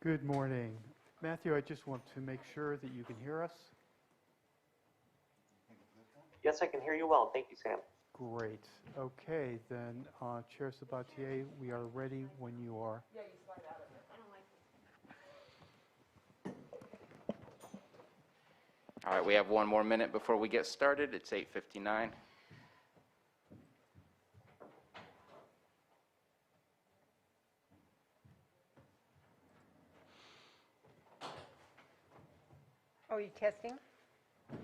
Good morning. Matthew, I just want to make sure that you can hear us. Yes, I can hear you well. Thank you, Sam. Great. Okay, then, Chair Sabatier, we are ready when you are. Yeah, you slide out of it. I don't like All right, we have one more minute before we get started. It's 8:59. Oh, you testing? What?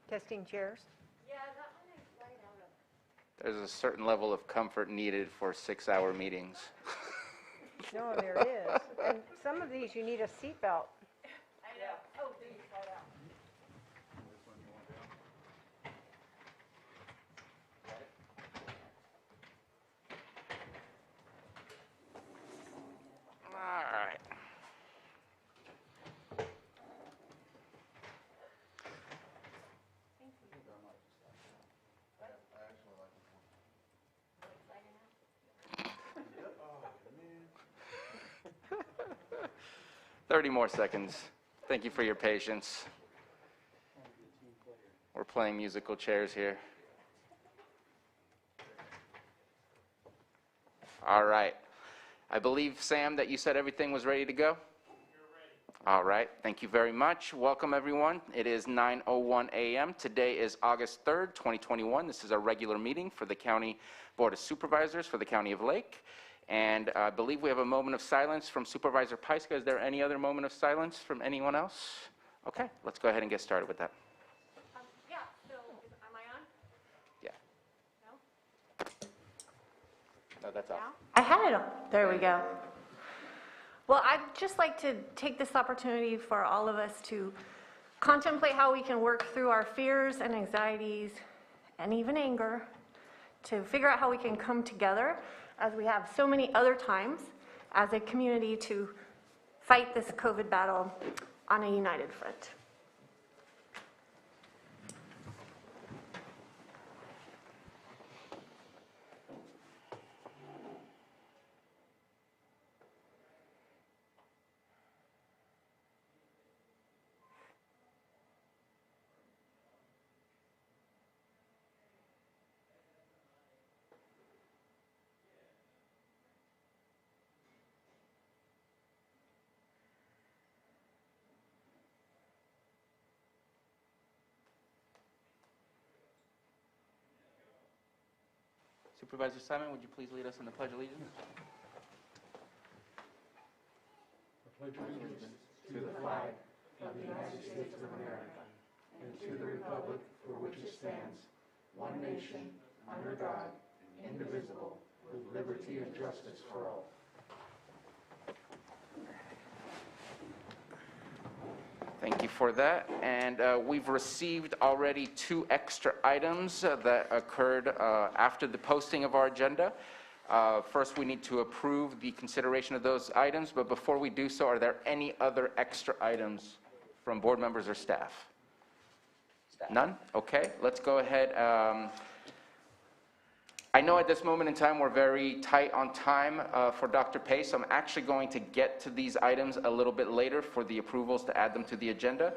Testing chairs? Yeah, that one I slide out of. There's a certain level of comfort needed for 6-hour meetings. No, there is. And some of these you need a seatbelt. I know. Oh, do you slide out? All right. Sliding out? 30 more seconds. Thank you for your patience. We're playing musical chairs here. All right. I believe, Sam, that you said everything was ready to go? You're ready. All right. Thank you very much. Welcome, everyone. It is 9:01 a.m. Today is August 3rd, 2021. This is a regular meeting for the County Board of Supervisors for the County of Lake. And I believe we have a moment of silence from Supervisor Peiska. Is there any other moment of silence from anyone else? Okay, let's go ahead and get started with that. Yeah, so am I on? Yeah. No? No, that's all. Now? I had it on. There we go. Well, I'd just like to take this opportunity for all of us to contemplate how we can work through our fears and anxieties and even anger to figure out how we can come together, as we have so many other times, as a community to fight this COVID battle on a united front. Supervisor Simon, would you please lead us in the Pledge of Allegiance? I pledge allegiance to the flag of the United States of America and to the republic for which it stands, one nation, under God, indivisible, with liberty and justice for all. Thank you for that. And we've received already 2 extra items that occurred after the posting of our agenda. First, we need to approve the consideration of those items, but before we do so, are there any other extra items from board members or staff? None? Okay, let's go ahead. I know at this moment in time we're very tight on time for Dr. Pace, so I'm actually going to get to these items a little bit later for the approvals to add them to the agenda.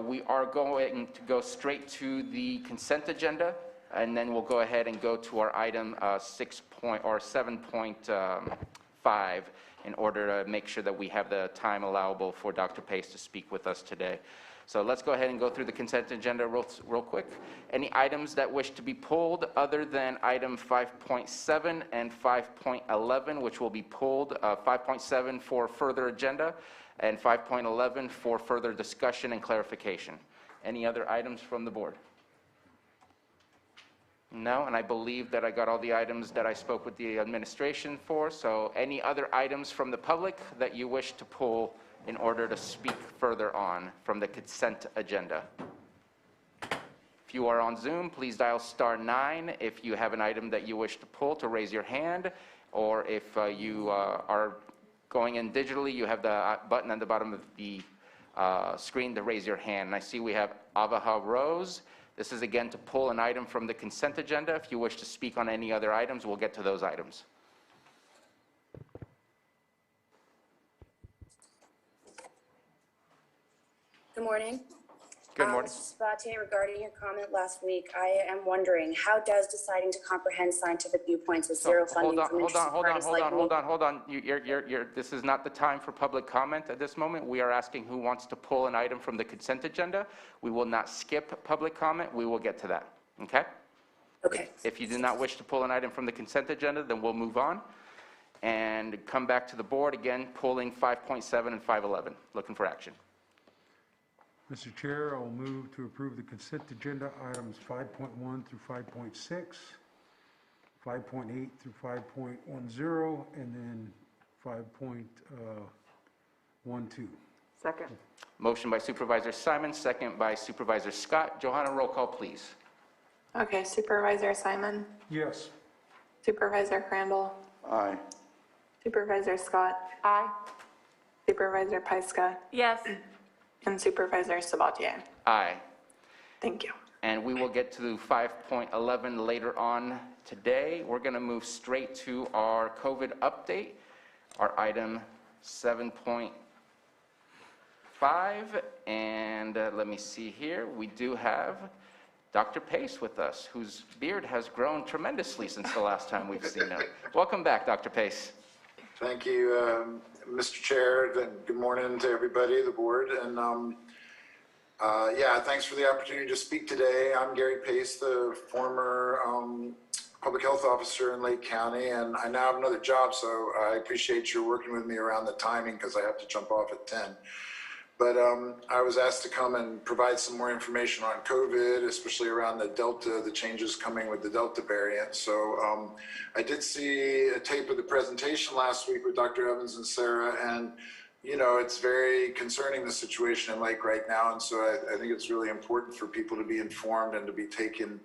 We are going to go straight to the consent agenda, and then we'll go ahead and go to our item 7.5 in order to make sure that we have the time allowable for Dr. Pace to speak with us today. So let's go ahead and go through the consent agenda real quick. Any items that wish to be pulled other than item 5.7 and 5.11, which will be pulled, 5.7 for further agenda and 5.11 for further discussion and clarification. Any other items from the board? No, and I believe that I got all the items that I spoke with the administration for. So any other items from the public that you wish to pull in order to speak further on from the consent agenda? If you are on Zoom, please dial *9 if you have an item that you wish to pull to raise your hand, or if you are going in digitally, you have the button at the bottom of the screen to raise your hand. And I see we have Avaha Rose. This is again to pull an item from the consent agenda. If you wish to speak on any other items, we'll get to those items. Good morning. Good morning. Mr. Sabatier, regarding your comment last week, I am wondering, how does deciding to comprehend scientific viewpoints with zero funding from interested parties like me? Hold on. This is not the time for public comment at this moment. We are asking who wants to pull an item from the consent agenda. We will not skip public comment. We will get to that, okay? Okay. If you do not wish to pull an item from the consent agenda, then we'll move on and come back to the board again, pulling 5.7 and 511, looking for action. Mr. Chair, I'll move to approve the consent agenda items 5.1 through 5.6, 5.8 through 5.10, and then 5.12. Second. Motion by Supervisor Simon, second by Supervisor Scott. Johanna, roll call, please. Okay, Supervisor Simon, Yes. Supervisor Crandall, Aye. Supervisor Scott, Aye. Supervisor Pyska, Yes. and Supervisor Sabatier. Aye. Thank you. And we will get to 5.11 later on today. We're going to move straight to our COVID update, our item 7.5. And let me see here. We do have Dr. Pace with us, whose beard has grown tremendously since the last time we've seen him. Welcome back, Dr. Pace. Thank you, Mr. Chair. Good morning to everybody, the board. And yeah, thanks for the opportunity to speak today. I'm Gary Pace, the former public health officer in Lake County, and I now have another job, so I appreciate your working with me around the timing because I have to jump off at 10. But I was asked to come and provide some more information on COVID, especially around the Delta, the changes coming with the Delta variant. So I did see a tape of the presentation last week with Dr. Evans and Sarah, and you know, it's very concerning, the situation in Lake right now. And so I think it's really important for people to be informed and to be taking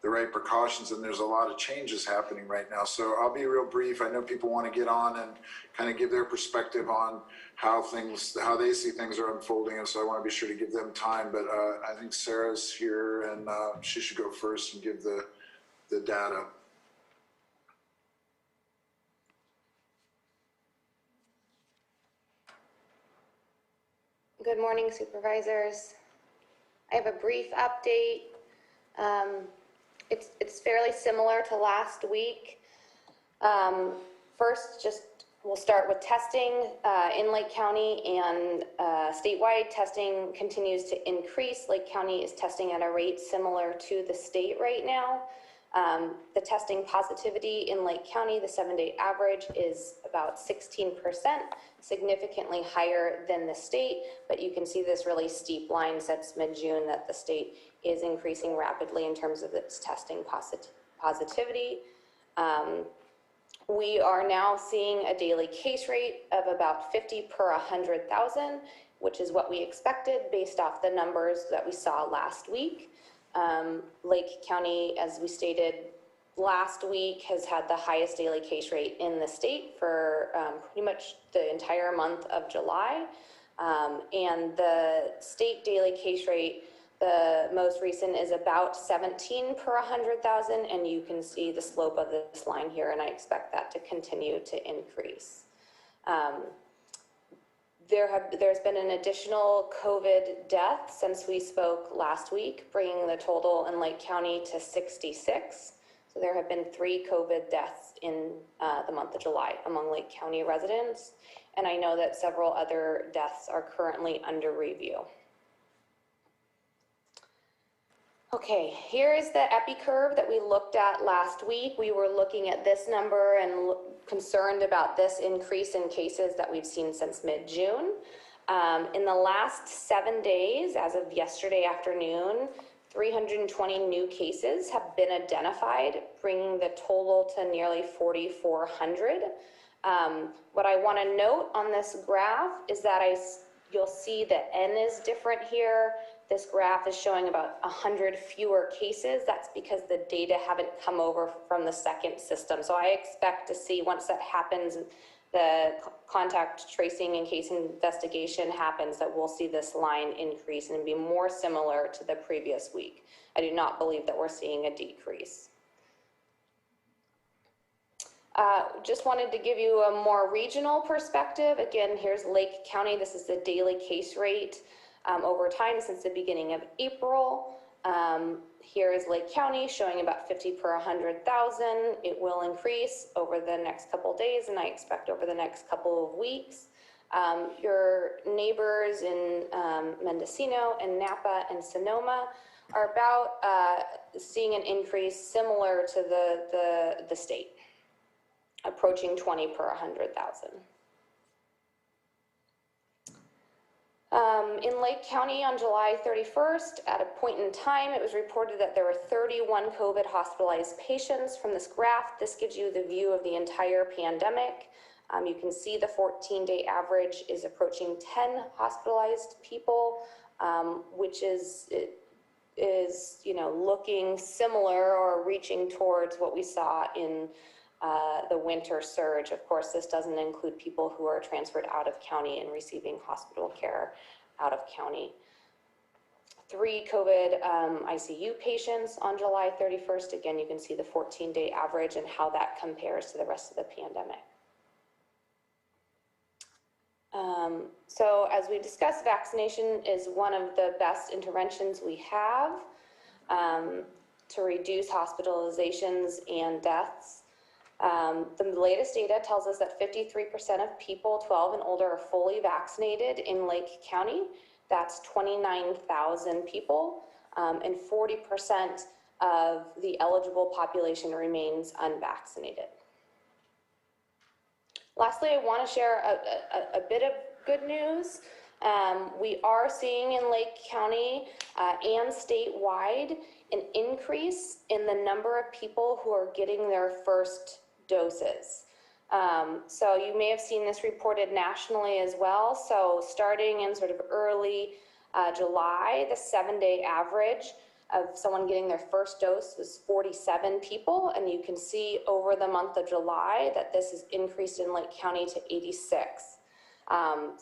the right precautions. And there's a lot of changes happening right now. So I'll be real brief. I know people want to get on and kind of give their perspective on how they see things are unfolding. And so I want to be sure to give them time. But I think Sarah's here, and she should go first and give the data. Good morning, supervisors. I have a brief update. It's fairly similar to last week. First, we'll start with testing in Lake County, and statewide testing continues to increase. Lake County is testing at a rate similar to the state right now. The testing positivity in Lake County, the 7-day average, is about 16%, significantly higher than the state, but you can see this really steep line since mid-June that the state is increasing rapidly in terms of its testing positivity. We are now seeing a daily case rate of about 50 per 100,000, which is what we expected based off the numbers that we saw last week. Lake County, as we stated last week, has had the highest daily case rate in the state for pretty much the entire month of July. And the state daily case rate, the most recent, is about 17 per 100,000, and you can see the slope of this line here, and I expect that to continue to increase. There's been an additional COVID death since we spoke last week, bringing the total in Lake County to 66. So there have been 3 COVID deaths in the month of July among Lake County residents, and I know that several other deaths are currently under review. Okay, here is the epi curve that we looked at last week. We were looking at this number and concerned about this increase in cases that we've seen since mid-June. In the last 7 days, as of yesterday afternoon, 320 new cases have been identified, bringing the total to nearly 4,400. What I want to note on this graph is that you'll see the N is different here. This graph is showing about 100 fewer cases. That's because the data haven't come over from the second system. So I expect to see, once that happens, the contact tracing and case investigation happens, that we'll see this line increase and be more similar to the previous week. I do not believe that we're seeing a decrease. Just wanted to give you a more regional perspective. Again, here's Lake County. This is the daily case rate. over time since the beginning of April. Here is Lake County showing about 50 per 100,000. It will increase over the next couple of days, and I expect over the next couple of weeks. Your neighbors in Mendocino and Napa and Sonoma are about seeing an increase similar to the state, approaching 20 per 100,000. In Lake County on July 31st, at a point in time, it was reported that there were 31 COVID hospitalized patients. From this graph, this gives you the view of the entire pandemic. You can see the 14-day average is approaching 10 hospitalized people, which is looking similar or reaching towards what we saw in the winter surge. Of course, this doesn't include people who are transferred out of county and receiving hospital care out of county. 3 COVID ICU patients on July 31st. Again, you can see the 14-day average and how that compares to the rest of the pandemic. So as we discussed, vaccination is one of the best interventions we have to reduce hospitalizations and deaths. The latest data tells us that 53% of people 12 and older are fully vaccinated in Lake County. That's 29,000 people, and 40% of the eligible population remains unvaccinated. Lastly, I want to share a bit of good news. We are seeing in Lake County and statewide an increase in the number of people who are getting their first doses. So you may have seen this reported nationally as well. So starting in sort of early July, the 7-day average of someone getting their first dose was 47 people. And you can see over the month of July that this has increased in Lake County to 86.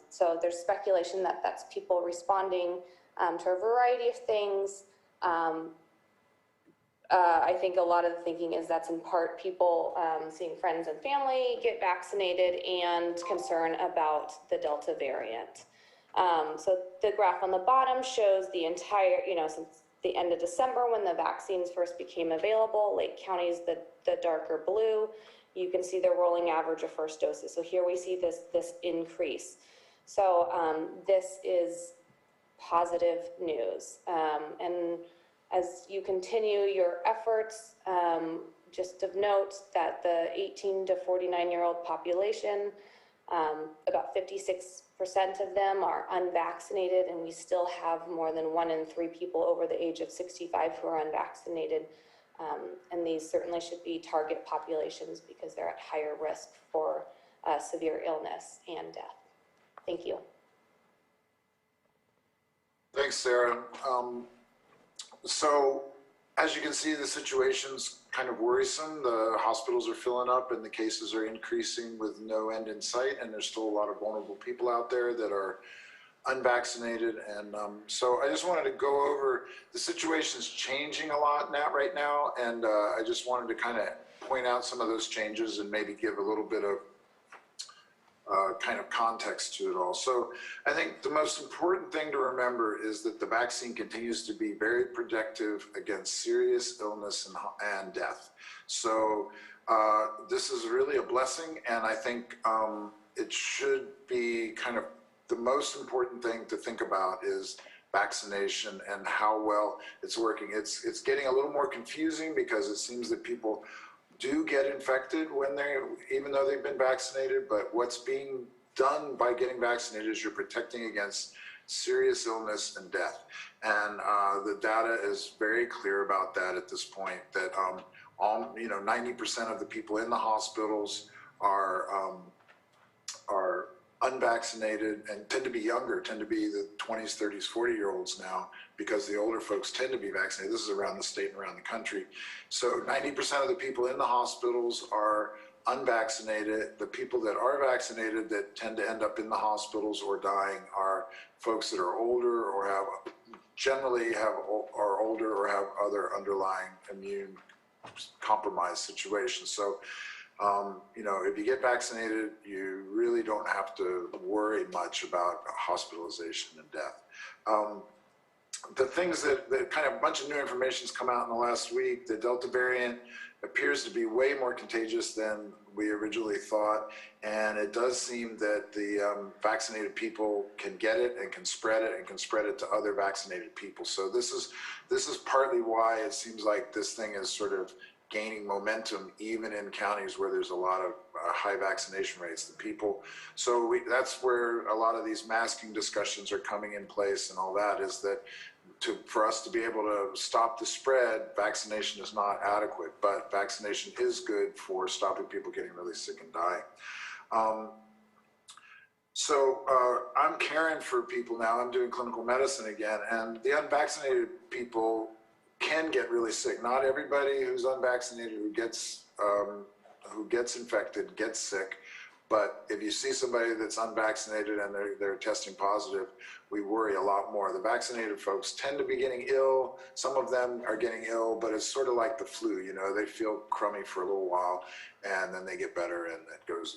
So there's speculation that that's people responding to a variety of things. I think a lot of the thinking is that's in part people seeing friends and family get vaccinated and concern about the Delta variant. So the graph on the bottom shows the entire, since the end of December when the vaccines first became available. Lake County is the darker blue. You can see the rolling average of first doses. So here we see this increase. So this is positive news. And as you continue your efforts, just of note that the 18 to 49-year-old population, about 56% of them are unvaccinated, and we still have more than 1 in 3 people over the age of 65 who are unvaccinated. And these certainly should be target populations because they're at higher risk for severe illness and death. Thank you. Thanks, Sarah. So as you can see, the situation's kind of worrisome. The hospitals are filling up and the cases are increasing with no end in sight. And there's still a lot of vulnerable people out there that are unvaccinated. And so I just wanted to go over, the situation's changing a lot right now. And I just wanted to kind of point out some of those changes and maybe give a little bit of kind of context to it all. So I think the most important thing to remember is that the vaccine continues to be very protective against serious illness and death. So this is really a blessing, and I think it should be kind of the most important thing to think about is vaccination and how well it's working. It's getting a little more confusing because it seems that people do get infected when even though they've been vaccinated, but what's being done by getting vaccinated is you're protecting against serious illness and death. And the data is very clear about that at this point, that 90% of the people in the hospitals are unvaccinated and tend to be younger, tend to be the 20s, 30s, 40-year-olds now, because the older folks tend to be vaccinated. This is around the state and around the country. So 90% of the people in the hospitals are unvaccinated. The people that are vaccinated that tend to end up in the hospitals or dying are folks that are older or are older or have other underlying immune compromised situations. So if you get vaccinated, you really don't have to worry much about hospitalization and death. The things that kind of a bunch of new information's come out in the last week. The Delta variant appears to be way more contagious than we originally thought, and it does seem that the vaccinated people can get it and can spread it to other vaccinated people. So this is partly why it seems like this thing is sort of gaining momentum even in counties where there's a lot of high vaccination rates. That's where a lot of these masking discussions are coming in place and all that, is that for us to be able to stop the spread, vaccination is not adequate, but vaccination is good for stopping people getting really sick and dying. I'm caring for people now. I'm doing clinical medicine again, and the unvaccinated people can get really sick. Not everybody who's unvaccinated who gets infected gets sick, but if you see somebody that's unvaccinated and they're testing positive, we worry a lot more. The vaccinated folks tend to be getting ill. Some of them are getting ill, but it's sort of like the flu. You know, they feel crummy for a little while, and then they get better, and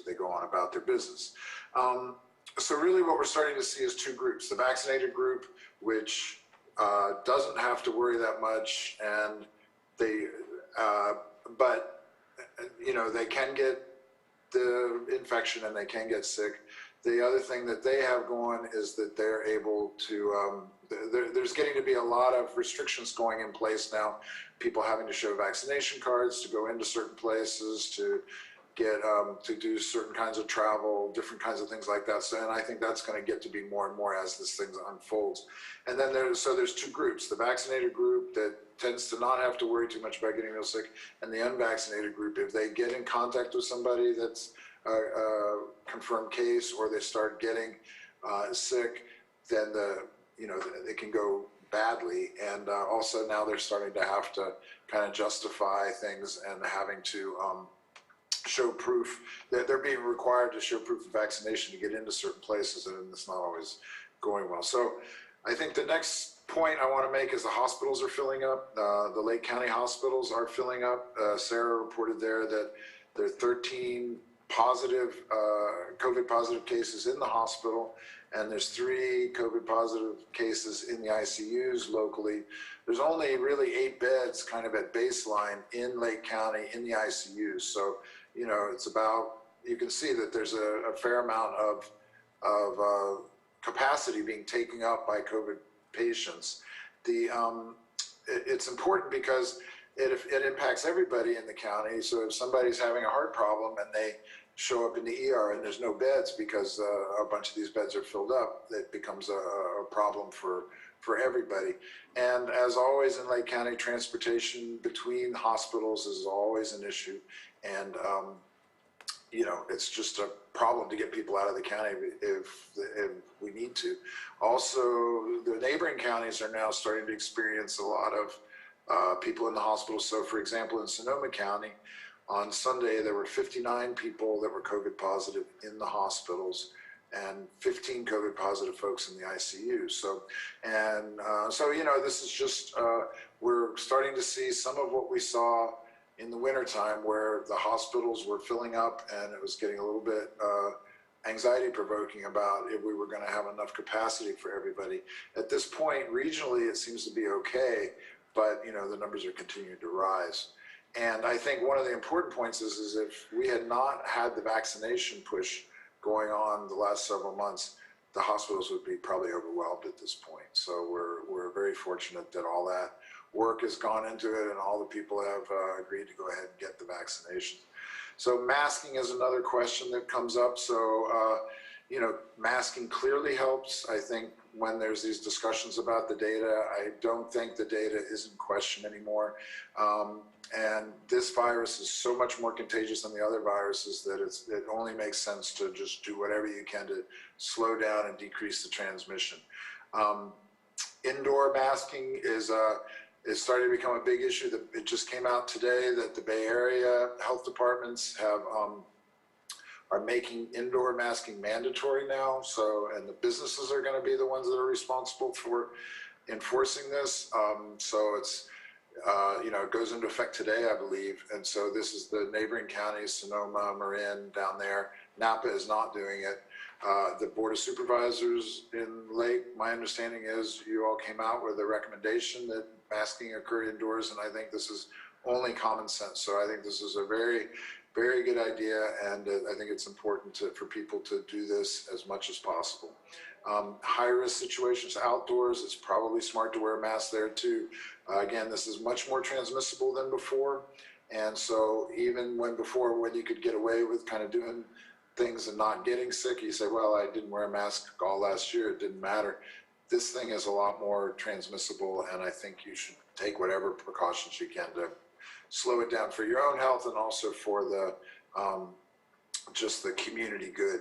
they go on about their business. So really, what we're starting to see is two groups: the vaccinated group, which doesn't have to worry that much, and but they can get the infection and they can get sick. The other thing that they have going is that they're able to, there's getting to be a lot of restrictions going in place now. People having to show vaccination cards to go into certain places, to get, to do certain kinds of travel, different kinds of things like that. So, and I think that's going to get to be more and more as this thing unfolds. And then there's two groups: the vaccinated group that tends to not have to worry too much about getting real sick, and the unvaccinated group. If they get in contact with somebody that's a confirmed case, or they start getting sick, then it can go badly. And also now they're starting to have to kind of justify things and having to show proof that they're being required to show proof of vaccination to get into certain places, and it's not always going well. So I think the next point I want to make is the hospitals are filling up. The Lake County hospitals are filling up. Sarah reported there that there are 13 positive, COVID positive cases in the hospital, and there's 3 COVID positive cases in the ICUs locally. There's only really 8 beds kind of at baseline in Lake County in the ICUs. So, it's about, you can see that there's a fair amount of capacity being taken up by COVID patients. It's important because it impacts everybody in the county. So if somebody's having a heart problem and they show up in the ER and there's no beds because a bunch of these beds are filled up, it becomes a problem for everybody. And as always in Lake County, transportation between hospitals is always an issue. And, it's just a problem to get people out of the county if we need to. Also, the neighboring counties are now starting to experience a lot of people in the hospital. So, for example, in Sonoma County, on Sunday, there were 59 people that were COVID positive in the hospitals and 15 COVID positive folks in the ICU. So, this is just, we're starting to see some of what we saw in the wintertime, where the hospitals were filling up and it was getting a little bit anxiety provoking about if we were going to have enough capacity for everybody. At this point, regionally, it seems to be okay, but the numbers are continuing to rise. And I think one of the important points is if we had not had the vaccination push going on the last several months, the hospitals would be probably overwhelmed at this point. So we're very fortunate that all that work has gone into it and all the people have agreed to go ahead and get the vaccination. So masking is another question that comes up. So, masking clearly helps. I think when there's these discussions about the data, I don't think the data is in question anymore. And this virus is so much more contagious than the other viruses that it only makes sense to just do whatever you can to slow down and decrease the transmission. Indoor masking is starting to become a big issue. It just came out today that the Bay Area health departments are making indoor masking mandatory now. So, and the businesses are going to be the ones that are responsible for enforcing this. So it's, it goes into effect today, I believe. And so this is the neighboring counties, Sonoma, Marin down there. Napa is not doing it. The Board of Supervisors in Lake, my understanding is you all came out with a recommendation that masking occur indoors, and I think this is only common sense. So I think this is a very, very good idea, and I think it's important for people to do this as much as possible. High-risk situations outdoors, it's probably smart to wear a mask there too. Again, this is much more transmissible than before, and so even when you could get away with kind of doing things and not getting sick, you say, well, I didn't wear a mask all last year, it didn't matter. This thing is a lot more transmissible, and I think you should take whatever precautions you can to slow it down for your own health and also for the just the community good.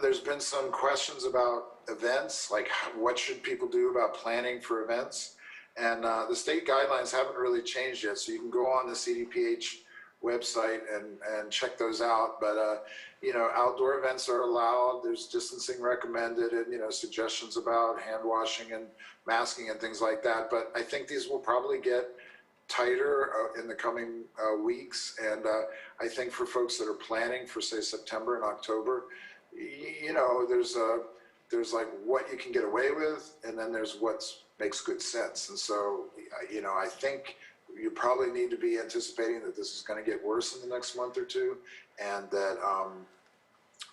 There's been some questions about events, like what should people do about planning for events? And the state guidelines haven't really changed yet, so you can go on the CDPH website and check those out. But you know, outdoor events are allowed. There's distancing recommended, and you know, suggestions about hand washing and masking and things like that. But I think these will probably get tighter in the coming weeks. And I think for folks that are planning for, say, September and October, you know, there's like what you can get away with, and then there's what makes good sense. And so, you know, I think you probably need to be anticipating that this is going to get worse in the next month or two, and that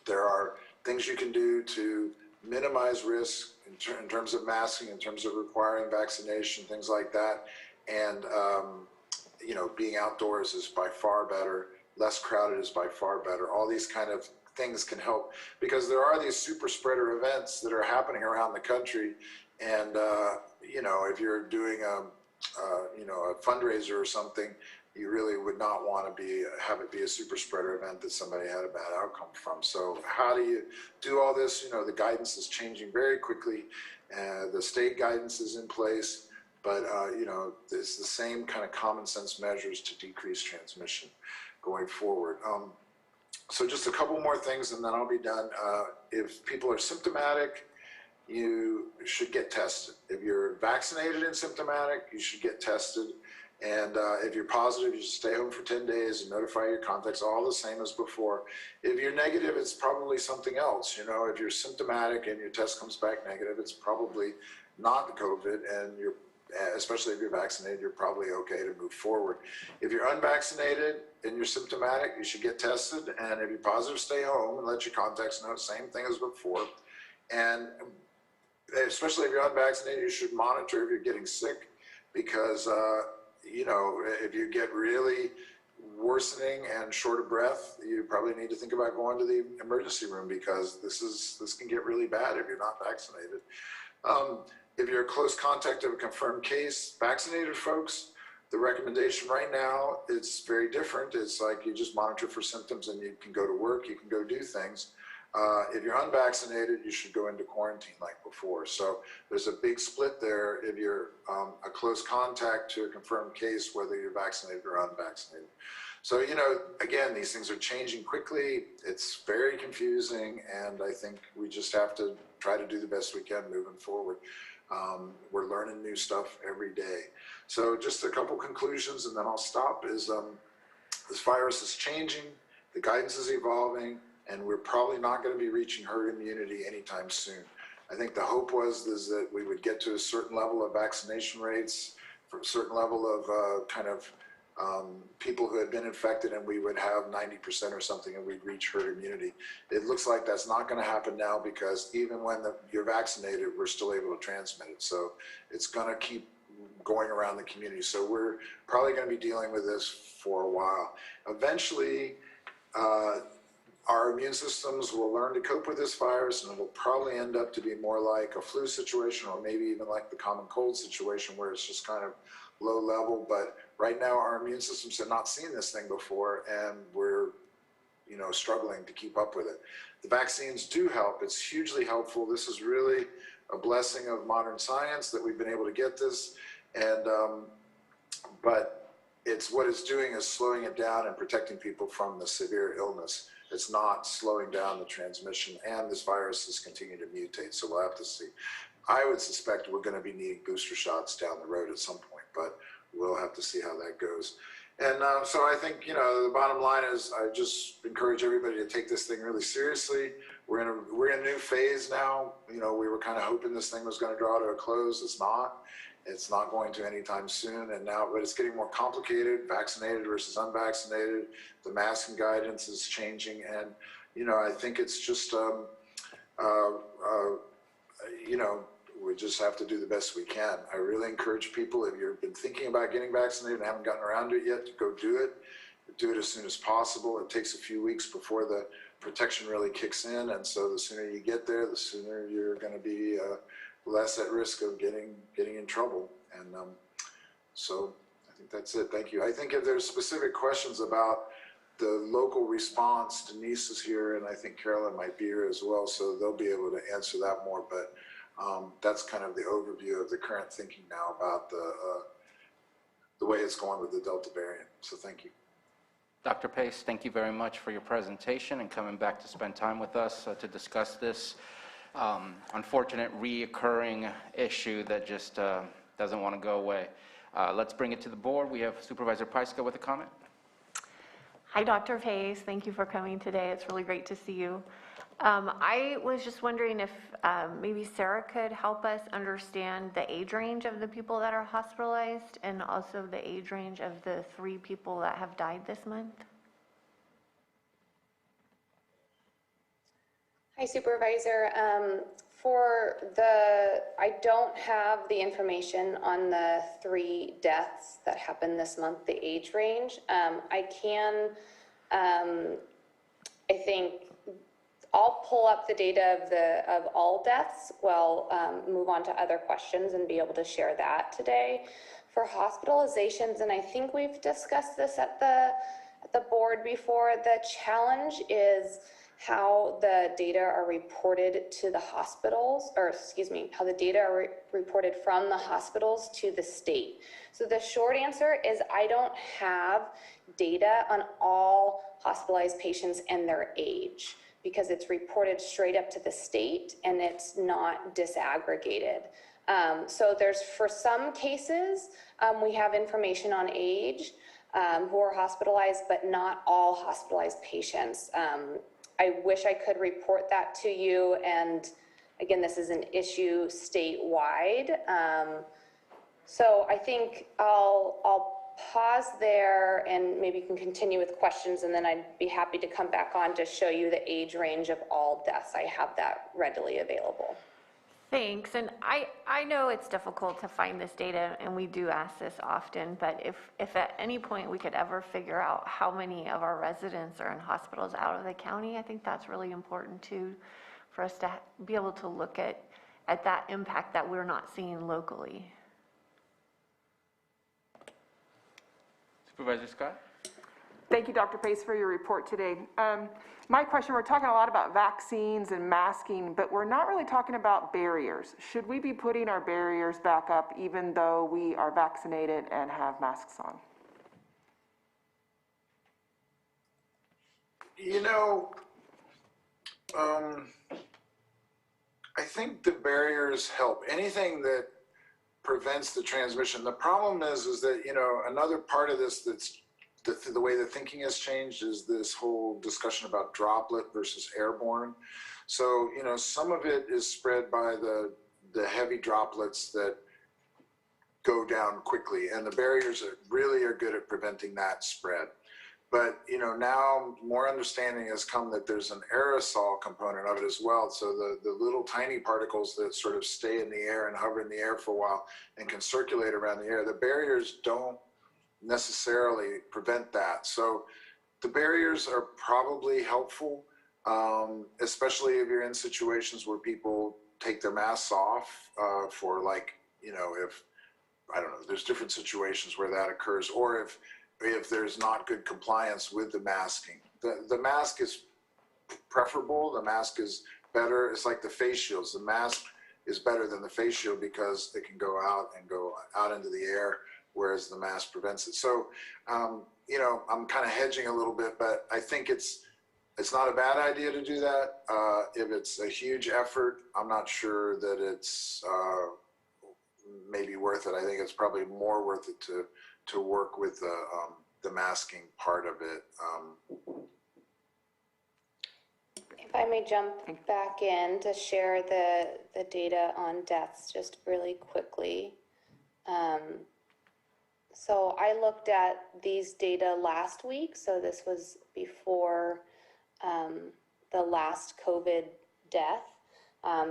there are things you can do to minimize risk in terms of masking, in terms of requiring vaccination, things like that. And, you know, being outdoors is by far better. Less crowded is by far better. All these kind of things can help, because there are these super spreader events that are happening around the country. And, you know, if you're doing you know, a fundraiser or something, you really would not want to have it be a super spreader event that somebody had a bad outcome from. So how do you do all this? You know, the guidance is changing very quickly. The state guidance is in place. But, you know, it's the same kind of common sense measures to decrease transmission going forward. So just a couple more things and then I'll be done. If people are symptomatic, you should get tested. If you're vaccinated and symptomatic, you should get tested. And if you're positive, you should stay home for 10 days and notify your contacts, all the same as before. If you're negative, it's probably something else. You know, if you're symptomatic and your test comes back negative, it's probably not COVID, and especially if you're vaccinated, you're probably okay to move forward. If you're unvaccinated and you're symptomatic, you should get tested. And if you're positive, stay home and let your contacts know, same thing as before. And especially if you're unvaccinated, you should monitor if you're getting sick, because, you know, if you get really worsening and short of breath, you probably need to think about going to the emergency room, because this can get really bad if you're not vaccinated. If you're a close contact of a confirmed case, vaccinated folks, the recommendation right now is very different. It's like you just monitor for symptoms and you can go to work, you can go do things. If you're unvaccinated, you should go into quarantine like before. So there's a big split there if you're a close contact to a confirmed case, whether you're vaccinated or unvaccinated. So, you know, again, these things are changing quickly. It's very confusing, and I think we just have to try to do the best we can moving forward. We're learning new stuff every day. So just a couple conclusions and then I'll stop. Is this virus is changing, the guidance is evolving, and we're probably not going to be reaching herd immunity anytime soon. I think the hope was that we would get to a certain level of vaccination rates, for a certain level of people who had been infected, and we would have 90% or something, and we'd reach herd immunity. It looks like that's not going to happen now, because even when you're vaccinated, we're still able to transmit it. So it's going to keep going around the community. So we're probably going to be dealing with this for a while. Eventually, our immune systems will learn to cope with this virus, and it will probably end up to be more like a flu situation, or maybe even like the common cold situation, where it's just kind of low level. But right now, our immune systems have not seen this thing before, and we're, you know, struggling to keep up with it. The vaccines do help. It's hugely helpful. This is really a blessing of modern science that we've been able to get this. And but what it's doing is slowing it down and protecting people from the severe illness. It's not slowing down the transmission, and this virus is continuing to mutate. So we'll have to see. I would suspect we're going to be needing booster shots down the road at some point, but we'll have to see how that goes. And so I think, you know, the bottom line is I just encourage everybody to take this thing really seriously. we're in a new phase now. You know, we were kind of hoping this thing was going to draw to a close. It's not. It's not going to anytime soon. And now, but it's getting more complicated. Vaccinated versus unvaccinated. The masking guidance is changing, and you know, I think it's just you know, we just have to do the best we can. I really encourage people, if you've been thinking about getting vaccinated and haven't gotten around to it yet, to go do it. Do it as soon as possible. It takes a few weeks before the protection really kicks in, and so the sooner you get there, the sooner you're going to be less at risk of getting in trouble. And so I think that's it. Thank you. I think if there's specific questions about the local response, Denise is here, and I think Carolyn might be here as well, so they'll be able to answer that more. But that's kind of the overview of the current thinking now about the way it's going with the Delta variant. So thank you. Dr. Pace, thank you very much for your presentation and coming back to spend time with us to discuss this unfortunate reoccurring issue that just doesn't want to go away. Let's bring it to the board. We have Supervisor Pyska with a comment. Hi, Dr. Pace. Thank you for coming today. It's really great to see you. I was just wondering if maybe Sarah could help us understand the age range of the people that are hospitalized and also the age range of the 3 people that have died this month. Hi, Supervisor. I don't have the information on the 3 deaths that happened this month, the age range. I can, I think, I'll pull up the data of all deaths. We'll move on to other questions and be able to share that today. For hospitalizations, and I think we've discussed this at the board before, the challenge is how the data are reported to the hospitals, or excuse me, how the data are reported from the hospitals to the state. So the short answer is I don't have data on all hospitalized patients and their age, because it's reported straight up to the state and it's not disaggregated. So there's, for some cases, we have information on age who are hospitalized, but not all hospitalized patients. I wish I could report that to you, and again, this is an issue statewide. So I think I'll pause there and maybe you can continue with questions, and then I'd be happy to come back on to show you the age range of all deaths. I have that readily available. Thanks. And I know it's difficult to find this data, and we do ask this often, but if at any point we could ever figure out how many of our residents are in hospitals out of the county, I think that's really important too, for us to be able to look at that impact that we're not seeing locally. Supervisor Scott? Thank you, Dr. Pace, for your report today. My question, we're talking a lot about vaccines and masking, but we're not really talking about barriers. Should we be putting our barriers back up even though we are vaccinated and have masks on? You know, I think the barriers help. Anything that prevents the transmission. The problem is that, you know, another part of this that's the way the thinking has changed is this whole discussion about droplet versus airborne. So, you know, some of it is spread by the heavy droplets that go down quickly, and the barriers really are good at preventing that spread. But, you know, now more understanding has come that there's an aerosol component of it as well. So the little tiny particles that sort of stay in the air and hover in the air for a while and can circulate around the air, the barriers don't necessarily prevent that. So the barriers are probably helpful, especially if you're in situations where people take their masks off for, like, you know, if, I don't know, there's different situations where that occurs, or if there's not good compliance with the masking. The mask is preferable, the mask is better. It's like the face shields. The mask is better than the face shield because it can go out into the air, whereas the mask prevents it. So, you know, I'm kind of hedging a little bit, but I think it's not a bad idea to do that. If it's a huge effort, I'm not sure that it's maybe worth it. I think it's probably more worth it to work with the masking part of it. If I may jump back in to share the data on deaths just really quickly. So I looked at these data last week, so this was before the last COVID death.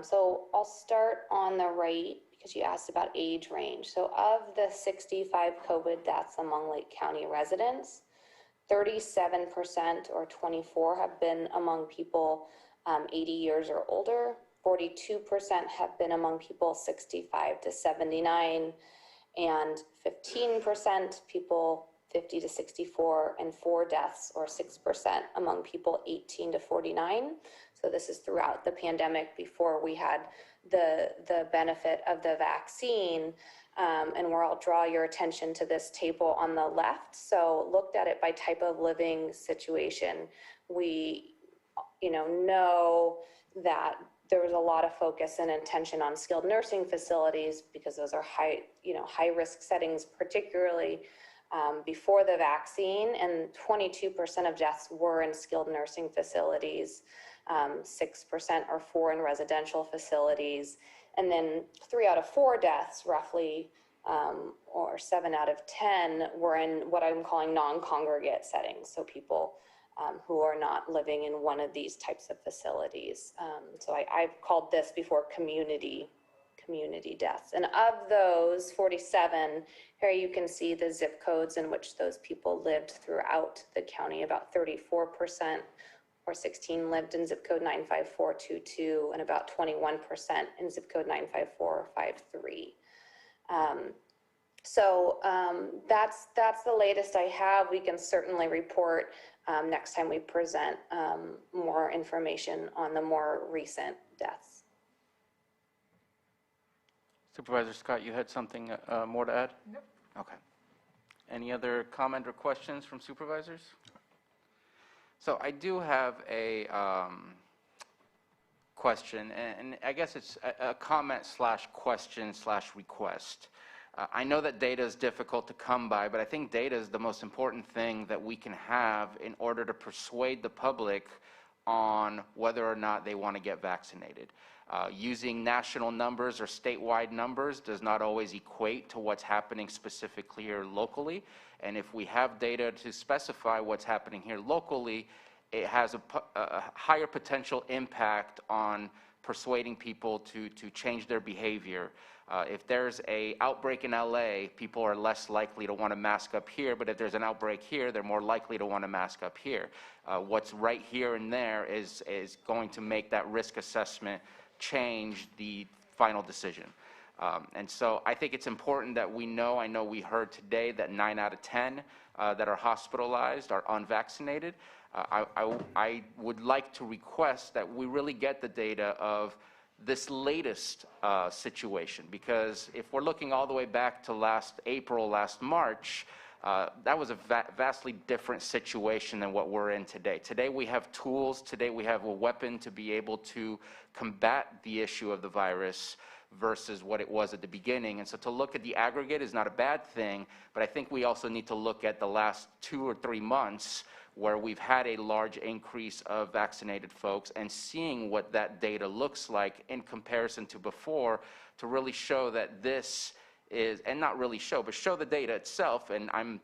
So I'll start on the right because you asked about age range. So of the 65 COVID deaths among Lake County residents, 37% or 24 have been among people 80 years or older. 42% have been among people 65 to 79, and 15% people 50 to 64, and 4 deaths or 6% among people 18 to 49. So this is throughout the pandemic before we had the benefit of the vaccine. And where I'll draw your attention to this table on the left. So looked at it by type of living situation. We, know that there was a lot of focus and attention on skilled nursing facilities because those are high risk settings, particularly before the vaccine, and 22% of deaths were in skilled nursing facilities, 6% or 4 in residential facilities, and then 3 out of 4 deaths, roughly, or 7 out of 10, were in what I'm calling non-congregate settings, so people who are not living in one of these types of facilities. So I've called this before community deaths. And of those 47, here you can see the zip codes in which those people lived throughout the county. About 34% or 16 lived in zip code 95422, and about 21% in zip code 95453. So that's the latest I have. We can certainly report next time we present more information on the more recent deaths. Supervisor Scott, you had something more to add? Nope. Okay. Any other comment or questions from supervisors? So I do have a question, and I guess it's a comment / question / request. I know that data is difficult to come by, but I think data is the most important thing that we can have in order to persuade the public on whether or not they want to get vaccinated. Using national numbers or statewide numbers does not always equate to what's happening specifically here locally. And if we have data to specify what's happening here locally, it has a higher potential impact on persuading people to change their behavior. If there's an outbreak in LA, people are less likely to want to mask up here, but if there's an outbreak here, they're more likely to want to mask up here. What's right here and there is going to make that risk assessment change the final decision. And so I think it's important that we know, I know we heard today that 9 out of 10 that are hospitalized are unvaccinated. I would like to request that we really get the data of this latest situation, because if we're looking all the way back to last April, last March, that was a vastly different situation than what we're in today. Today we have tools, today we have a weapon to be able to combat the issue of the virus versus what it was at the beginning. And so to look at the aggregate is not a bad thing, but I think we also need to look at the last 2 or 3 months where we've had a large increase of vaccinated folks and seeing what that data looks like in comparison to before, to really show that this is, and not really show, but show the data itself. And I'm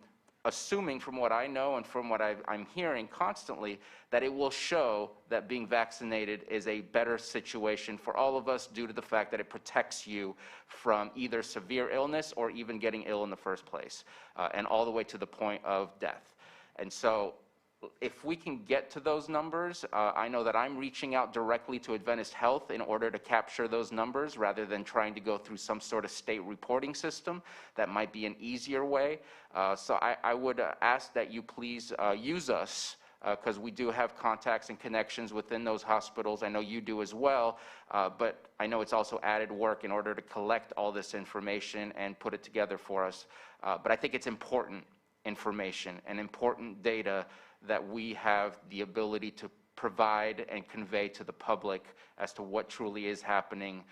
assuming from what I know and from what I'm hearing constantly, that it will show that being vaccinated is a better situation for all of us due to the fact that it protects you from either severe illness or even getting ill in the first place, and all the way to the point of death. And so if we can get to those numbers, I know that I'm reaching out directly to Adventist Health in order to capture those numbers rather than trying to go through some sort of state reporting system. That might be an easier way. So I would ask that you please use us, because we do have contacts and connections within those hospitals. I know you do as well, but I know it's also added work in order to collect all this information and put it together for us. But I think it's important information and important data that we have the ability to provide and convey to the public as to what truly is happening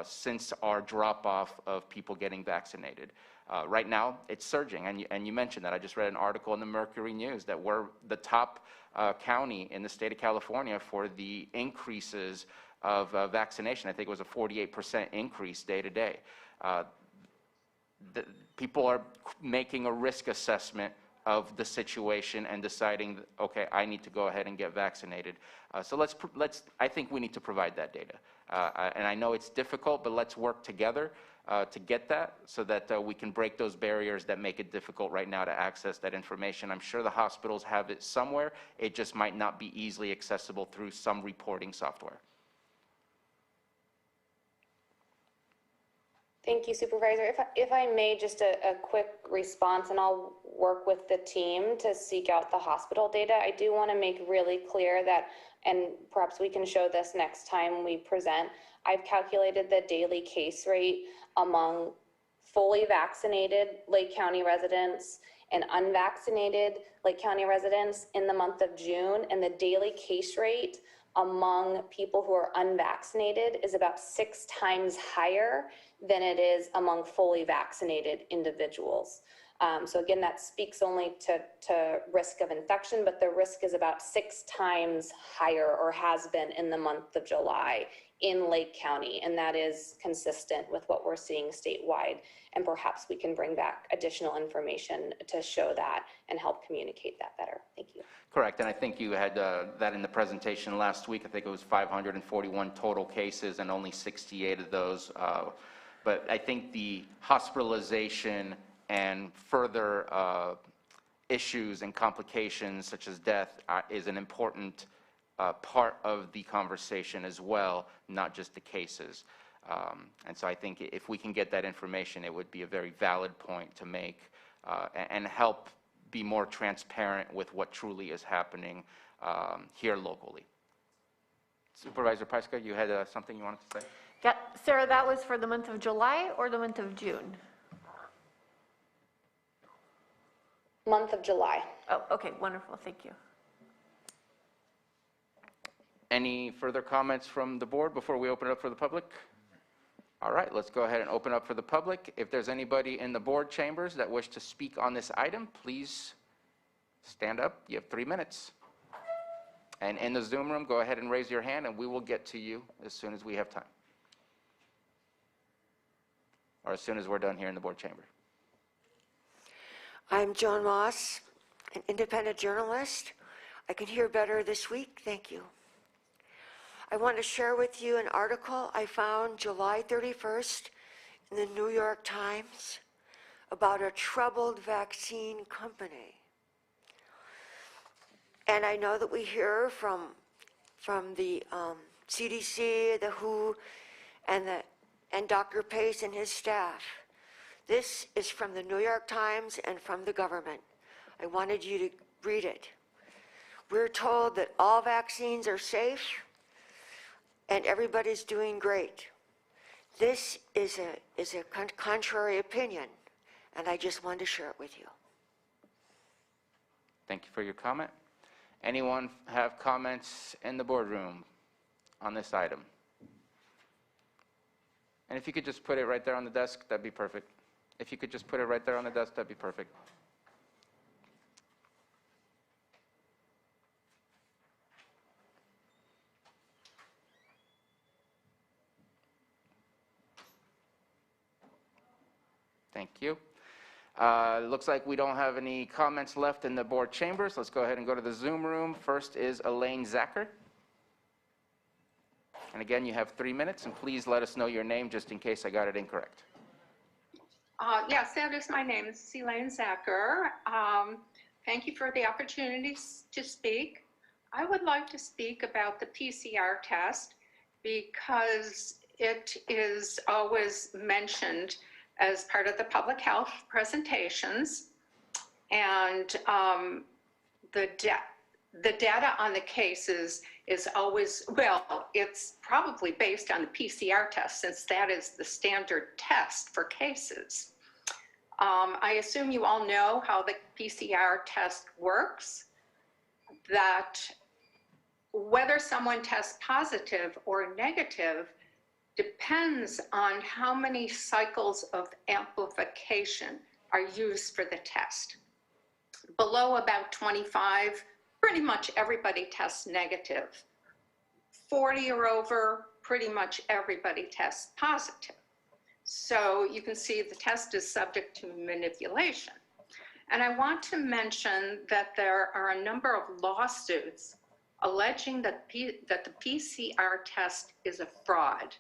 since our drop-off of people getting vaccinated. Right now, it's surging, and you mentioned that. I just read an article in the Mercury News that we're the top county in the state of California for the increases of vaccination. I think it was a 48% increase day to day. People are making a risk assessment of the situation and deciding, okay, I need to go ahead and get vaccinated. So I think we need to provide that data. And I know it's difficult, but let's work together to get that so that we can break those barriers that make it difficult right now to access that information. I'm sure the hospitals have it somewhere. It just might not be easily accessible through some reporting software. Thank you, Supervisor. If I may, just a quick response, and I'll work with the team to seek out the hospital data. I do want to make really clear that, and perhaps we can show this next time we present, I've calculated the daily case rate among fully vaccinated Lake County residents and unvaccinated Lake County residents in the month of June, and the daily case rate among people who are unvaccinated is about 6 times higher than it is among fully vaccinated individuals. So again, that speaks only to risk of infection, but the risk is about 6 times higher, or has been, in the month of July in Lake County, and that is consistent with what we're seeing statewide. And perhaps we can bring back additional information to show that and help communicate that better. Thank you. Correct, and I think you had that in the presentation last week. I think it was 541 total cases and only 68 of those. But I think the hospitalization and further issues and complications such as death is an important part of the conversation as well, not just the cases. And so I think if we can get that information, it would be a very valid point to make and help be more transparent with what truly is happening here locally. Supervisor Pyska, you had something you wanted to say? Yeah, Sarah, that was for the month of July or the month of June? Month of July. Oh, okay, wonderful, thank you. Any further comments from the board before we open it up for the public? All right, let's go ahead and open up for the public. If there's anybody in the board chambers that wish to speak on this item, please stand up. You have 3 minutes. And in the Zoom room, go ahead and raise your hand, and we will get to you as soon as we have time. Or as soon as we're done here in the board chamber. I'm Joan Moss, an independent journalist. I can hear better this week, thank you. I want to share with you an article I found July 31st in the New York Times about a troubled vaccine company. And I know that we hear from the CDC, the WHO, and Dr. Pace and his staff. This is from the New York Times and from the government. I wanted you to read it. We're told that all vaccines are safe and everybody's doing great. This is a contrary opinion, and I just wanted to share it with you. Thank you for your comment. Anyone have comments in the boardroom on this item? And if you could just put it right there on the desk, that'd be perfect. If you could just put it right there on the desk, that'd be perfect. Thank you. Looks like we don't have any comments left in the board chambers. Let's go ahead and go to the Zoom room. First is Elaine Zacher. And again, you have 3 minutes, and please let us know your name just in case I got it incorrect. Yes, that is my name. This is Elaine Zacher. Thank you for the opportunity to speak. I would like to speak about the PCR test because it is always mentioned as part of the public health presentations, and the data on the cases is always, well, it's probably based on the PCR test since that is the standard test for cases. I assume you all know how the PCR test works, that whether someone tests positive or negative depends on how many cycles of amplification are used for the test. Below about 25, pretty much everybody tests negative. 40 or over, pretty much everybody tests positive. So you can see the test is subject to manipulation. And I want to mention that there are a number of lawsuits alleging that the PCR test is a fraud.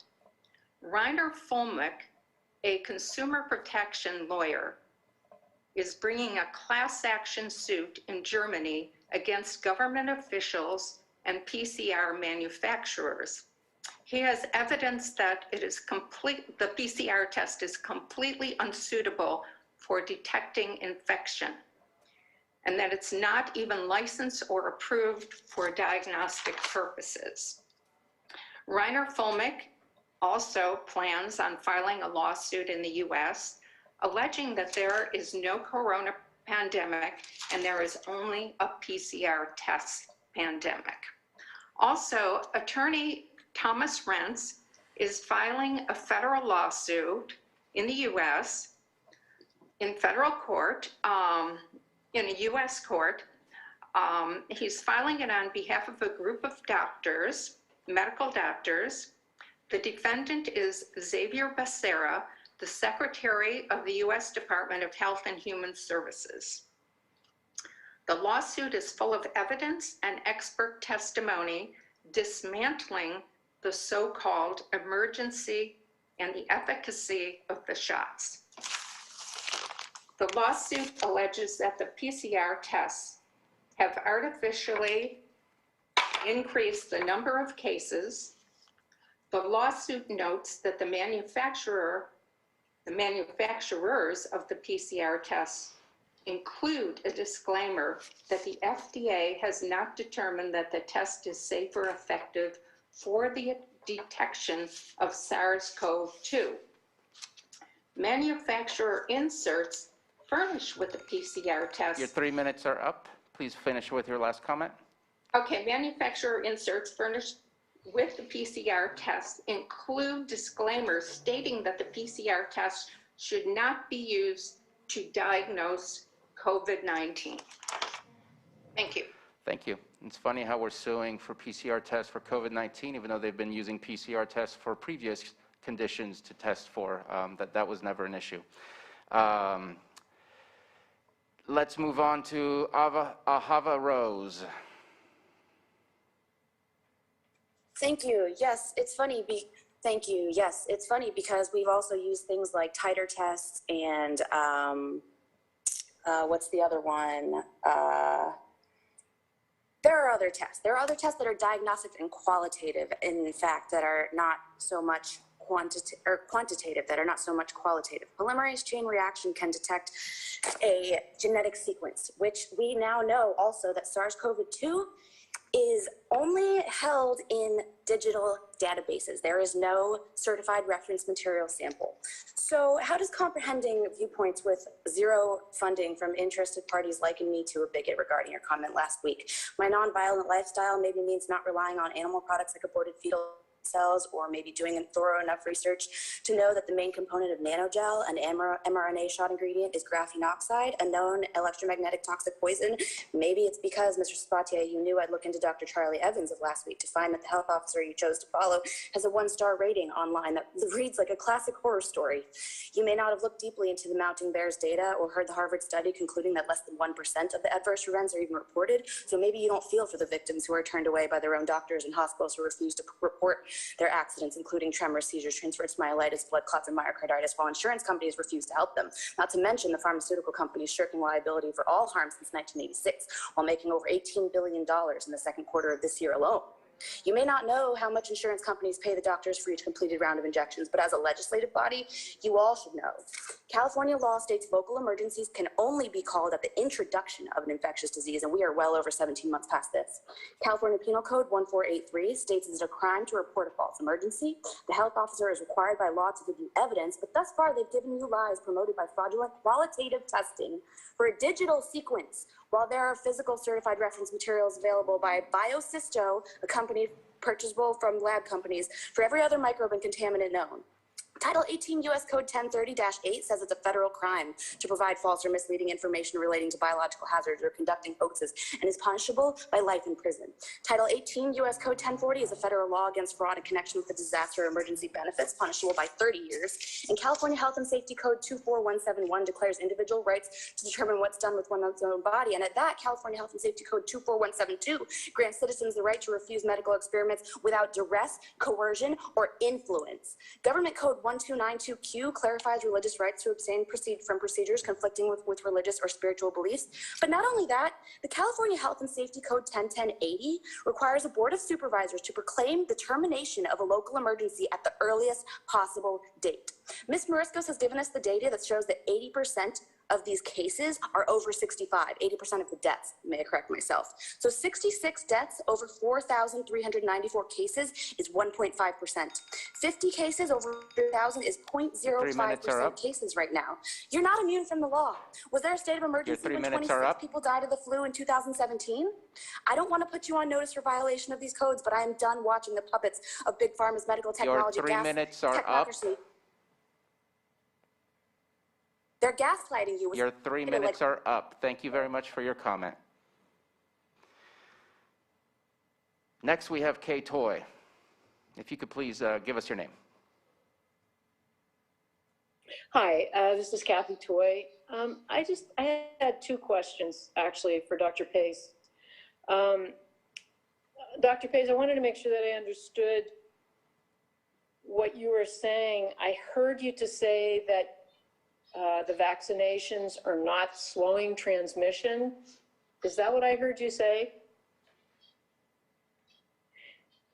Reiner Fulmick, a consumer protection lawyer, is bringing a class action suit in Germany against government officials and PCR manufacturers. He has evidence that the PCR test is completely unsuitable for detecting infection, and that it's not even licensed or approved for diagnostic purposes. Reiner Fulmick also plans on filing a lawsuit in the US, alleging that there is no corona pandemic and there is only a PCR test pandemic. Also, attorney Thomas Rentz is filing a federal lawsuit in the US, in federal court, in a US court. He's filing it on behalf of a group of doctors, medical doctors. The defendant is Xavier Becerra, the Secretary of the US Department of Health and Human Services. The lawsuit is full of evidence and expert testimony dismantling the so-called emergency and the efficacy of the shots. The lawsuit alleges that the PCR tests have artificially increased the number of cases. The lawsuit notes that the manufacturers of the PCR tests include a disclaimer that the FDA has not determined that the test is safe or effective for the detection of SARS-CoV-2. Manufacturer inserts furnished with the PCR test. Your 3 minutes are up. Please finish with your last comment. Okay, manufacturer inserts furnished with the PCR test include disclaimers stating that the PCR test should not be used to diagnose COVID-19. Thank you. Thank you. It's funny how we're suing for PCR tests for COVID-19, even though they've been using PCR tests for previous conditions to test for. That was never an issue. Let's move on to Ahava Rose. Thank you. Yes, it's funny. Thank you. Yes, it's funny because we've also used things like titer tests and what's the other one? There are other tests. There are other tests that are diagnostic and qualitative, in fact, that are not so much quantitative, that are not so much qualitative. Polymerase chain reaction can detect a genetic sequence, which we now know also that SARS-CoV-2 is only held in digital databases. There is no certified reference material sample. So how does comprehending viewpoints with zero funding from interested parties liken me to a bigot regarding your comment last week? My nonviolent lifestyle maybe means not relying on animal products like aborted fetal cells, or maybe doing thorough enough research to know that the main component of nanogel, an mRNA shot ingredient, is graphene oxide, a known electromagnetic toxic poison. Maybe it's because, Mr. Sabatier, you knew I'd look into Dr. Charlie Evans of last week to find that the health officer you chose to follow has a 1-star rating online that reads like a classic horror story. You may not have looked deeply into the Mounting Bears data or heard the Harvard study concluding that less than 1% of the adverse events are even reported, so maybe you don't feel for the victims who are turned away by their own doctors and hospitals who refuse to report their accidents, including tremors, seizures, transverse myelitis, blood clots, and myocarditis, while insurance companies refuse to help them. Not to mention the pharmaceutical companies shirking liability for all harm since 1986, while making over $18 billion in the second quarter of this year alone. You may not know how much insurance companies pay the doctors for each completed round of injections, but as a legislative body, you all should know. California law states local emergencies can only be called at the introduction of an infectious disease, and we are well over 17 months past this. California Penal Code 1483 states it's a crime to report a false emergency. The health officer is required by law to give you evidence, but thus far they've given you lies promoted by fraudulent qualitative testing for a digital sequence, while there are physical certified reference materials available by Biosisto, a company purchasable from lab companies for every other microbe and contaminant known. Title 18 U.S. Code 1030-8 says it's a federal crime to provide false or misleading information relating to biological hazards or conducting hoaxes and is punishable by life in prison. Title 18 U.S. Code 1040 is a federal law against fraud in connection with the disaster or emergency benefits, punishable by 30 years. And California Health and Safety Code 24171 declares individual rights to determine what's done with one's own body. And at that, California Health and Safety Code 24172 grants citizens the right to refuse medical experiments without duress, coercion, or influence. Government Code 1292Q clarifies religious rights to abstain from procedures conflicting with religious or spiritual beliefs. But not only that, the California Health and Safety Code 101080 requires a board of supervisors to proclaim the termination of a local emergency at the earliest possible date. Ms. Mariscos has given us the data that shows that 80% of these cases are over 65, 80% of the deaths, may I correct myself. So 66 deaths over 4,394 cases is 1.5%. 50 cases over 1,000 is 0.05% cases right now. You're not immune from the law. Was there a state of emergency when 26 people died of the flu in 2017? I don't want to put you on notice for violation of these codes, but I am done watching the puppets of Big Pharma's medical technology. Your 3 minutes are up. They're gaslighting you. Your 3 minutes are up. Thank you very much for your comment. Next, we have Kay Toy. If you could please give us your name. Hi, this is Kathy Toy. I had two questions actually for Dr. Pace. Dr. Pace, I wanted to make sure that I understood what you were saying. I heard you to say that the vaccinations are not slowing transmission. Is that what I heard you say?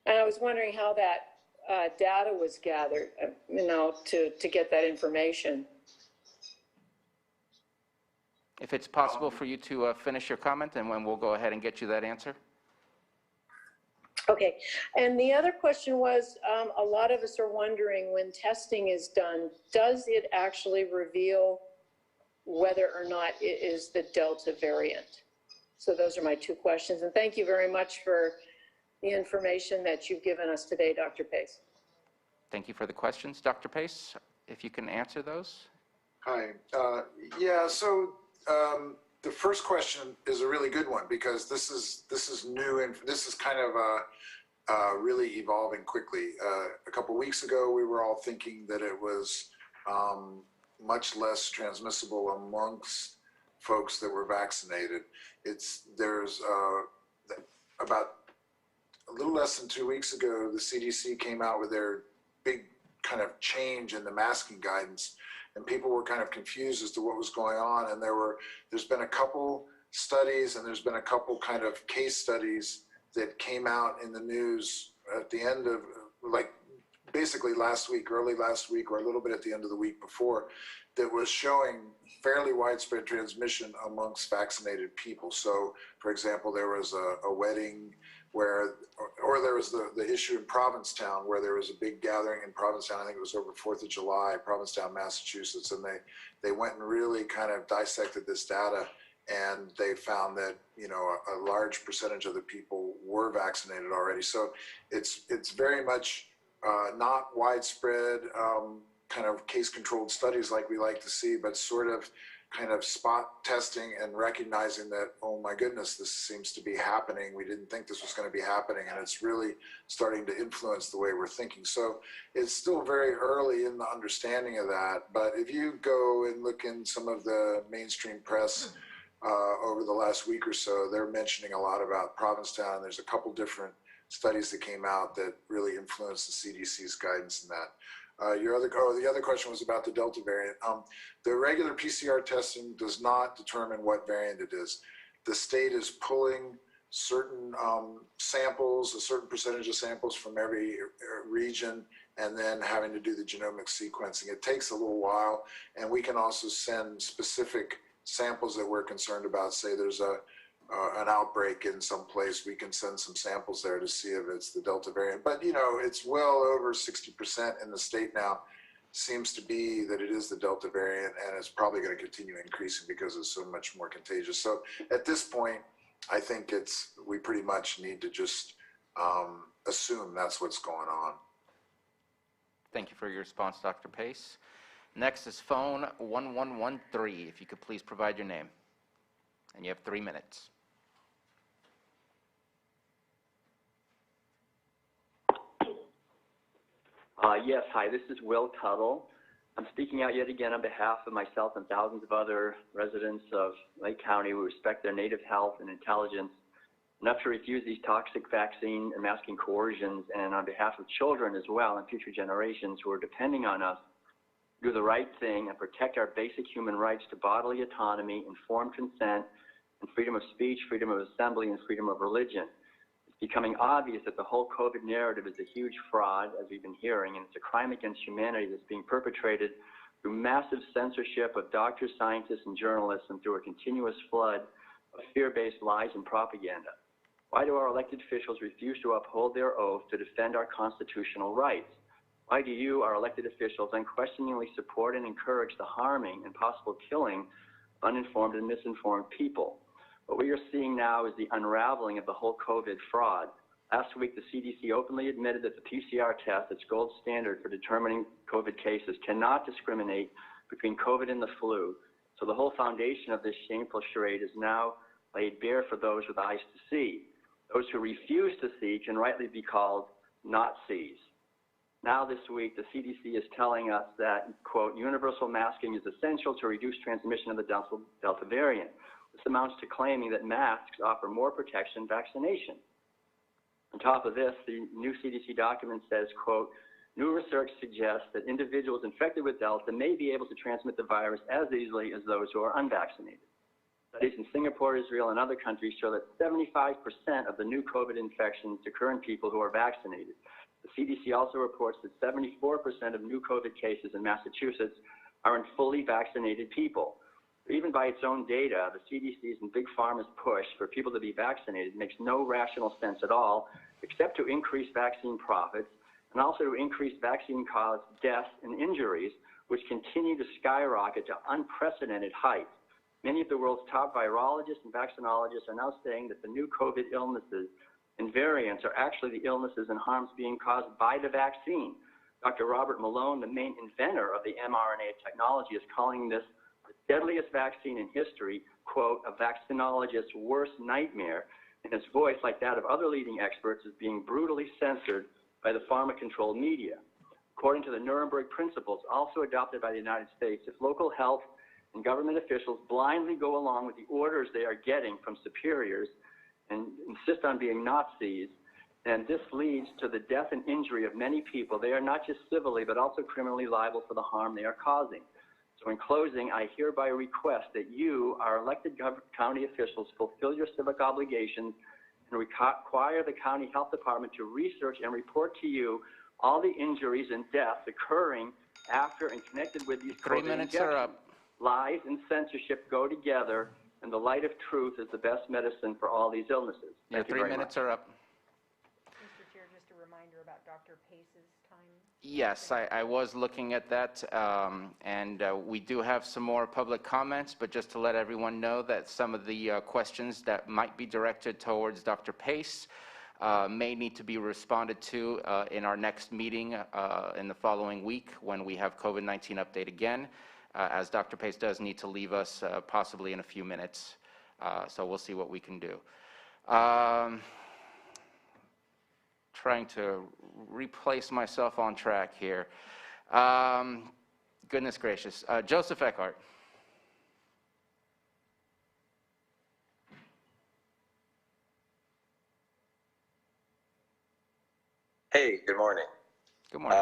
And I was wondering how that data was gathered, to get that information. If it's possible for you to finish your comment, and then we'll go ahead and get you that answer. Okay, and the other question was, a lot of us are wondering when testing is done, does it actually reveal whether or not it is the Delta variant? So those are my two questions, and thank you very much for the information that you've given us today, Dr. Pace. Thank you for the questions. Dr. Pace, if you can answer those. Hi. Yeah, so the first question is a really good one because this is new and this is kind of really evolving quickly. A couple weeks ago, we were all thinking that it was much less transmissible amongst folks that were vaccinated. There's about a little less than 2 weeks ago, the CDC came out with their big kind of change in the masking guidance, and people were kind of confused as to what was going on. And there's been a couple studies and there's been a couple kind of case studies that came out in the news at the end of, like, basically last week, early last week, or a little bit at the end of the week before, that was showing fairly widespread transmission amongst vaccinated people. So, for example, there was a wedding where, or there was the issue in Provincetown where there was a big gathering in Provincetown. I think it was over 4th of July, Provincetown, Massachusetts, and they went and really kind of dissected this data, and they found that, you know, a large percentage of the people were vaccinated already. So it's very much not widespread kind of case-controlled studies like we like to see, but sort of kind of spot testing and recognizing that, oh my goodness, this seems to be happening. We didn't think this was going to be happening, and it's really starting to influence the way we're thinking. So it's still very early in the understanding of that, but if you go and look in some of the mainstream press over the last week or so, they're mentioning a lot about Provincetown. There's a couple different studies that came out that really influenced the CDC's guidance in that. The other question was about the Delta variant. The regular PCR testing does not determine what variant it is. The state is pulling certain samples, a certain percentage of samples from every region, and then having to do the genomic sequencing. It takes a little while, and we can also send specific samples that we're concerned about. Say there's an outbreak in some place, we can send some samples there to see if it's the Delta variant. But, you know, it's well over 60% in the state now seems to be that it is the Delta variant, and it's probably going to continue increasing because it's so much more contagious. So at this point, I think we pretty much need to just assume that's what's going on. Thank you for your response, Dr. Pace. Next is phone 1113. If you could please provide your name. And you have 3 minutes. Yes, hi, this is Will Tuttle. I'm speaking out yet again on behalf of myself and thousands of other residents of Lake County who respect their native health and intelligence enough to refuse these toxic vaccine and masking coercions, and on behalf of children as well and future generations who are depending on us to do the right thing and protect our basic human rights to bodily autonomy, informed consent, and freedom of speech, freedom of assembly, and freedom of religion. It's becoming obvious that the whole COVID narrative is a huge fraud, as we've been hearing, and it's a crime against humanity that's being perpetrated through massive censorship of doctors, scientists, and journalists, and through a continuous flood of fear-based lies and propaganda. Why do our elected officials refuse to uphold their oath to defend our constitutional rights? Why do you, our elected officials, unquestioningly support and encourage the harming and possible killing of uninformed and misinformed people? What we are seeing now is the unraveling of the whole COVID fraud. Last week, the CDC openly admitted that the PCR test, its gold standard for determining COVID cases, cannot discriminate between COVID and the flu. So the whole foundation of this shameful charade is now laid bare for those with eyes to see. Those who refuse to see can rightly be called Nazis. Now this week, the CDC is telling us that, quote, universal masking is essential to reduce transmission of the Delta variant. This amounts to claiming that masks offer more protection than vaccination. On top of this, the new CDC document says, quote, new research suggests that individuals infected with Delta may be able to transmit the virus as easily as those who are unvaccinated. Studies in Singapore, Israel, and other countries show that 75% of the new COVID infections occur in people who are vaccinated. The CDC also reports that 74% of new COVID cases in Massachusetts are in fully vaccinated people. Even by its own data, the CDC's and Big Pharma's push for people to be vaccinated makes no rational sense at all, except to increase vaccine profits and also to increase vaccine-caused deaths and injuries, which continue to skyrocket to unprecedented heights. Many of the world's top virologists and vaccinologists are now saying that the new COVID illnesses and variants are actually the illnesses and harms being caused by the vaccine. Dr. Robert Malone, the main inventor of the mRNA technology, is calling this the deadliest vaccine in history, quote, a vaccinologist's worst nightmare, and his voice, like that of other leading experts, is being brutally censored by the pharma-controlled media. According to the Nuremberg principles, also adopted by the United States, if local health and government officials blindly go along with the orders they are getting from superiors and insist on being Nazis, and this leads to the death and injury of many people, they are not just civilly but also criminally liable for the harm they are causing. So in closing, I hereby request that you, our elected county officials, fulfill your civic obligations and require the county health department to research and report to you all the injuries and deaths occurring after and connected with these 3 COVID minutes injections. are up. Lies and censorship go together, and the light of truth is the best medicine for all these illnesses. Your Thank you 3 very minutes much. are up. Mr. Chair, just a reminder about Dr. Pace's time. Yes, I was looking at that, and we do have some more public comments, but just to let everyone know that some of the questions that might be directed towards Dr. Pace may need to be responded to in our next meeting in the following week when we have COVID-19 update again, as Dr. Pace does need to leave us possibly in a few minutes. So we'll see what we can do. Trying to replace myself on track here. Goodness gracious. Joseph Eckhart. Hey, good morning. Good morning.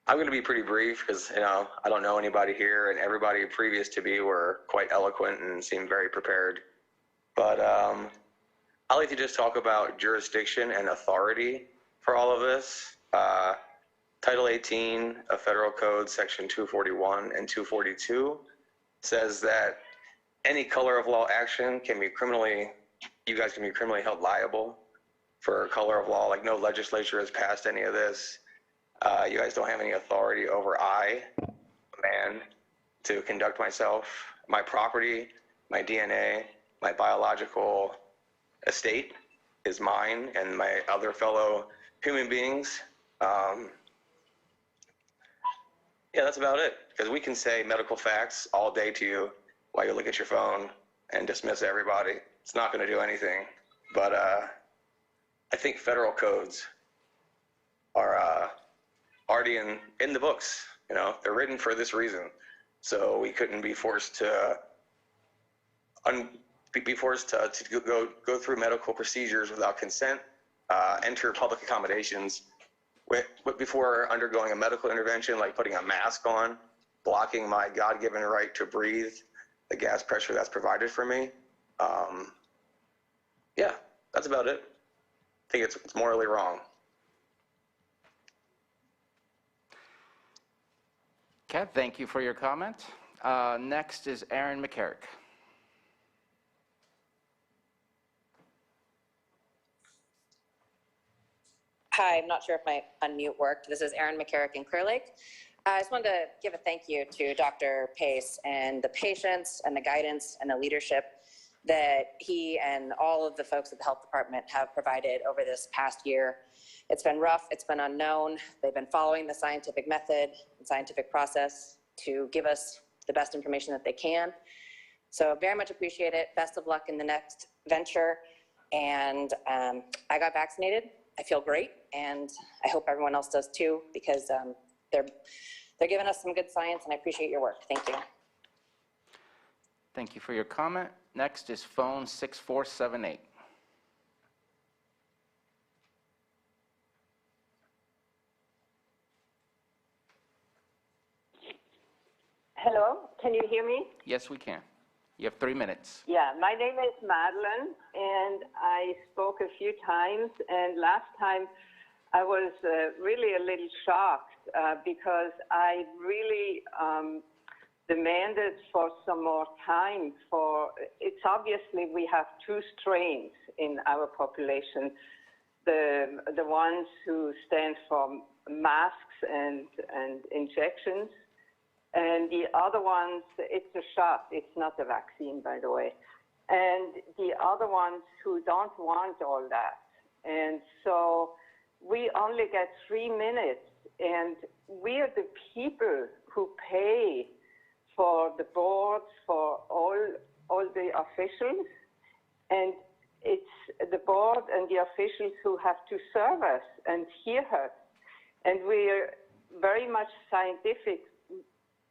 I'm going to be pretty brief because, I don't know anybody here, and everybody previous to me were quite eloquent and seemed very prepared. But I'd like to just talk about jurisdiction and authority for all of this. Title 18 of Federal Code, Section 241 and 242 says that any color of law action can be you guys can be criminally held liable for color of law. Like, no legislature has passed any of this. You guys don't have any authority over a man, to conduct myself, my property, my DNA, my biological estate. is mine and my other fellow human beings. Yeah, that's about it. Because we can say medical facts all day to you while you look at your phone and dismiss everybody. It's not going to do anything. But I think federal codes are already in the books. You know, they're written for this reason. So we couldn't be forced to go through medical procedures without consent, enter public accommodations before undergoing a medical intervention, like putting a mask on, blocking my God-given right to breathe the gas pressure that's provided for me. Yeah, that's about it. I think it's morally wrong. Okay, thank you for your comment. Next is Aaron McCarrick. Hi, I'm not sure if my unmute worked. This is Erin McCarrick in Clear Lake. I just wanted to give a thank you to Dr. Pace and the patience and the guidance and the leadership that he and all of the folks at the health department have provided over this past year. It's been rough, it's been unknown. They've been following the scientific method and scientific process to give us the best information that they can. So very much appreciate it. Best of luck in the next venture. And I got vaccinated. I feel great, and I hope everyone else does too, because they're giving us some good science, and I appreciate your work. Thank you. Thank you for your comment. Next is phone 6478. Hello, can you hear me? Yes, we can. You have 3 minutes. Yeah, my name is Madeline, and I spoke a few times, and last time I was really a little shocked because I really demanded for some more time it's obviously we have two strains in our population, the ones who stand for masks and injections, and the other ones, it's a shot. It's not a vaccine, by the way. And the other ones who don't want all that. And so we only get 3 minutes, and we are the people who pay for the boards, for all the officials. And it's the board and the officials who have to serve us and hear us. And we're very much scientific,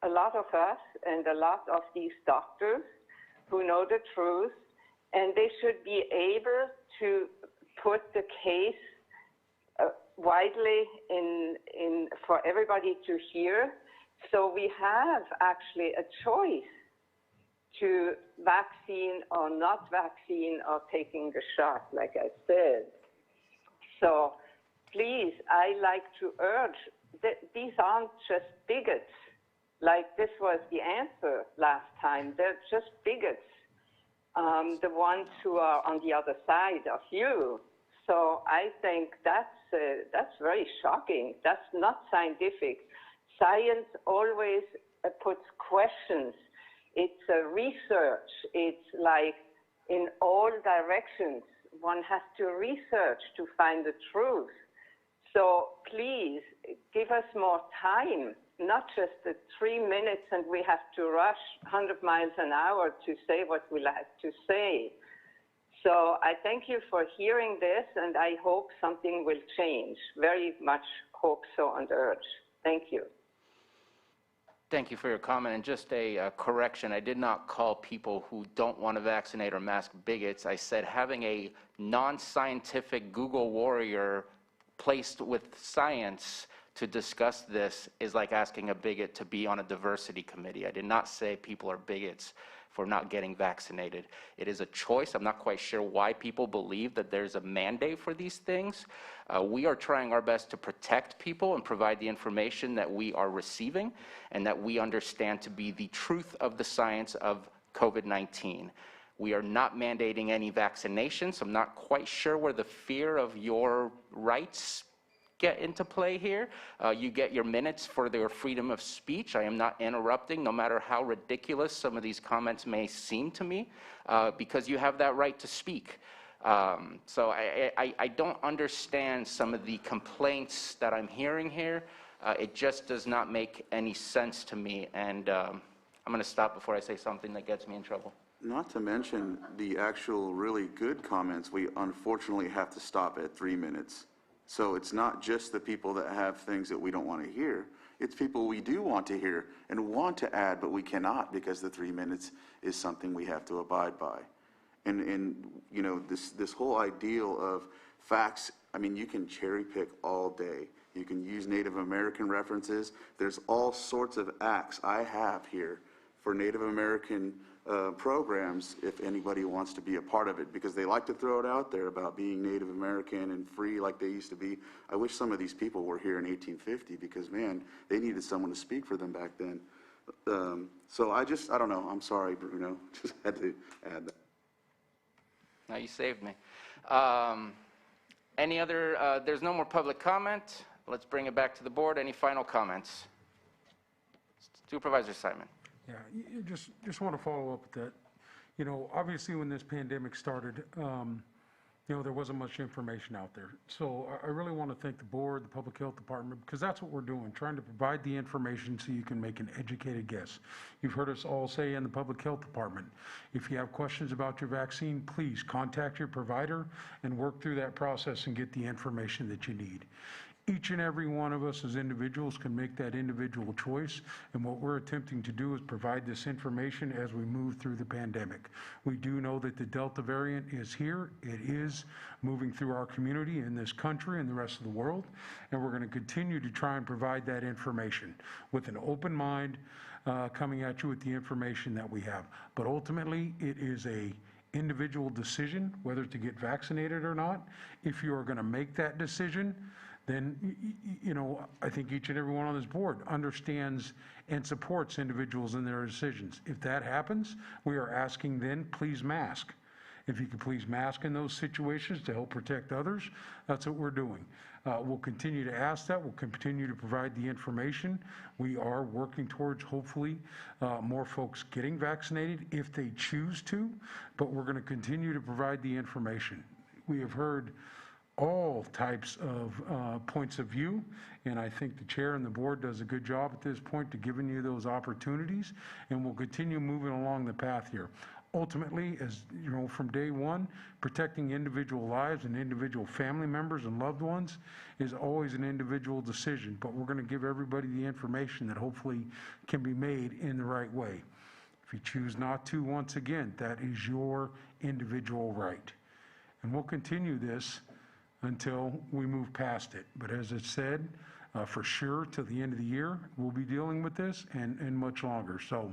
a lot of us and a lot of these doctors who know the truth, and they should be able to put the case widely for everybody to hear. So we have actually a choice to vaccine or not vaccine or taking the shot, like I said. So please, I like to urge that these aren't just bigots. Like this was the answer last time. They're just bigots, the ones who are on the other side of you. So I think that's very shocking. That's not scientific. Science always puts questions. It's a research. It's like in all directions. One has to research to find the truth. So please give us more time. Not just the 3 minutes and we have to rush 100 miles an hour to say what we like to say. So I thank you for hearing this, and I hope something will change. Very much hope so and urge. Thank you. Thank you for your comment. And just a correction, I did not call people who don't want to vaccinate or mask bigots. I said having a non-scientific Google warrior placed with science to discuss this is like asking a bigot to be on a diversity committee. I did not say people are bigots for not getting vaccinated. It is a choice. I'm not quite sure why people believe that there's a mandate for these things. We are trying our best to protect people and provide the information that we are receiving and that we understand to be the truth of the science of COVID-19. We are not mandating any vaccinations. I'm not quite sure where the fear of your rights get into play here. You get your minutes for their freedom of speech. I am not interrupting, no matter how ridiculous some of these comments may seem to me, because you have that right to speak. So I don't understand some of the complaints that I'm hearing here. It just does not make any sense to me, and I'm going to stop before I say something that gets me in trouble. Not to mention the actual really good comments, we unfortunately have to stop at 3 minutes. So it's not just the people that have things that we don't want to hear. It's people we do want to hear and want to add, but we cannot because the 3 minutes is something we have to abide by. And you know, this whole ideal of facts, I mean, you can cherry pick all day. You can use Native American references. There's all sorts of acts I have here for Native American programs if anybody wants to be a part of it, because they like to throw it out there about being Native American and free like they used to be. I wish some of these people were here in 1850 because, man, they needed someone to speak for them back then. So I don't know. I'm sorry, Bruno. Just had to add that. Now you saved me. Any other, there's no more public comment. Let's bring it back to the board. Any final comments? Supervisor Simon. Yeah, you just want to follow up with that. You know, obviously when this pandemic started, you know, there wasn't much information out there. So I really want to thank the board, the public health department, because that's what we're doing, trying to provide the information so you can make an educated guess. You've heard us all say in the public health department, if you have questions about your vaccine, please contact your provider and work through that process and get the information that you need. Each and every one of us as individuals can make that individual choice, and what we're attempting to do is provide this information as we move through the pandemic. We do know that the Delta variant is here. It is moving through our community in this country and the rest of the world, and we're going to continue to try and provide that information with an open mind, coming at you with the information that we have. But ultimately, it is a individual decision whether to get vaccinated or not. If you are going to make that decision, then, you know, I think each and every one on this board understands and supports individuals in their decisions. If that happens, we are asking then, please mask. If you could please mask in those situations to help protect others, that's what we're doing. We'll continue to ask that. We'll continue to provide the information. We are working towards, hopefully, more folks getting vaccinated if they choose to, but we're going to continue to provide the information. We have heard all types of points of view, and I think the chair and the board does a good job at this point to giving you those opportunities, and we'll continue moving along the path here. Ultimately, as you know, from day one, protecting individual lives and individual family members and loved ones is always an individual decision, but we're going to give everybody the information that hopefully can be made in the right way. If you choose not to, once again, that is your individual right. And we'll continue this until we move past it. But as I said, for sure, till the end of the year, we'll be dealing with this and much longer. So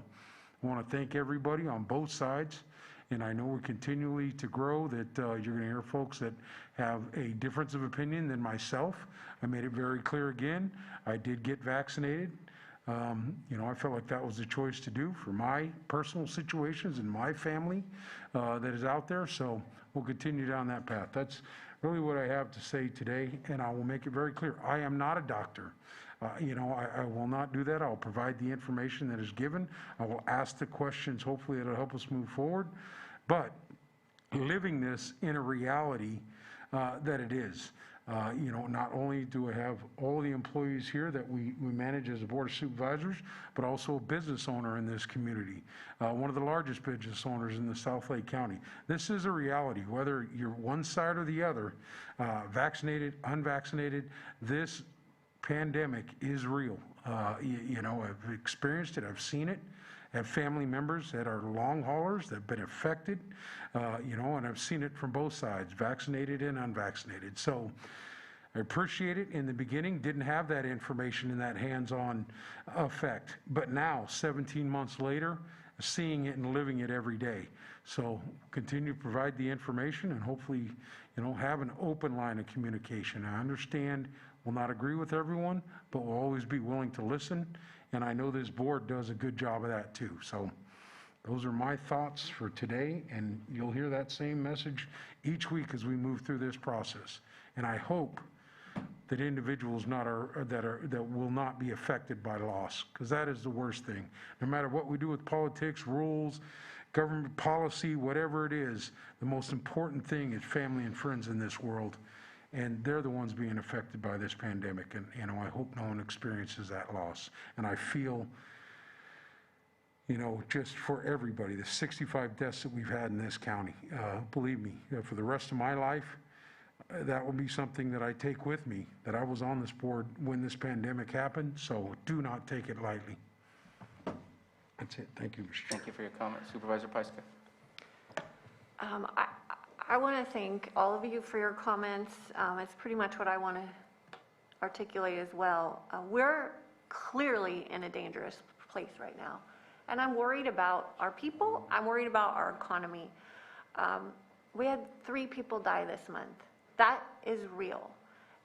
I want to thank everybody on both sides. And I know we're continually to grow that you're going to hear folks that have a difference of opinion than myself. I made it very clear again, I did get vaccinated. You know, I felt like that was the choice to do for my personal situations and my family that is out there. So we'll continue down that path. That's really what I have to say today, and I will make it very clear. I am not a doctor. You know, I will not do that. I'll provide the information that is given. I will ask the questions, hopefully it'll help us move forward. But living this in a reality that it is. You know, not only do I have all the employees here that we manage as a board of supervisors, but also a business owner in this community, one of the largest business owners in the South Lake County. This is a reality, whether you're one side or the other, vaccinated, unvaccinated, this pandemic is real. You know, I've experienced it, I've seen it. I have family members that are long haulers that have been affected, you know, and I've seen it from both sides, vaccinated and unvaccinated. So I appreciate it. In the beginning, didn't have that information in that hands-on effect. But now, 17 months later, seeing it and living it every day. So continue to provide the information and hopefully, you know, have an open line of communication. I understand we'll not agree with everyone, but we'll always be willing to listen. And I know this board does a good job of that too. So those are my thoughts for today, and you'll hear that same message each week as we move through this process. And I hope that individuals that will not be affected by loss, because that is the worst thing. No matter what we do with politics, rules, government policy, whatever it is, the most important thing is family and friends in this world. And they're the ones being affected by this pandemic. And, you know, I hope no one experiences that loss. And I feel, you know, just for everybody, the 65 deaths that we've had in this county, believe me, for the rest of my life, that will be something that I take with me, that I was on this board when this pandemic happened, so do not take it lightly. That's it. Thank you, Mr. Chair. Thank you for your comment. Supervisor Pyska. I want to thank all of you for your comments. It's pretty much what I want to articulate as well. We're clearly in a dangerous place right now. And I'm worried about our people. I'm worried about our economy. We had 3 people die this month. That is real.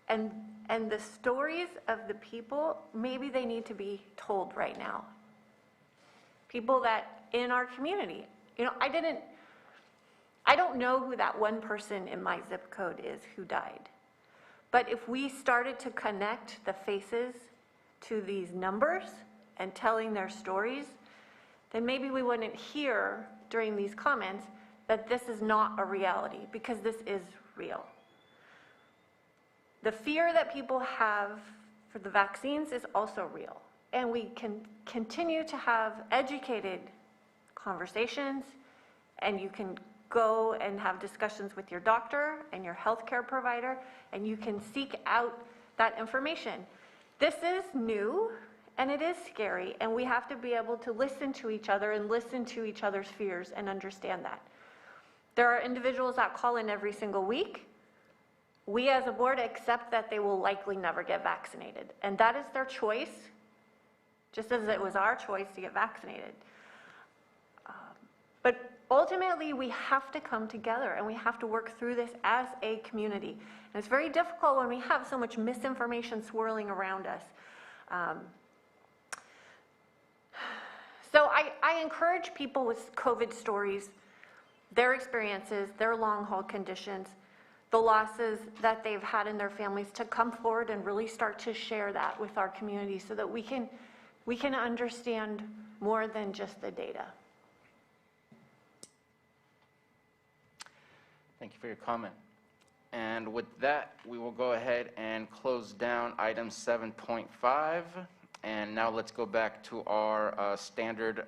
And the stories of the people, maybe they need to be told right now. People that in our community, you know, I don't know who that one person in my zip code is who died. But if we started to connect the faces to these numbers and telling their stories, then maybe we wouldn't hear during these comments that this is not a reality, because this is real. The fear that people have for the vaccines is also real. And we can continue to have educated conversations, and you can go and have discussions with your doctor and your healthcare provider, and you can seek out that information. This is new, and it is scary, and we have to be able to listen to each other and listen to each other's fears and understand that. There are individuals that call in every single week. We as a board accept that they will likely never get vaccinated, and that is their choice, just as it was our choice to get vaccinated. But ultimately, we have to come together and we have to work through this as a community. And it's very difficult when we have so much misinformation swirling around us. So I encourage people with COVID stories, their experiences, their long-haul conditions, the losses that they've had in their families, to come forward and really start to share that with our community so that we can understand more than just the data. Thank you for your comment. And with that, we will go ahead and close down item 7.5. And now let's go back to our standard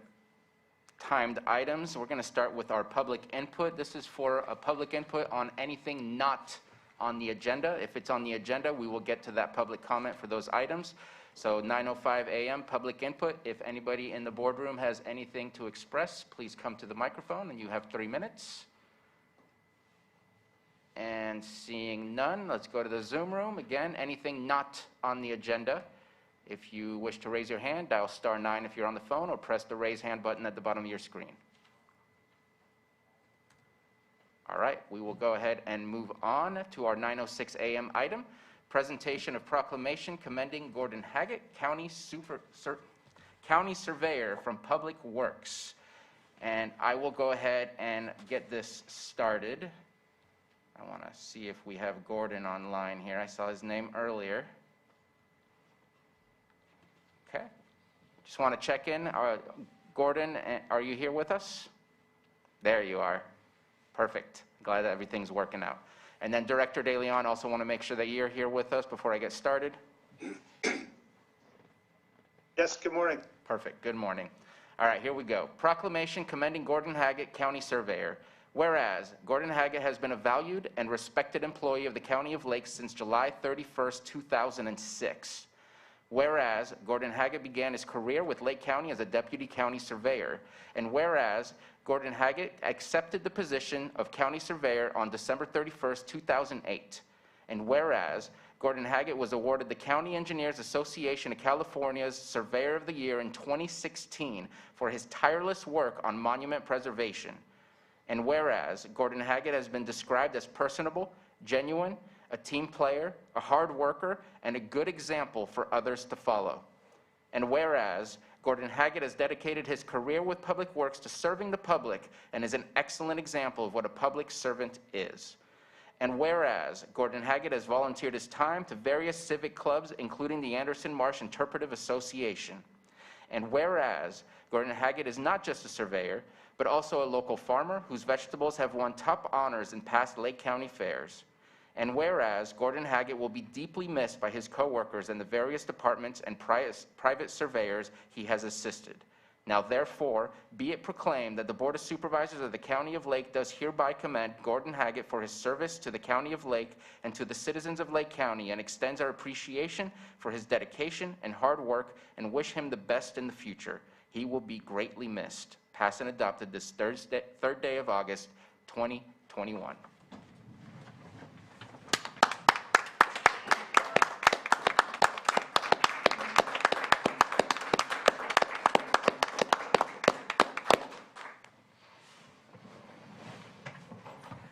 timed items. We're going to start with our public input. This is for a public input on anything not on the agenda. If it's on the agenda, we will get to that public comment for those items. So 9:05 a.m. public input. If anybody in the boardroom has anything to express, please come to the microphone, and you have 3 minutes. And seeing none, let's go to the Zoom room. Again, anything not on the agenda. If you wish to raise your hand, dial *9 if you're on the phone, or press the raise hand button at the bottom of your screen. All right, we will go ahead and move on to our 9:06 a.m. item, presentation of proclamation commending Gordon Haggett, County Surveyor from Public Works. And I will go ahead and get this started. I want to see if we have Gordon online here. I saw his name earlier. Okay. Just want to check in. Gordon, are you here with us? There you are. Perfect. Glad that everything's working out. And then Director De Leon, also want to make sure that you're here with us before I get started. Yes, good morning. Perfect. Good morning. All right, here we go. Proclamation commending Gordon Haggett, County Surveyor. Whereas, Gordon Haggett has been a valued and respected employee of the County of Lake since July 31st, 2006. Whereas, Gordon Haggett began his career with Lake County as a Deputy County Surveyor. And whereas, Gordon Haggett accepted the position of County Surveyor on December 31st, 2008. And whereas, Gordon Haggett was awarded the County Engineers Association of California's Surveyor of the Year in 2016 for his tireless work on monument preservation. And whereas, Gordon Haggett has been described as personable, genuine, a team player, a hard worker, and a good example for others to follow. And whereas, Gordon Haggett has dedicated his career with Public Works to serving the public and is an excellent example of what a public servant is. And whereas, Gordon Haggett has volunteered his time to various civic clubs, including the Anderson Marsh Interpretive Association. And whereas, Gordon Haggett is not just a surveyor, but also a local farmer whose vegetables have won top honors in past Lake County fairs. And whereas Gordon Haggett will be deeply missed by his coworkers and the various departments and private surveyors he has assisted. Now therefore, be it proclaimed that the Board of Supervisors of the County of Lake does hereby commend Gordon Haggett for his service to the County of Lake and to the citizens of Lake County, and extends our appreciation for his dedication and hard work, and wish him the best in the future. He will be greatly missed. Passed and adopted this Thursday, 3rd day of August, 2021.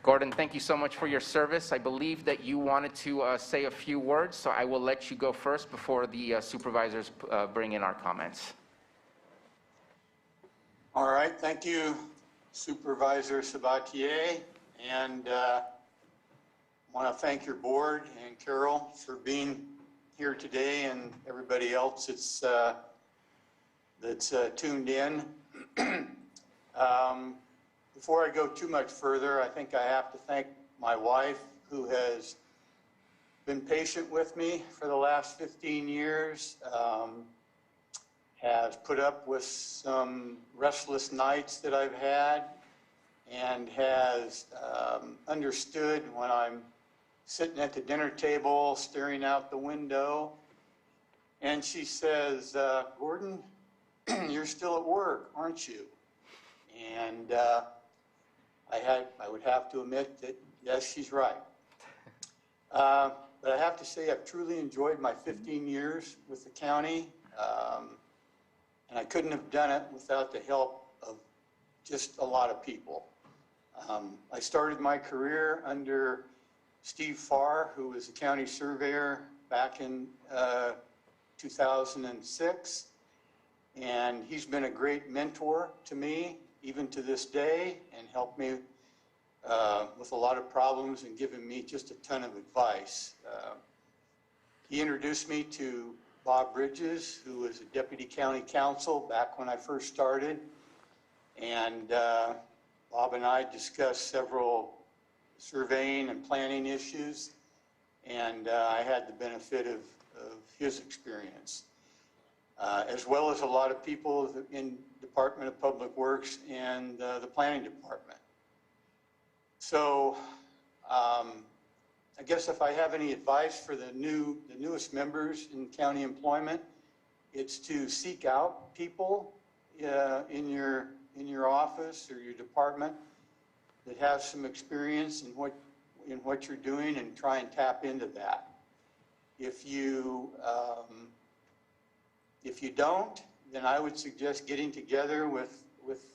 Gordon, thank you so much for your service. I believe that you wanted to say a few words, so I will let you go first before the supervisors bring in our comments. All right, thank you, Supervisor Sabatier, and I want to thank your board and Carol for being here today, and everybody else that's tuned in. Before I go too much further, I think I have to thank my wife, who has been patient with me for the last 15 years, has put up with some restless nights that I've had, and has understood when I'm sitting at the dinner table staring out the window, and she says, Gordon, you're still at work, aren't you? And I would have to admit that, yes, she's right. But I have to say I've truly enjoyed my 15 years with the county, and I couldn't have done it without the help of just a lot of people. I started my career under Steve Farr, who was a county surveyor back in 2006, and he's been a great mentor to me, even to this day, and helped me with a lot of problems and given me just a ton of advice. He introduced me to Bob Bridges, who was a deputy county counsel back when I first started, and Bob and I discussed several surveying and planning issues, and I had the benefit of his experience, as well as a lot of people in Department of Public Works and the Planning Department. So I guess if I have any advice for the newest members in county employment, it's to seek out people in your office or your department that have some experience in what you're doing, and try and tap into that. If you don't, then I would suggest getting together with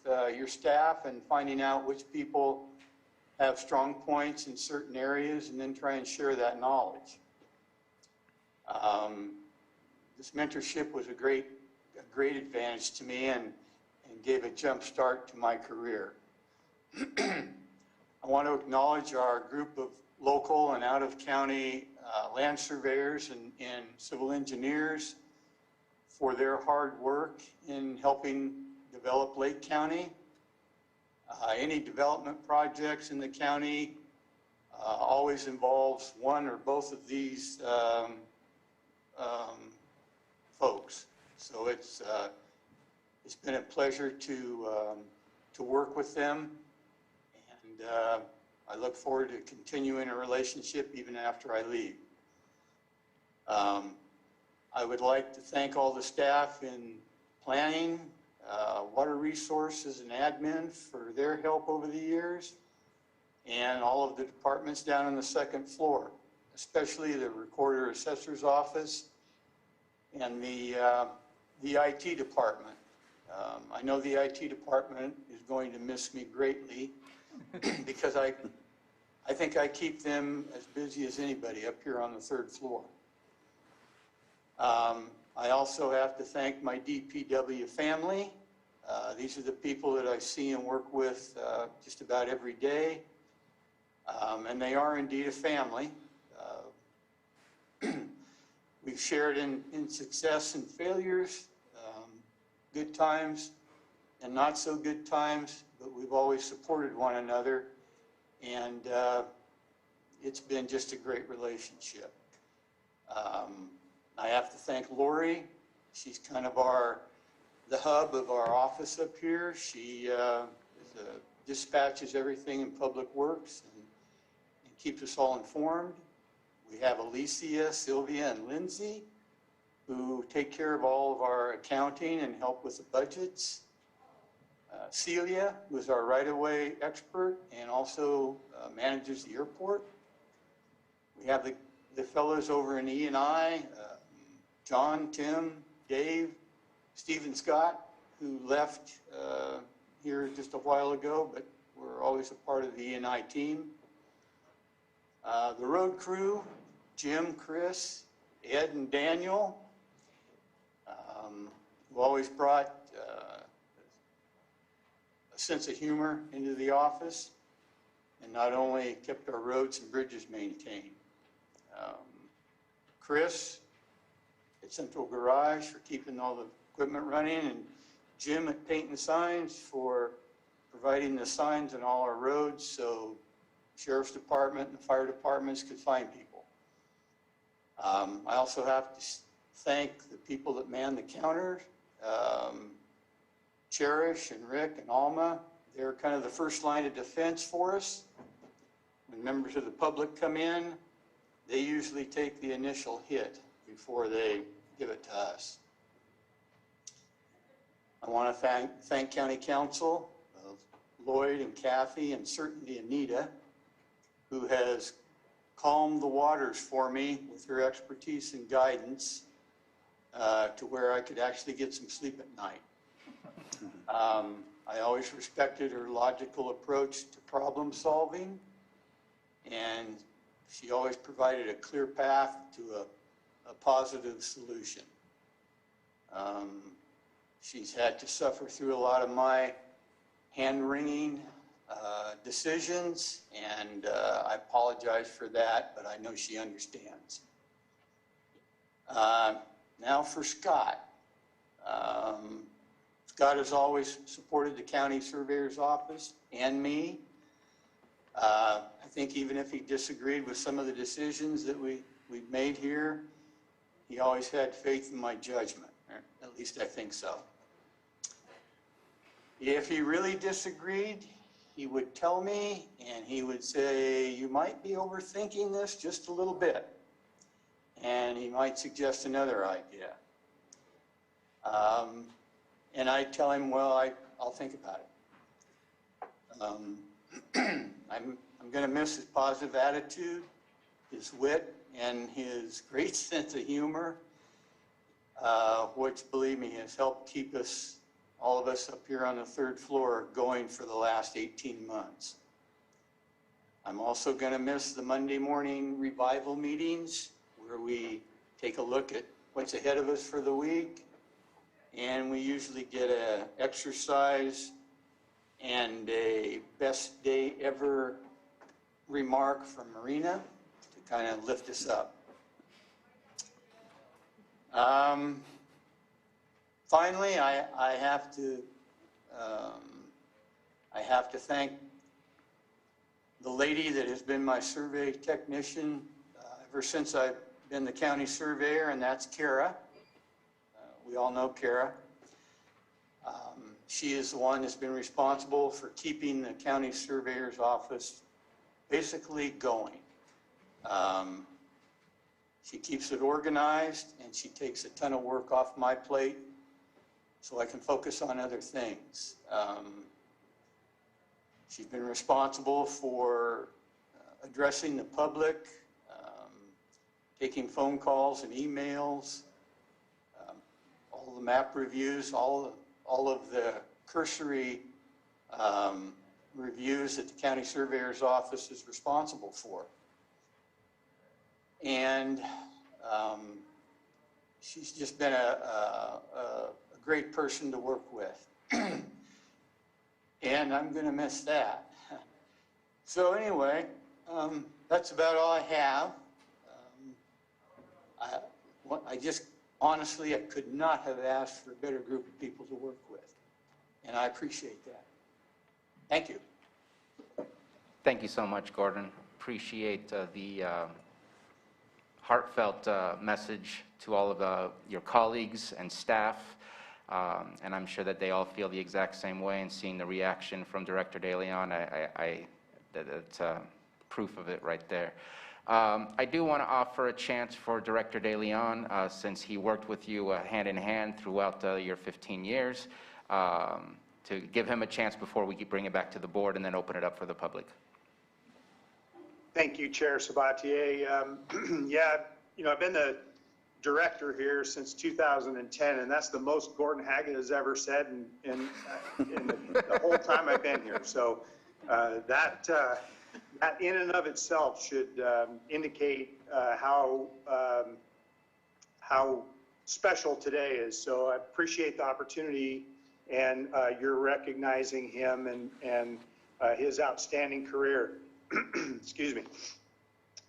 your staff and finding out which people have strong points in certain areas, and then try and share that knowledge. This mentorship was a great advantage to me, and gave a jump start to my career. I want to acknowledge our group of local and out-of-county land surveyors and civil engineers for their hard work in helping develop Lake County. Any development projects in the county always involves one or both of these folks. So it's been a pleasure to work with them, and I look forward to continuing a relationship even after I leave. I would like to thank all the staff in planning, water resources, and admin for their help over the years, and all of the departments down on the second floor, especially the Recorder Assessor's Office and the IT department. I know the IT department is going to miss me greatly because I think I keep them as busy as anybody up here on the third floor. I also have to thank my DPW family. These are the people that I see and work with just about every day, and they are indeed a family. We've shared in success and failures, good times and not so good times, but we've always supported one another, and it's been just a great relationship. I have to thank Lori. She's kind of the hub of our office up here. She dispatches everything in Public Works and keeps us all informed. We have Alicia, Sylvia, and Lindsay, who take care of all of our accounting and help with the budgets. Celia, who is our right-of-way expert and also manages the airport. We have the fellows over in E&I, John, Tim, Dave, Steve, and Scott, who left here just a while ago, but we're always a part of the E&I team. The road crew, Jim, Chris, Ed, and Daniel, who always brought a sense of humor into the office and not only kept our roads and bridges maintained. Chris at Central Garage for keeping all the equipment running, and Jim at Paint and Signs for providing the signs on all our roads so Sheriff's Department and fire departments could find people. I also have to thank the people that man the counter, Cherish and Rick and Alma. They're kind of the first line of defense for us. When members of the public come in, they usually take the initial hit before they give it to us. I want to thank County Council, Lloyd and Kathy, and certainly Anita, who has calmed the waters for me with her expertise and guidance to where I could actually get some sleep at night. I always respected her logical approach to problem solving, and she always provided a clear path to a positive solution. She's had to suffer through a lot of my hand-wringing decisions, and I apologize for that, but I know she understands. Now for Scott. Scott has always supported the county surveyor's office and me. I think even if he disagreed with some of the decisions that we've made here, he always had faith in my judgment, or at least I think so. If he really disagreed, he would tell me, and he would say, you might be overthinking this just a little bit. And he might suggest another idea. And I'd tell him, well, I'll think about it. I'm going to miss his positive attitude, his wit, and his great sense of humor, which, believe me, has helped keep us, all of us up here on the third floor, going for the last 18 months. I'm also going to miss the Monday morning revival meetings where we take a look at what's ahead of us for the week, and we usually get an exercise and a best day ever remark from Marina to kind of lift us up. Finally, I have to thank the lady that has been my survey technician ever since I've been the county surveyor, and that's Kara. We all know Kara. She is the one that's been responsible for keeping the county surveyor's office basically going. She keeps it organized, and she takes a ton of work off my plate so I can focus on other things. She's been responsible for addressing the public, taking phone calls and emails, all the map reviews, all of the cursory reviews that the county surveyor's office is responsible for. And she's just been a great person to work with. And I'm going to miss that. So anyway, that's about all I have. I just, honestly, I could not have asked for a better group of people to work with. and I appreciate that. Thank you. Thank you so much, Gordon. Appreciate the heartfelt message to all of your colleagues and staff. And I'm sure that they all feel the exact same way, and seeing the reaction from Director De Leon, that's proof of it right there. I do want to offer a chance for Director De Leon, since he worked with you hand in hand throughout your 15 years, to give him a chance before we bring it back to the board and then open it up for the public. Thank you, Chair Sabatier. Yeah, I've been the director here since 2010, and that's the most Gordon Haggett has ever said in the whole time I've been here. So that in and of itself should indicate how special today is. So I appreciate the opportunity, and you're recognizing him and his outstanding career. Excuse me.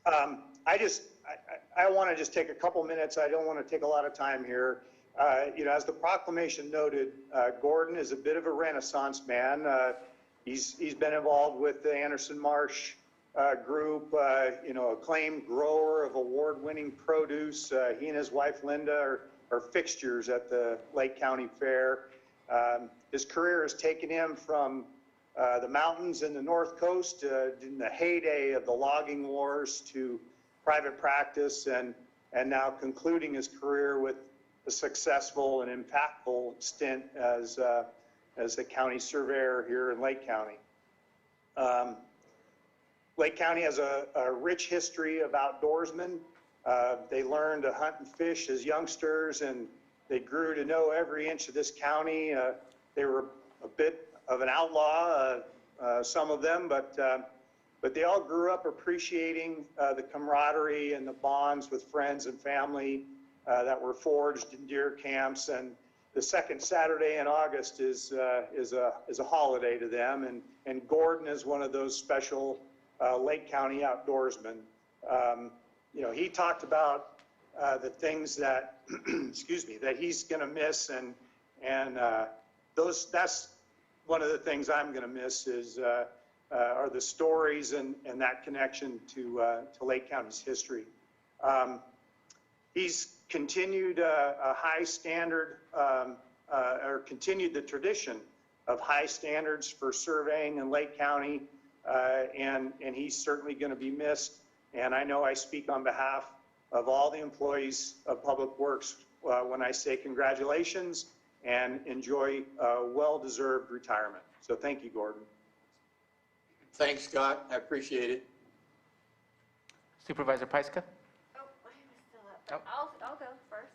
I want to just take a couple minutes. I don't want to take a lot of time here. As the proclamation noted, Gordon is a bit of a Renaissance man. He's been involved with the Anderson Marsh group, acclaimed grower of award-winning produce. He and his wife Linda are fixtures at the Lake County Fair. His career has taken him from the mountains in the North Coast in the heyday of the logging wars to private practice, and now concluding his career with a successful and impactful stint as a county surveyor here in Lake County. Lake County has a rich history of outdoorsmen. They learned to hunt and fish as youngsters, and they grew to know every inch of this county. They were a bit of an outlaw, some of them, but they all grew up appreciating the camaraderie and the bonds with friends and family that were forged in deer camps. And the second Saturday in August is a holiday to them. And Gordon is one of those special Lake County outdoorsmen. He talked about the things that, excuse me, that he's going to miss, and that's one of the things I'm going to miss are the stories and that connection to Lake County's history. He's continued a high standard, or continued the tradition of high standards for surveying in Lake County, and he's certainly going to be missed. And I know I speak on behalf of all the employees of Public Works when I say congratulations and enjoy a well-deserved retirement. So thank you, Gordon. Thanks, Scott. I appreciate it. Supervisor Pyska? Oh, my hand is still up. I'll go first.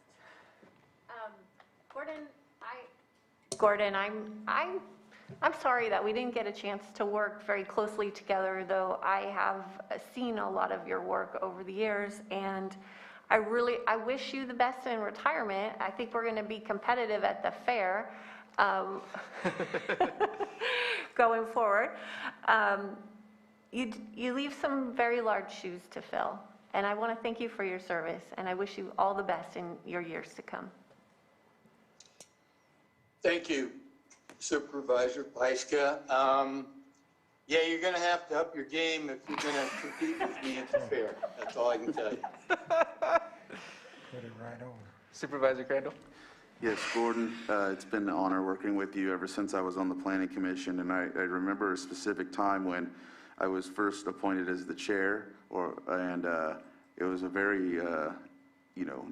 Gordon, I'm sorry that we didn't get a chance to work very closely together, though I have seen a lot of your work over the years, and I wish you the best in retirement. I think we're going to be competitive at the fair going forward. You leave some very large shoes to fill, and I want to thank you for your service, and I wish you all the best in your years to come. Thank you, Supervisor Pyska. Yeah, you're going to have to up your game if you're going to compete with me at the fair. That's all I can tell you. Put it right over. Supervisor Crandall? Yes, Gordon, it's been an honor working with you ever since I was on the Planning Commission, and I remember a specific time when I was first appointed as the chair, and it was a very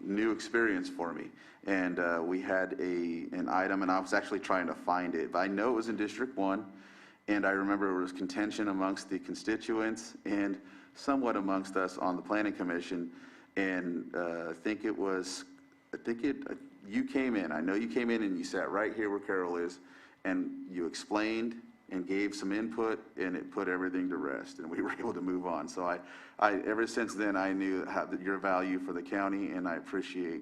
new experience for me. And we had an item, and I was actually trying to find it, but I know it was in District 1, and I remember it was contention amongst the constituents and somewhat amongst us on the Planning Commission, and you came in, I know you came in and you sat right here where Carol is, and you explained and gave some input, and it put everything to rest, and we were able to move on. So I ever since then, I knew your value for the county, and I appreciate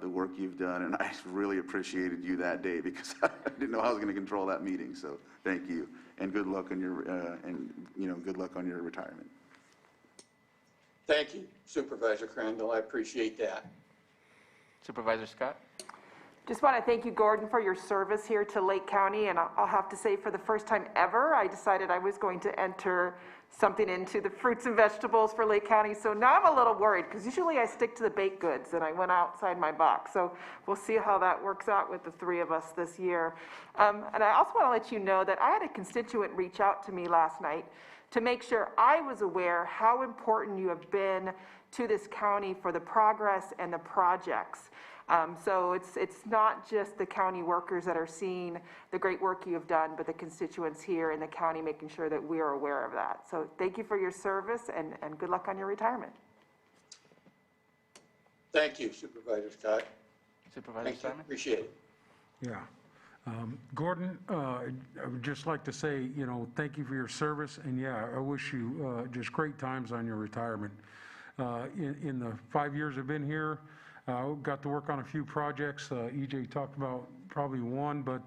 the work you've done, and I really appreciated you that day because I didn't know how I was going to control that meeting. So thank you, and good luck on your good luck on your retirement. Thank you, Supervisor Crandall. I appreciate that. Supervisor Scott? Just want to thank you, Gordon, for your service here to Lake County, and I'll have to say, for the first time ever, I decided I was going to enter something into the fruits and vegetables for Lake County, so now I'm a little worried, because usually I stick to the baked goods, and I went outside my box, so we'll see how that works out with the three of us this year. And I also want to let you know that I had a constituent reach out to me last night to make sure I was aware how important you have been to this county for the progress and the projects. So it's not just the county workers that are seeing the great work you have done, but the constituents here in the county making sure that we are aware of that. So thank you for your service and good luck on your retirement. Thank you, Supervisor Scott. Supervisor Thank you. Simon? Appreciate it. Yeah. Gordon, I would just like to say, thank you for your service, and yeah, I wish you just great times on your retirement. In the 5 years I've been here, got to work on a few projects. EJ talked about probably one, but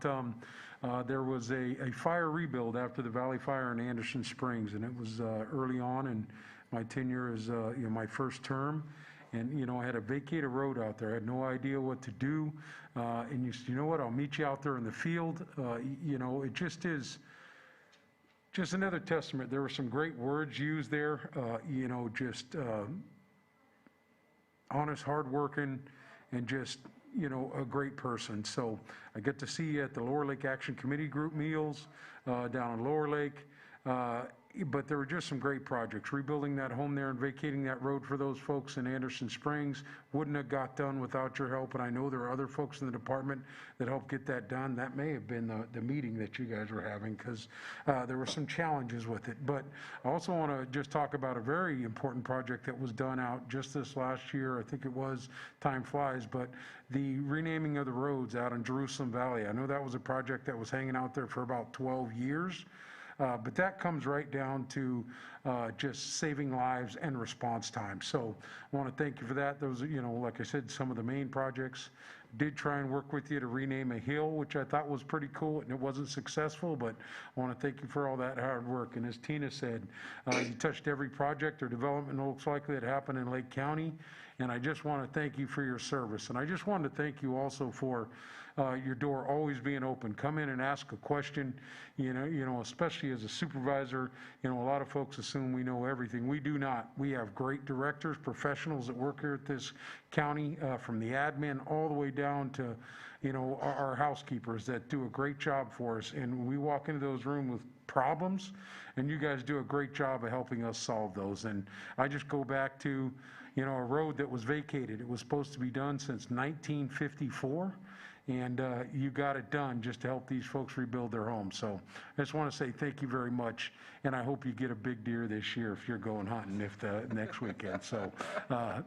there was a fire rebuild after the Valley Fire in Anderson Springs, and it was early on in my tenure as my first term. And, I had to vacate a road out there. I had no idea what to do. And you said, you know what, I'll meet you out there in the field. It just is just another testament. There were some great words used there, honest, hardworking, and just, a great person. So I get to see you at the Lower Lake Action Committee group meals down in Lower Lake. But there were just some great projects. Rebuilding that home there and vacating that road for those folks in Anderson Springs wouldn't have got done without your help. And I know there are other folks in the department that helped get that done. That may have been the meeting that you guys were having, because there were some challenges with it. But I also want to just talk about a very important project that was done out just this last year. I think it was, time flies, but the renaming of the roads out in Jerusalem Valley. I know that was a project that was hanging out there for about 12 years. But that comes right down to just saving lives and response time. So I want to thank you for that. Those, like I said, some of the main projects. Did try and work with you to rename a hill, which I thought was pretty cool, and it wasn't successful, but I want to thank you for all that hard work. And as Tina said, you touched every project or development that looks likely that happened in Lake County, and I just want to thank you for your service. And I just wanted to thank you also for your door always being open. Come in and ask a question, especially as a supervisor. A lot of folks assume we know everything. We do not. We have great directors, professionals that work here at this county, from the admin all the way down to, our housekeepers that do a great job for us. And we walk into those rooms with problems, and you guys do a great job of helping us solve those. And I just go back to, a road that was vacated. It was supposed to be done since 1954. And you got it done just to help these folks rebuild their homes. So I just want to say thank you very much, and I hope you get a big deer this year if you're going hunting next weekend. So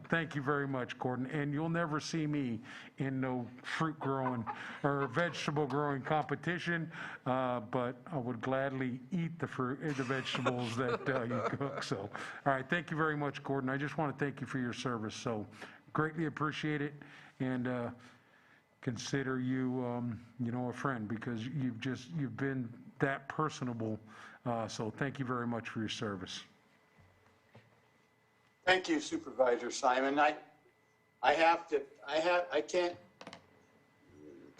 thank you very much, Gordon. And you'll never see me in no fruit growing or vegetable growing competition, but I would gladly eat the vegetables that you cook. So, all right, thank you very much, Gordon. I just want to thank you for your service. So greatly appreciate it, and consider you, a friend, because you've been that personable. So thank you very much for your service. Thank you, Supervisor Simon. I can't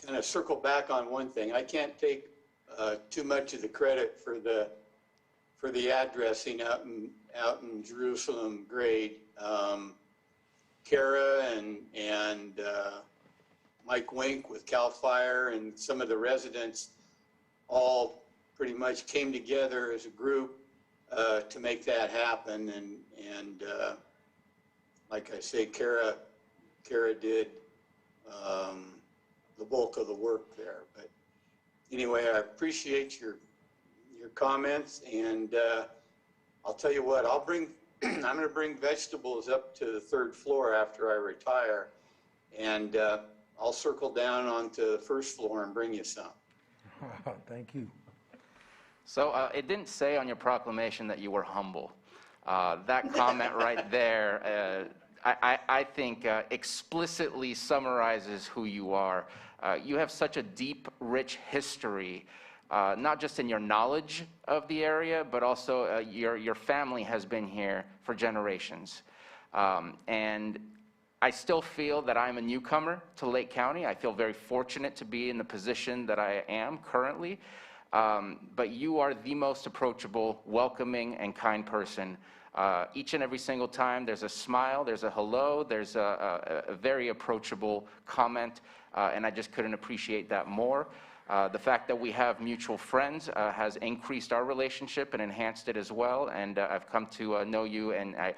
kind of circle back on one thing. I can't take too much of the credit for the addressing out in Jerusalem grade. Kara and Mike Wink with CAL FIRE and some of the residents all pretty much came together as a group to make that happen. And like I say, Kara did the bulk of the work there. But anyway, I appreciate your comments, and I'll tell you what, I'm going to bring vegetables up to the third floor after I retire, and I'll circle down onto the first floor and bring you some. Thank you. So it didn't say on your proclamation that you were humble. That comment right there, I think explicitly summarizes who you are. You have such a deep, rich history, not just in your knowledge of the area, but also your family has been here for generations. And I still feel that I'm a newcomer to Lake County. I feel very fortunate to be in the position that I am currently. But you are the most approachable, welcoming, and kind person. Each and every single time, there's a smile, there's a hello, there's a very approachable comment, and I just couldn't appreciate that more. The fact that we have mutual friends has increased our relationship and enhanced it as well, and I've come to know you, and I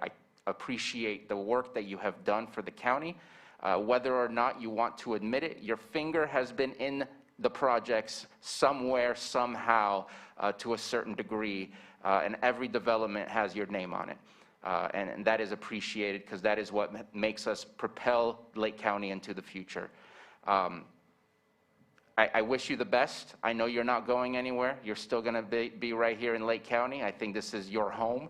appreciate the work that you have done for the county. Whether or not you want to admit it, your finger has been in the projects somewhere, somehow, to a certain degree, and every development has your name on it. And that is appreciated, because that is what makes us propel Lake County into the future. I wish you the best. I know you're not going anywhere. You're still going to be right here in Lake County. I think this is your home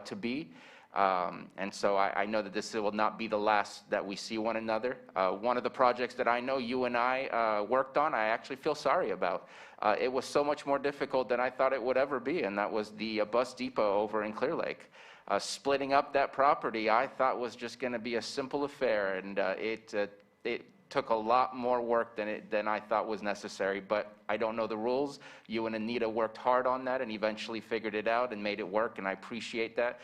to be. And so I know that this will not be the last that we see one another. One of the projects that I know you and I worked on, I actually feel sorry about. It was so much more difficult than I thought it would ever be, and that was the bus depot over in Clear Lake. Splitting up that property, I thought was just going to be a simple affair, and it took a lot more work than I thought was necessary, but I don't know the rules. You and Anita worked hard on that and eventually figured it out and made it work, and I appreciate that.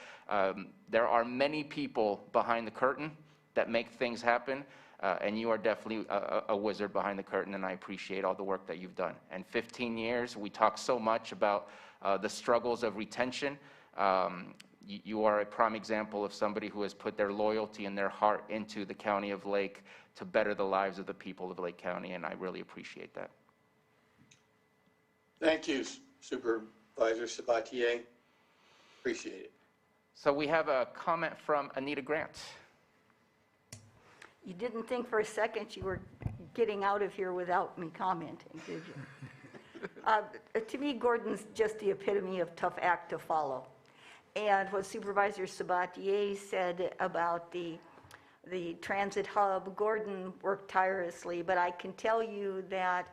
There are many people behind the curtain that make things happen, and you are definitely a wizard behind the curtain, and I appreciate all the work that you've done. And 15 years, we talk so much about the struggles of retention. You are a prime example of somebody who has put their loyalty and their heart into the County of Lake to better the lives of the people of Lake County, and I really appreciate that. Thank you, Supervisor Sabatier. Appreciate it. So we have a comment from Anita Grant. You didn't think for a second you were getting out of here without me commenting, did you? To me, Gordon's just the epitome of tough act to follow. And what Supervisor Sabatier said about the transit hub, Gordon worked tirelessly, but I can tell you that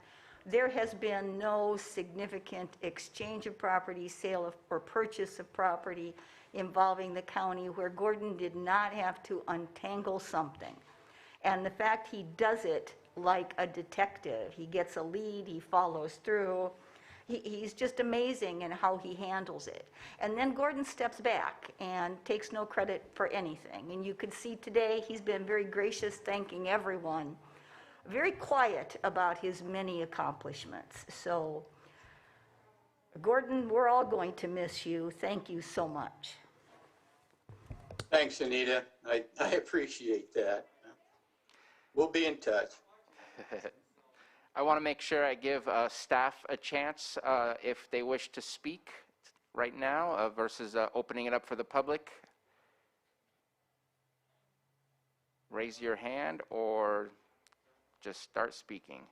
there has been no significant exchange of property, sale of, or purchase of property involving the county where Gordon did not have to untangle something. And the fact he does it like a detective, he gets a lead, he follows through, he's just amazing in how he handles it. And then Gordon steps back and takes no credit for anything. And you can see today he's been very gracious, thanking everyone, very quiet about his many accomplishments. So, Gordon, we're all going to miss you. Thank you so much. Thanks, Anita. I appreciate that. We'll be in touch. I want to make sure I give staff a chance if they wish to speak right now versus opening it up for the public. Raise your hand or just start speaking.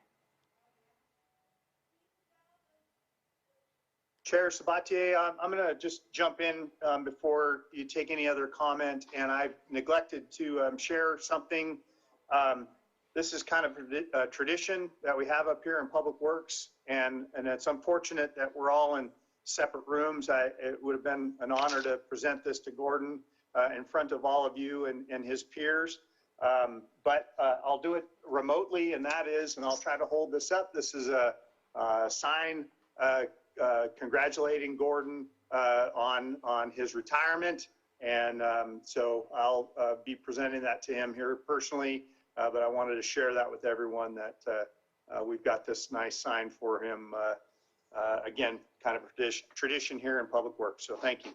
Chair Sabatier, I'm going to just jump in before you take any other comment, and I've neglected to share something. This is kind of a tradition that we have up here in Public Works, and it's unfortunate that we're all in separate rooms. It would have been an honor to present this to Gordon in front of all of you and his peers, but I'll do it remotely, and that is, and I'll try to hold this up, this is a sign congratulating Gordon on his retirement, and so I'll be presenting that to him here personally. But I wanted to share that with everyone that we've got this nice sign for him. Again, kind of a tradition here in Public Works. So thank you.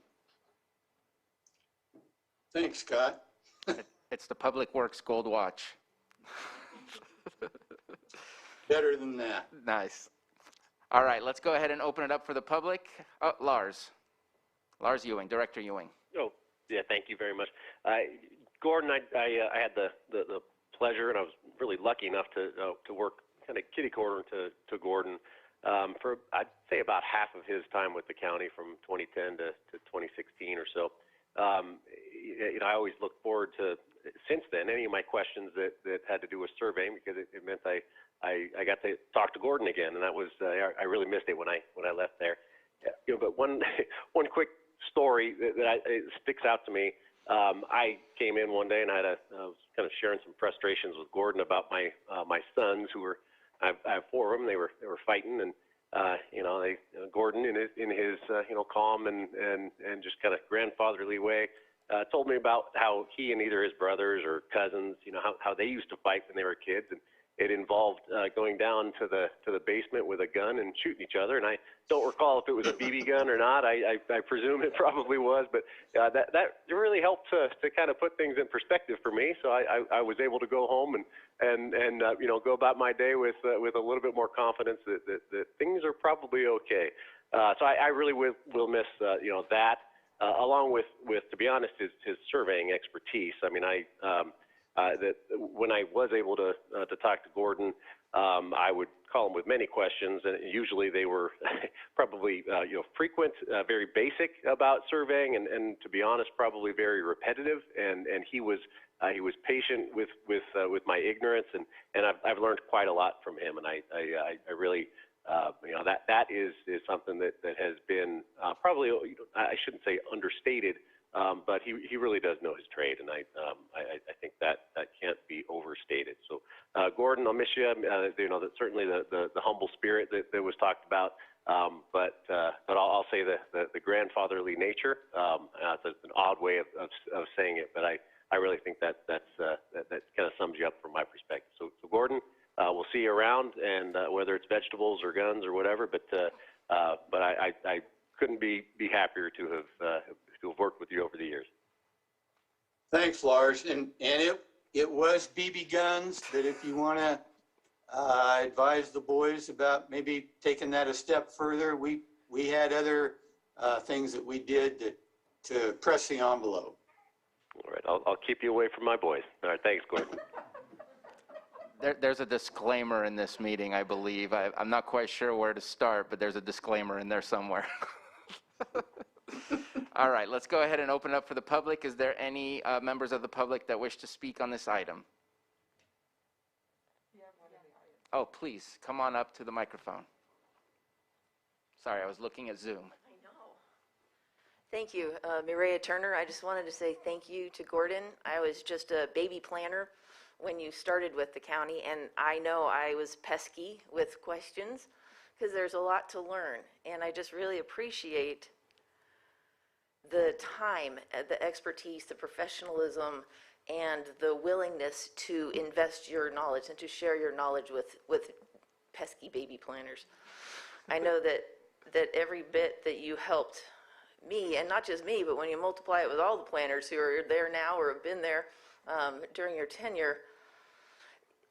Thanks, Scott. It's the Public Works Gold Watch. Better than that. Nice. All right, let's go ahead and open it up for the public. Oh, Lars Ewing, Director Ewing. Oh, yeah, thank you very much. Gordon, I had the pleasure, and I was really lucky enough to work kind of kitty corner to Gordon for, I'd say, about half of his time with the county from 2010 to 2016 or so. I always look forward to, since then, any of my questions that had to do with surveying, because it meant I got to talk to Gordon again, and that was I really missed it when I left there. But one quick story that sticks out to me. I came in one day and I was kind of sharing some frustrations with Gordon about my sons who were, I have 4 of them. They were fighting, and Gordon in his calm and just kind of grandfatherly way told me about how he and either his brothers or cousins, how they used to fight when they were kids, and it involved going down to the basement with a gun and shooting each other. And I don't recall if it was a BB gun or not. I presume it probably was, but that really helped to kind of put things in perspective for me. So I was able to go home and go about my day with a little bit more confidence that things are probably okay. So I really will miss that along with to be honest his surveying expertise. I mean that when I was able to talk to Gordon, I would call him with many questions, and usually they were probably frequent, very basic about surveying, and to be honest, probably very repetitive. And he was patient with my ignorance, and I've learned quite a lot from him, and I really that is something that has been probably, I shouldn't say understated. But he really does know his trade, and I think that can't be overstated. So, Gordon, I'll miss you. That certainly the humble spirit that was talked about, but I'll say the grandfatherly nature. That's an odd way of saying it, but I really think that kind of sums you up from my perspective. So Gordon, we'll see you around, and whether it's vegetables or guns or whatever. But I couldn't be happier to have worked with you over the years. Thanks, Lars. And it was BB guns, but if you want to advise the boys about maybe taking that a step further, we had other things that we did to press the envelope. All right, I'll keep you away from my boys. All right, thanks, Gordon. There's a disclaimer in this meeting, I believe. I'm not quite sure where to start, but there's a disclaimer in there somewhere. All right, let's go ahead and open up for the public. Is there any members of the public that wish to speak on this item? Oh, please, come on up to the microphone. Sorry, I was looking at Zoom. I know. Thank you. Mireya Turner, I just wanted to say thank you to Gordon. I was just a baby planner when you started with the county, and I know I was pesky with questions because there's a lot to learn, and I just really appreciate the time, the expertise, the professionalism, and the willingness to invest your knowledge and to share your knowledge with pesky baby planners. I know that every bit that you helped me, and not just me, but when you multiply it with all the planners who are there now or have been there during your tenure,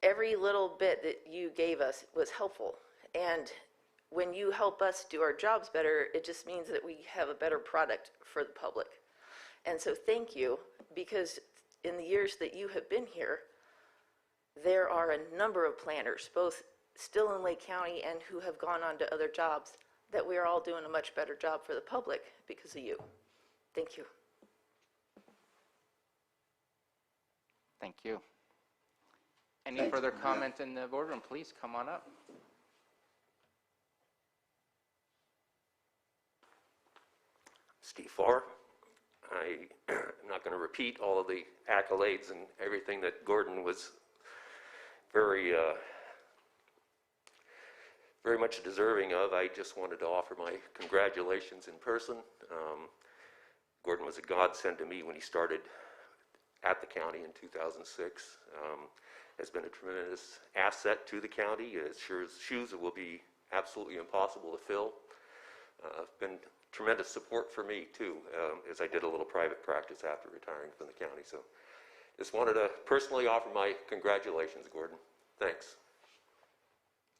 every little bit that you gave us was helpful. And when you help us do our jobs better, it just means that we have a better product for the public. And so thank you, because in the years that you have been here, there are a number of planners, both still in Lake County and who have gone on to other jobs, that we are all doing a much better job for the public because of you. Thank you. Thank you. Any further comment in the boardroom? Please come on up. Steve Farr. I'm not going to repeat all of the accolades and everything that Gordon was very much deserving of. I just wanted to offer my congratulations in person. Gordon was a godsend to me when he started at the county in 2006. Has been a tremendous asset to the county. His shoes will be absolutely impossible to fill. Been tremendous support for me too, as I did a little private practice after retiring from the county. So just wanted to personally offer my congratulations, Gordon. Thanks.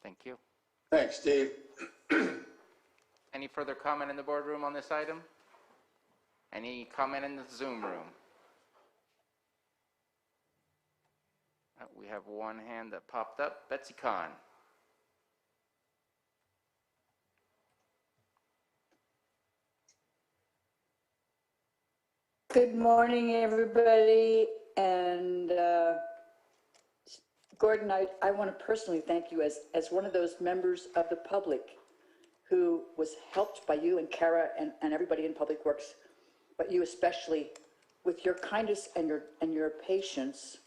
Thank you. Thanks, Steve. Any further comment in the boardroom on this item? Any comment in the Zoom room? We have one hand that popped up. Betsy Kahn. Good morning, everybody. And Gordon, I want to personally thank you as one of those members of the public who was helped by you and Kara and everybody in Public Works, but you especially with your kindness and your patience,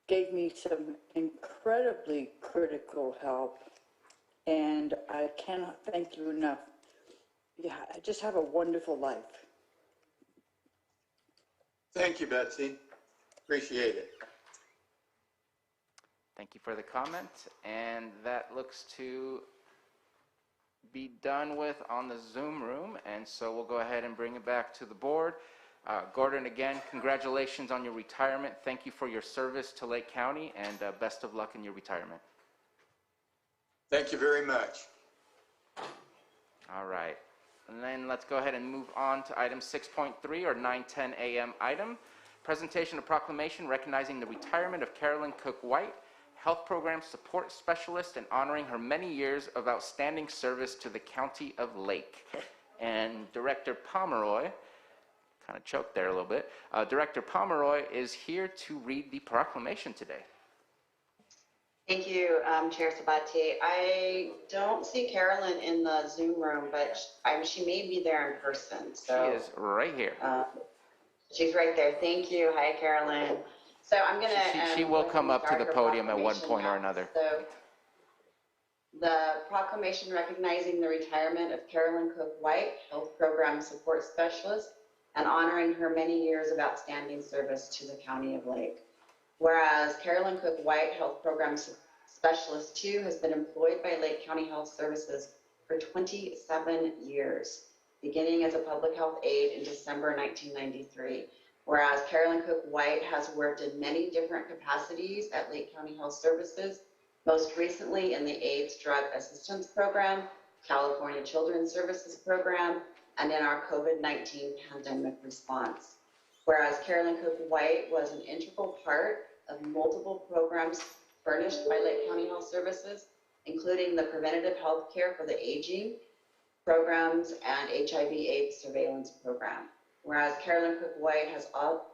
gave me some incredibly critical help, and I cannot thank you enough. Yeah, I just have a wonderful life. Thank you, Betsy. Appreciate it. Thank you for the comment, and that looks to be done with on the Zoom room, and so we'll go ahead and bring it back to the board. Gordon, again, congratulations on your retirement. Thank you for your service to Lake County, and best of luck in your retirement. Thank you very much. All right, and then let's go ahead and move on to item 6.3, or 9:10 a.m. item. Presentation of proclamation recognizing the retirement of Carolyn Cook-White, Health Program Support Specialist, and honoring her many years of outstanding service to the County of Lake. And Director Pomeroy, kind of choked there a little bit, Director Pomeroy is here to read the proclamation today. Thank you, Chair Sabati. I don't see Carolyn in the Zoom room, but she may be there in person. So she is right here. She's right there. Thank you. Hi, Carolyn. So I'm going to... She will come up to the podium at one point or another. So the proclamation recognizing the retirement of Carolyn Cook-White, Health Program Support Specialist, and honoring her many years of outstanding service to the County of Lake. Whereas Carolyn Cook-White, Health Program Specialist 2, has been employed by Lake County Health Services for 27 years, beginning as a public health aide in December 1993. Whereas Carolyn Cook-White has worked in many different capacities at Lake County Health Services, most recently in the AIDS Drug Assistance Program, California Children's Services Program, and in our COVID-19 pandemic response. Whereas Carolyn Cook-White was an integral part of multiple programs furnished by Lake County Health Services, including the Preventative Health Care for the Aging programs and HIV/AIDS surveillance program. Whereas Carolyn Cook-White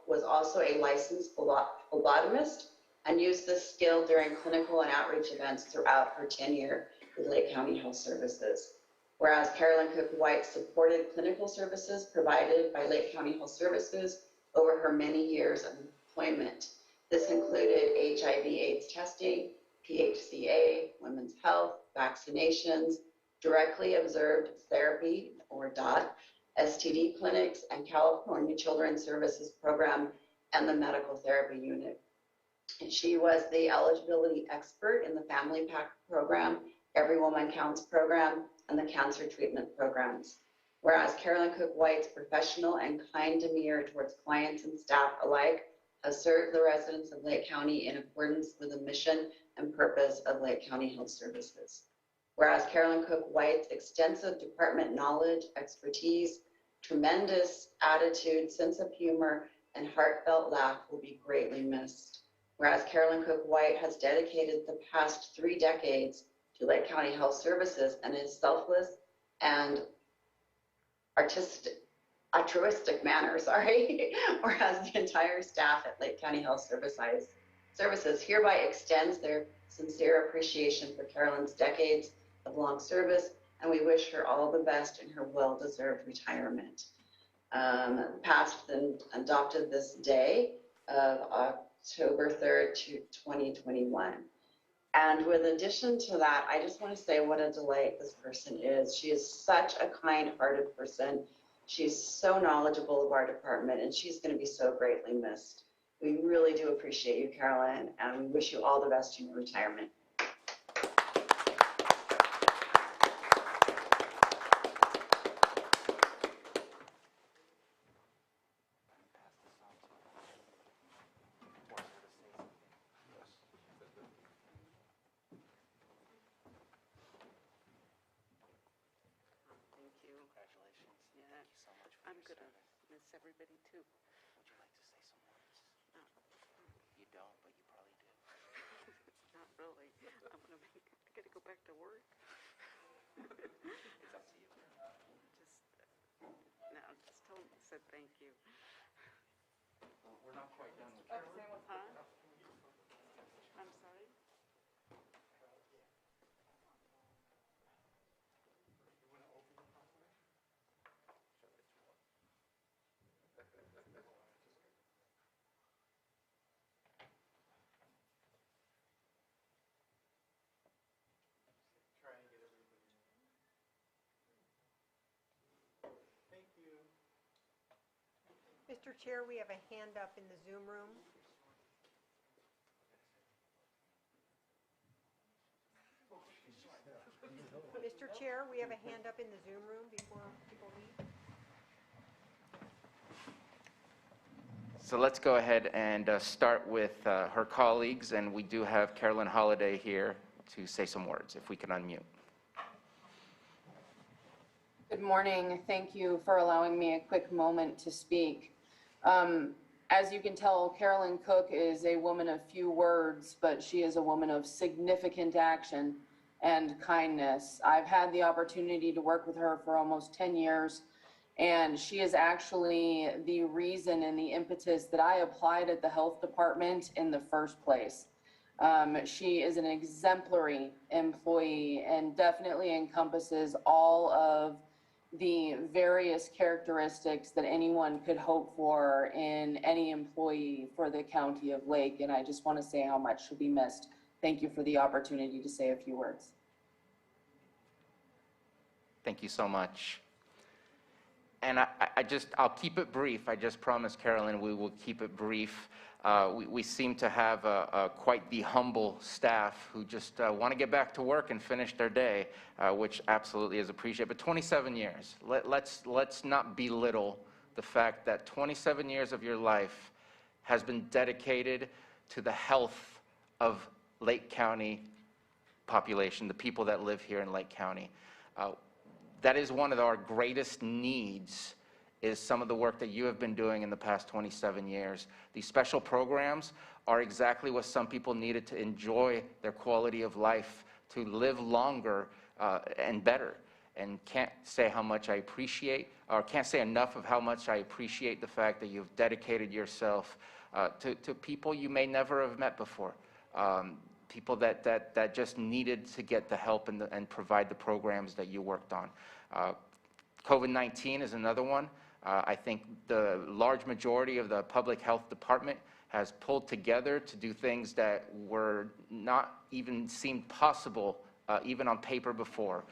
was also a licensed phlebotomist and used this skill during clinical and outreach events throughout her tenure with Lake County Health Services. Whereas Carolyn Cook-White supported clinical services provided by Lake County Health Services over her many years of employment. This included HIV/AIDS testing, PHCA, women's health, vaccinations, directly observed therapy, or DOT, STD clinics, and California Children's Services Program and the Medical Therapy Unit. And she was the eligibility expert in the Family Pack program, Every Woman Counts program, and the cancer treatment programs. Whereas Carolyn Cook-White's professional and kind demeanor towards clients and staff alike has served the residents of Lake County in accordance with the mission and purpose of Lake County Health Services. Whereas Carolyn Cook-White's extensive department knowledge, expertise, tremendous attitude, sense of humor, and heartfelt laugh will be greatly missed. Whereas Carolyn Cook-White has dedicated the past 3 decades to Lake County Health Services and is selfless and altruistic manner, whereas the entire staff at Lake County Health Services hereby extends their sincere appreciation for Carolyn's decades of long service, and we wish her all the best in her well-deserved retirement. Passed and adopted this day of October 3rd, 2021. And with addition to that, I just want to say what a delight this person is. She is such a kind-hearted person. She's so knowledgeable of our department, and she's going to be so greatly missed. We really do appreciate you, Carolyn, and we wish you all the best in your retirement. I'm gonna miss everybody too. Would you like to say some words? No. You don't, but you probably do. Not really. I gotta go back to work. It's up to you. Just tell them I said thank you. Well, we're not quite done with Huh? I'm sorry? Mr. Chair, we have a hand up in the Zoom room. Mr. Chair, we have a hand up in the Zoom room before people leave. So let's go ahead and start with her colleagues, and we do have Carolyn Holliday here to say some words, if we can unmute. Good morning. Thank you for allowing me a quick moment to speak. As you can tell, Carolyn Cook is a woman of few words, but she is a woman of significant action and kindness. I've had the opportunity to work with her for almost 10 years, and she is actually the reason and the impetus that I applied at the health department in the first place. She is an exemplary employee and definitely encompasses all of the various characteristics that anyone could hope for in any employee for the County of Lake. And I just want to say how much she'll be missed. Thank you for the opportunity to say a few words. Thank you so much. And I'll keep it brief. I just promised Carolyn we will keep it brief. We seem to have quite the humble staff who just want to get back to work and finish their day, which absolutely is appreciated. But 27 years, let's not belittle the fact that 27 years of your life has been dedicated to the health of Lake County population, the people that live here in Lake County. That is one of our greatest needs, is some of the work that you have been doing in the past 27 years. These special programs are exactly what some people needed to enjoy their quality of life, to live longer and better. And can't say how much I appreciate, or can't say enough of how much I appreciate the fact that you've dedicated yourself to people you may never have met before. People that just needed to get the help and provide the programs that you worked on. COVID-19 is another one. I think the large majority of the public health department has pulled together to do things that were not even seemed possible, even on paper before.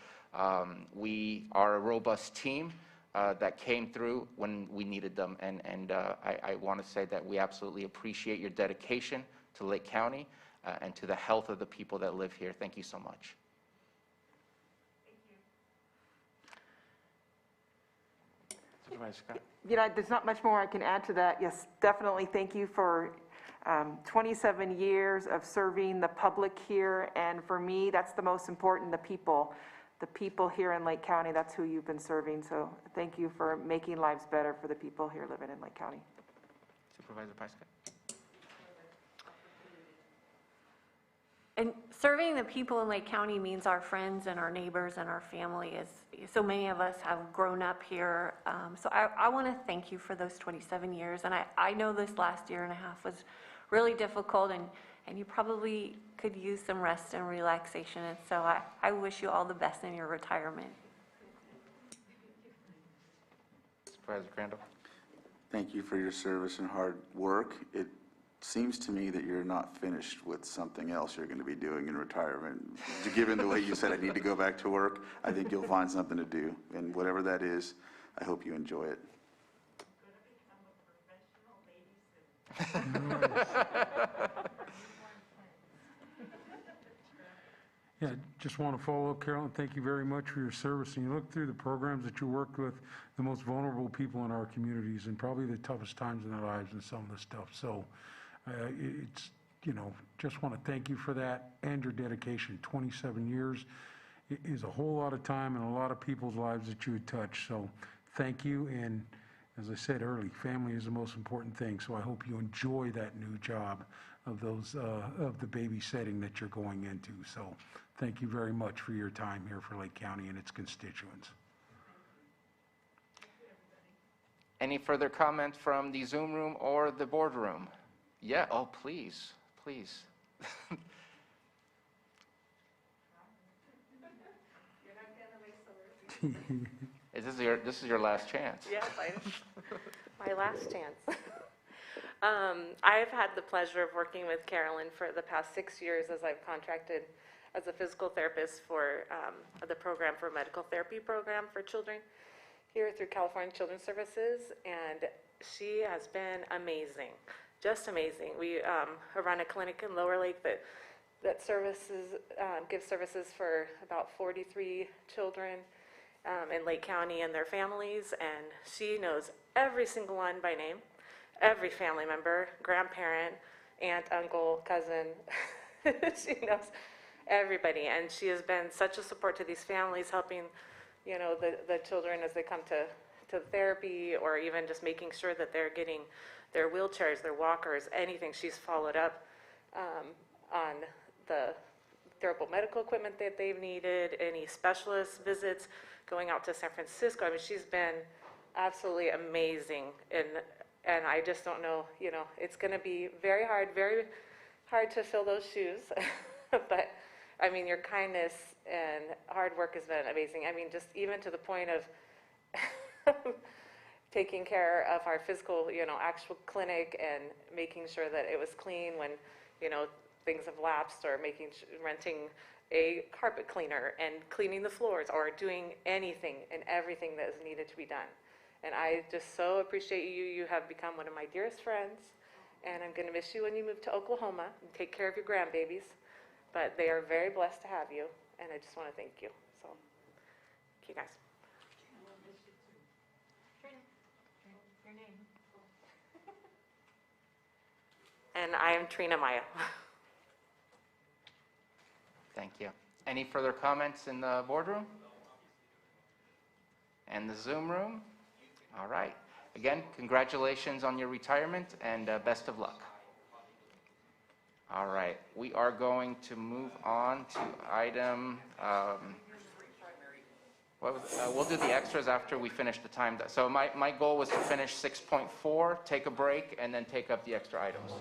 We are a robust team that came through when we needed them, and I want to say that we absolutely appreciate your dedication to Lake County and to the health of the people that live here. Thank you so much. Supervisor Scott? There's not much more I can add to that. Yes, definitely thank you for 27 years of serving the public here. And for me, that's the most important, the people. The people here in Lake County, that's who you've been serving. So thank you for making lives better for the people here living in Lake County. Supervisor Pyska? And serving the people in Lake County means our friends and our neighbors and our family. So many of us have grown up here. So I want to thank you for those 27 years. And I know this last year and a half was really difficult, and you probably could use some rest and relaxation. And so I wish you all the best in your retirement. Supervisor Crandall? Thank you for your service and hard work. It seems to me that you're not finished with something else you're going to be doing in retirement. Given the way you said I need to go back to work, I think you'll find something to do. And whatever that is, I hope you enjoy it. Yeah, just want to follow up, Carolyn. Thank you very much for your service. And you look through the programs that you worked with the most vulnerable people in our communities and probably the toughest times in their lives and some of the stuff. So it's, just want to thank you for that and your dedication. 27 years is a whole lot of time and a lot of people's lives that you would touch. So thank you. And as I said early, family is the most important thing. So I hope you enjoy that new job of of the babysitting that you're going into. So thank you very much for your time here for Lake County and its constituents. Any further comment from the Zoom room or the boardroom? Yeah, oh, please, please. This is your last chance. Yes, my last chance. I've had the pleasure of working with Carolyn for the past 6 years as I've contracted as a physical therapist for the program for medical therapy program for children here through California Children's Services. And she has been amazing, just amazing. We run a clinic in Lower Lake that gives services for about 43 children in Lake County and their families, and she knows every single one by name, every family member, grandparent, aunt, uncle, cousin. She knows everybody, and she has been such a support to these families, helping, you know, the children as they come to therapy, or even just making sure that they're getting their wheelchairs, their walkers, anything. She's followed up on the durable medical equipment that they've needed, any specialist visits, going out to San Francisco. I mean, she's been absolutely amazing, and I just don't know, you know, it's going to be very hard to fill those shoes, but I mean, your kindness and hard work has been amazing. I mean, just even to the point of taking care of our physical, you know, actual clinic and making sure that it was clean when, you know, things have lapsed, or renting a carpet cleaner and cleaning the floors, or doing anything and everything that is needed to be done. And I just so appreciate you. You have become one of my dearest friends, and I'm going to miss you when you move to Oklahoma and take care of your grandbabies. But they are very blessed to have you, and I just want to thank you. So, thank you guys. Your name. And I am Trina Maya. Thank you. Any further comments in the boardroom? And the Zoom room? All right. Again, congratulations on your retirement, and best of luck. All right. We are going to move on to item... we'll do the extras after we finish the time. So my goal was to finish 6.4, take a break, and then take up the extra items.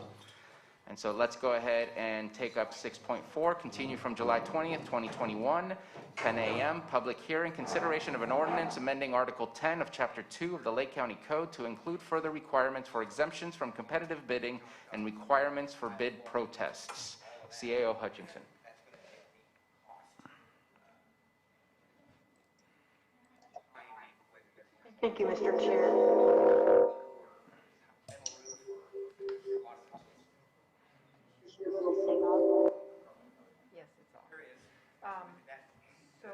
And so let's go ahead and take up 6.4, continue from July 20th, 2021, 10 a.m., public hearing, consideration of an ordinance amending Article 10 of Chapter 2 of the Lake County Code to include further requirements for exemptions from competitive bidding and requirements for bid protests. CAO Hutchinson. Thank you, Mr. Chair. Yes, it's on. So,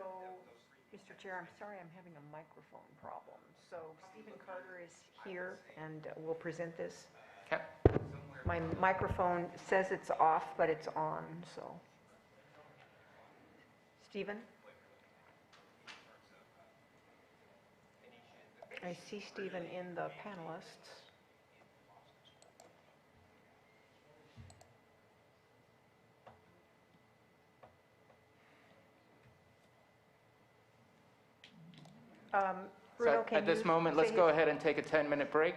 Mr. Chair, I'm sorry I'm having a microphone problem. So Stephen Carter is here and will present this. Okay. My microphone says it's off, but it's on, so. Stephen? I see Stephen in the panelists. Bruno, So at this moment, let's go ahead and take a 10-minute break.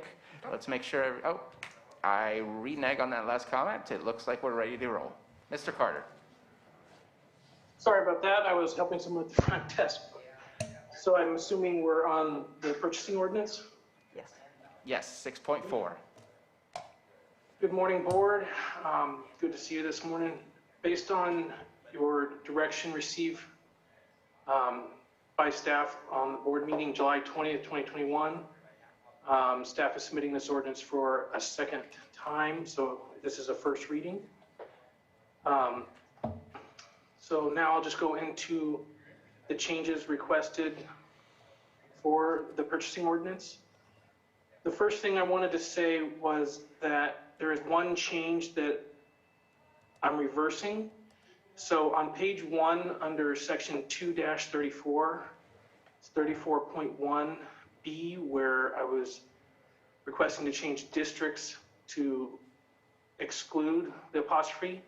Let's make sure, I renege on that last comment. It looks like we're ready to roll. Mr. Carter. Sorry about that. I was helping someone at the front desk. So I'm assuming we're on the purchasing ordinance? Yes. Yes, 6.4. Good morning, board. Good to see you this morning. Based on your direction received by staff on the board meeting July 20th, 2021, staff is submitting this ordinance for a second time, so this is a first reading. So now I'll just go into the changes requested for the purchasing ordinance. The first thing I wanted to say was that there is one change that I'm reversing. So on page 1 under section 2-34, it's 34.1B, where I was requesting to change districts to exclude the apostrophe.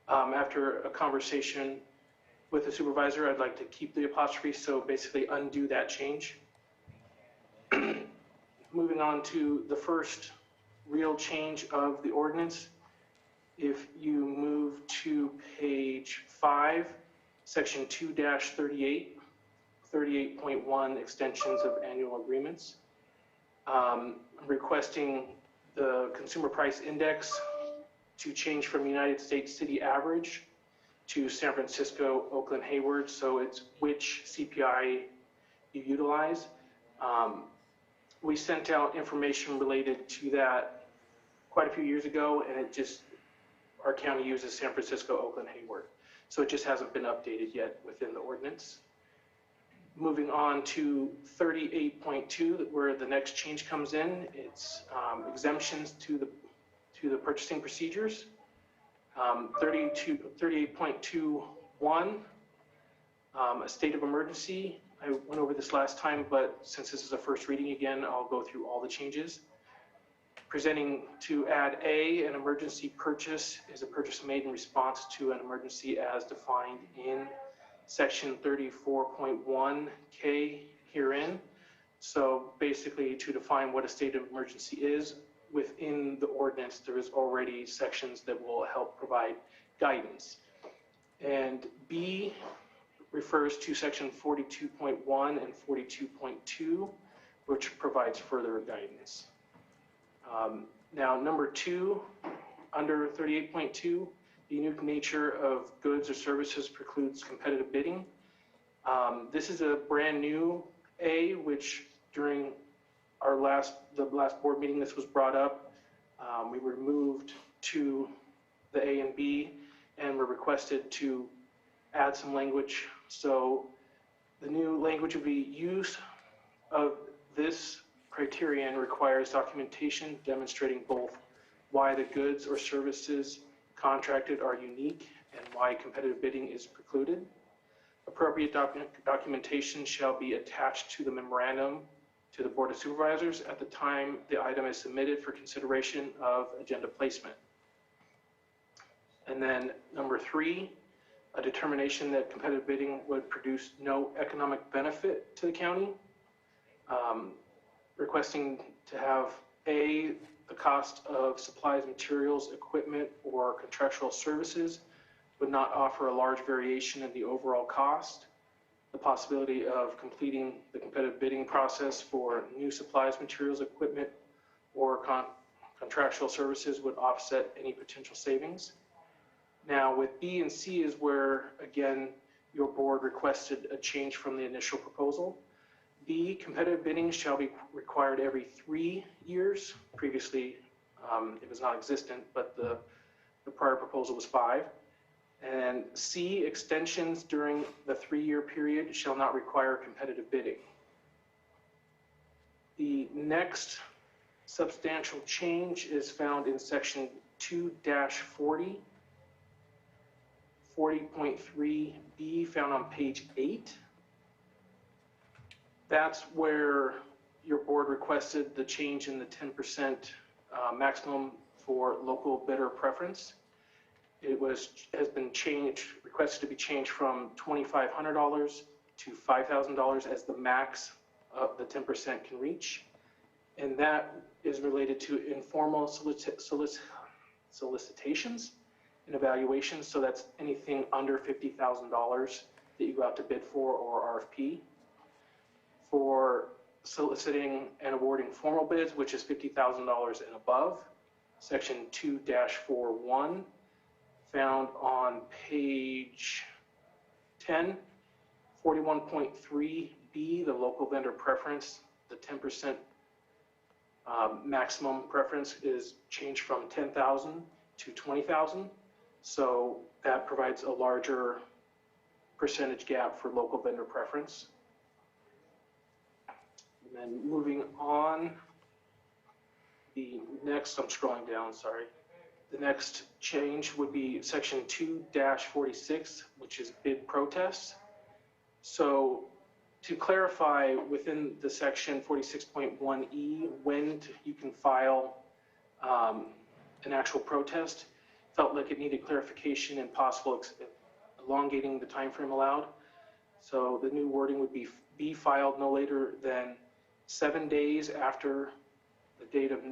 After a conversation with the supervisor, I'd like to keep the apostrophe, so basically undo that change. Moving on to the first real change of the ordinance. If you move to page 5, section 2-38, 38.1 extensions of annual agreements. I'm requesting the consumer price index to change from United States city average to San Francisco, Oakland, Hayward, so it's which CPI you utilize. we sent out information related to that quite a few years ago, and it just, our county uses San Francisco, Oakland, Hayward. So it just hasn't been updated yet within the ordinance. Moving on to 38.2, where the next change comes in, it's exemptions to the purchasing procedures. 38.21, a state of emergency. I went over this last time, but since this is a first reading again, I'll go through all the changes. Presenting to add A, an emergency purchase is a purchase made in response to an emergency as defined in section 34.1K herein. So basically, to define what a state of emergency is, within the ordinance, there is already sections that will help provide guidance. And B refers to section 42.1 and 42.2, which provides further guidance. Now, number 2, under 38.2, the unique nature of goods or services precludes competitive bidding. This is a brand new A, which during the last board meeting, this was brought up. We were moved to the A and B, and were requested to add some language. So the new language would be use of this criterion requires documentation demonstrating both why the goods or services contracted are unique and why competitive bidding is precluded. Appropriate documentation shall be attached to the memorandum to the Board of Supervisors at the time the item is submitted for consideration of agenda placement. And then number 3, a determination that competitive bidding would produce no economic benefit to the county. Requesting to have A, the cost of supplies, materials, equipment, or contractual services would not offer a large variation in the overall cost. The possibility of completing the competitive bidding process for new supplies, materials, equipment, or contractual services would offset any potential savings. Now with B and C is where, again, your board requested a change from the initial proposal. B, competitive bidding shall be required every 3 years. Previously, it was not existent, but the prior proposal was 5. And C, extensions during the 3-year period shall not require competitive bidding. The next substantial change is found in section 2-40, 40.3B, found on page 8. That's where your board requested the change in the 10% maximum for local bidder preference. It has been requested to be changed from $2,500 to $5,000 as the max of the 10% can reach. And that is related to informal solicitations and evaluations. So that's anything under $50,000 that you go out to bid for or RFP. For soliciting and awarding formal bids, which is $50,000 and above, section 2-41, found on page 10, 41.3B, the local vendor preference, the 10% maximum preference is changed from 10,000 to 20,000. So that provides a larger percentage gap for local vendor preference. And then moving on, I'm scrolling down, sorry. The next change would be section 2-46, which is bid protests. So to clarify within the section 46.1E, when you can file an actual protest, felt like it needed clarification and possible elongating the time frame allowed. So the new wording would be filed no later than 7 days after the date of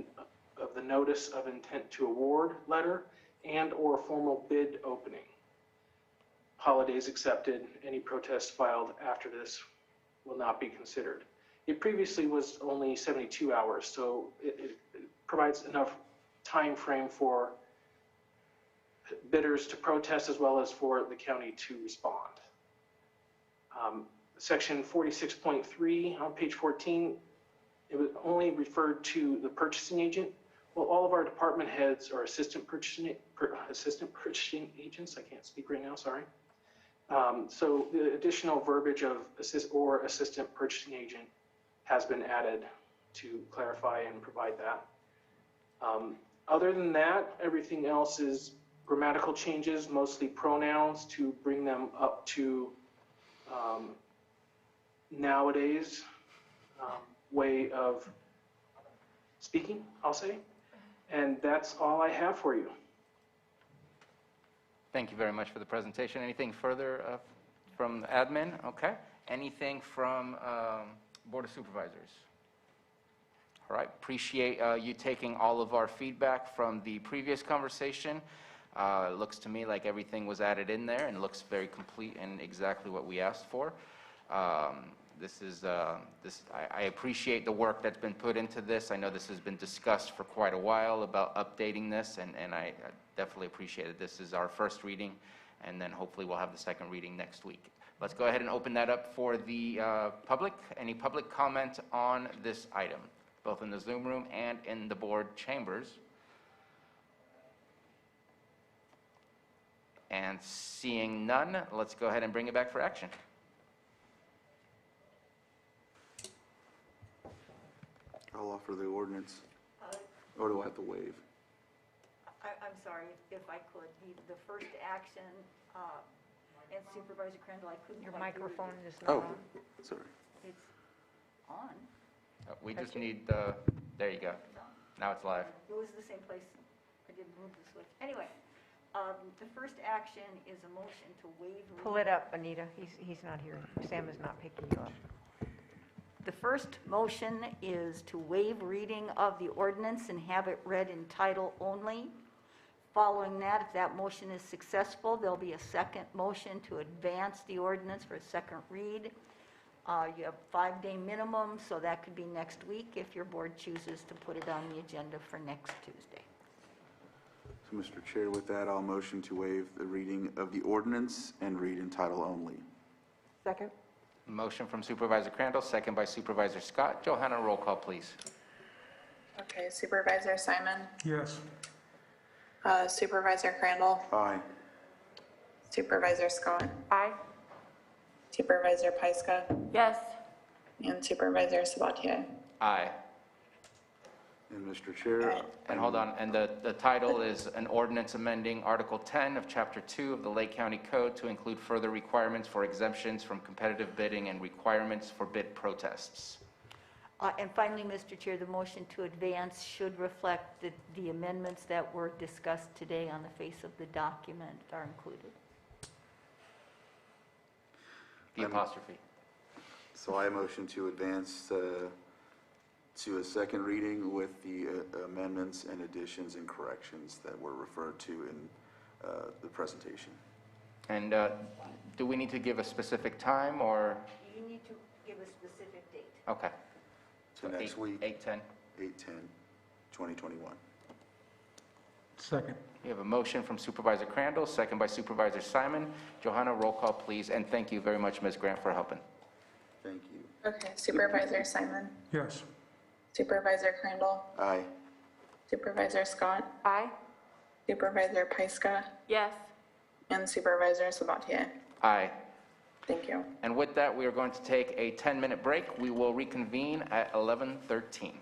the notice of intent to award letter and or formal bid opening. Holidays accepted, any protest filed after this will not be considered. It previously was only 72 hours, so it provides enough time frame for bidders to protest as well as for the county to respond. Section 46.3 on page 14 it was only referred to the purchasing agent. Well, all of our department heads are assistant purchasing agents. I can't speak right now, sorry. So the additional verbiage of assistant purchasing agent has been added to clarify and provide that. Other than that, everything else is grammatical changes, mostly pronouns to bring them up to nowadays way of speaking, I'll say. And that's all I have for you. Thank you very much for the presentation. Anything further from admin? Okay. Anything from Board of Supervisors? All right. Appreciate you taking all of our feedback from the previous conversation. It looks to me like everything was added in there and looks very complete and exactly what we asked for. I appreciate the work that's been put into this. I know this has been discussed for quite a while about updating this, and I definitely appreciate it. This is our first reading, and then hopefully we'll have the second reading next week. Let's go ahead and open that up for the public. Any public comment on this item, both in the Zoom room and in the board chambers? And seeing none, let's go ahead and bring it back for action. I'll offer the ordinance. Or do I have to waive? I'm sorry, if I could, the first action, and Supervisor Crandall, I couldn't. Your quite hear you. microphone is not on. Sorry. It's on. We just need the, there you go. Now it's live. It was the same place. I didn't move the switch. Anyway, the first action is a motion to waive. Pull it up, Anita. He's not here. Sam is not picking you up. The first motion is to waive reading of the ordinance and have it read in title only. Following that, if that motion is successful, there'll be a second motion to advance the ordinance for a second read. You have 5-day minimum, so that could be next week if your board chooses to put it on the agenda for next Tuesday. So, Mr. Chair, with that, I'll motion to waive the reading of the ordinance and read in title only. Second? Motion from Supervisor Crandall, second by Supervisor Scott. Johanna, roll call, please. Okay, Supervisor Simon, Yes. Supervisor Crandall, Aye. Supervisor Scott, Aye. Supervisor Pyska, Yes. and Supervisor Sabatier. Aye. And Mr. Chair. And hold on, and the title is an ordinance amending Article 10 of Chapter 2 of the Lake County Code to include further requirements for exemptions from competitive bidding and requirements for bid protests. And finally, Mr. Chair, the motion to advance should reflect that the amendments that were discussed today on the face of the document are included. The apostrophe. So I motion to advance to a second reading with the amendments and additions and corrections that were referred to in the presentation. And do we need to give a specific time, or? You need to give a specific date. Okay. So next week. 8/10. 8/10/2021. Second. We have a motion from Supervisor Crandall, second by Supervisor Simon. Johanna, roll call, please, and thank you very much, Ms. Grant, for helping. Thank you. Okay, Supervisor Simon, Yes. Supervisor Crandall, Aye. Supervisor Scott, Aye. Supervisor Pyska, Yes. and Supervisor Sabatier. Aye. Thank you. And with that, we are going to take a 10-minute break. We will reconvene at 11:13.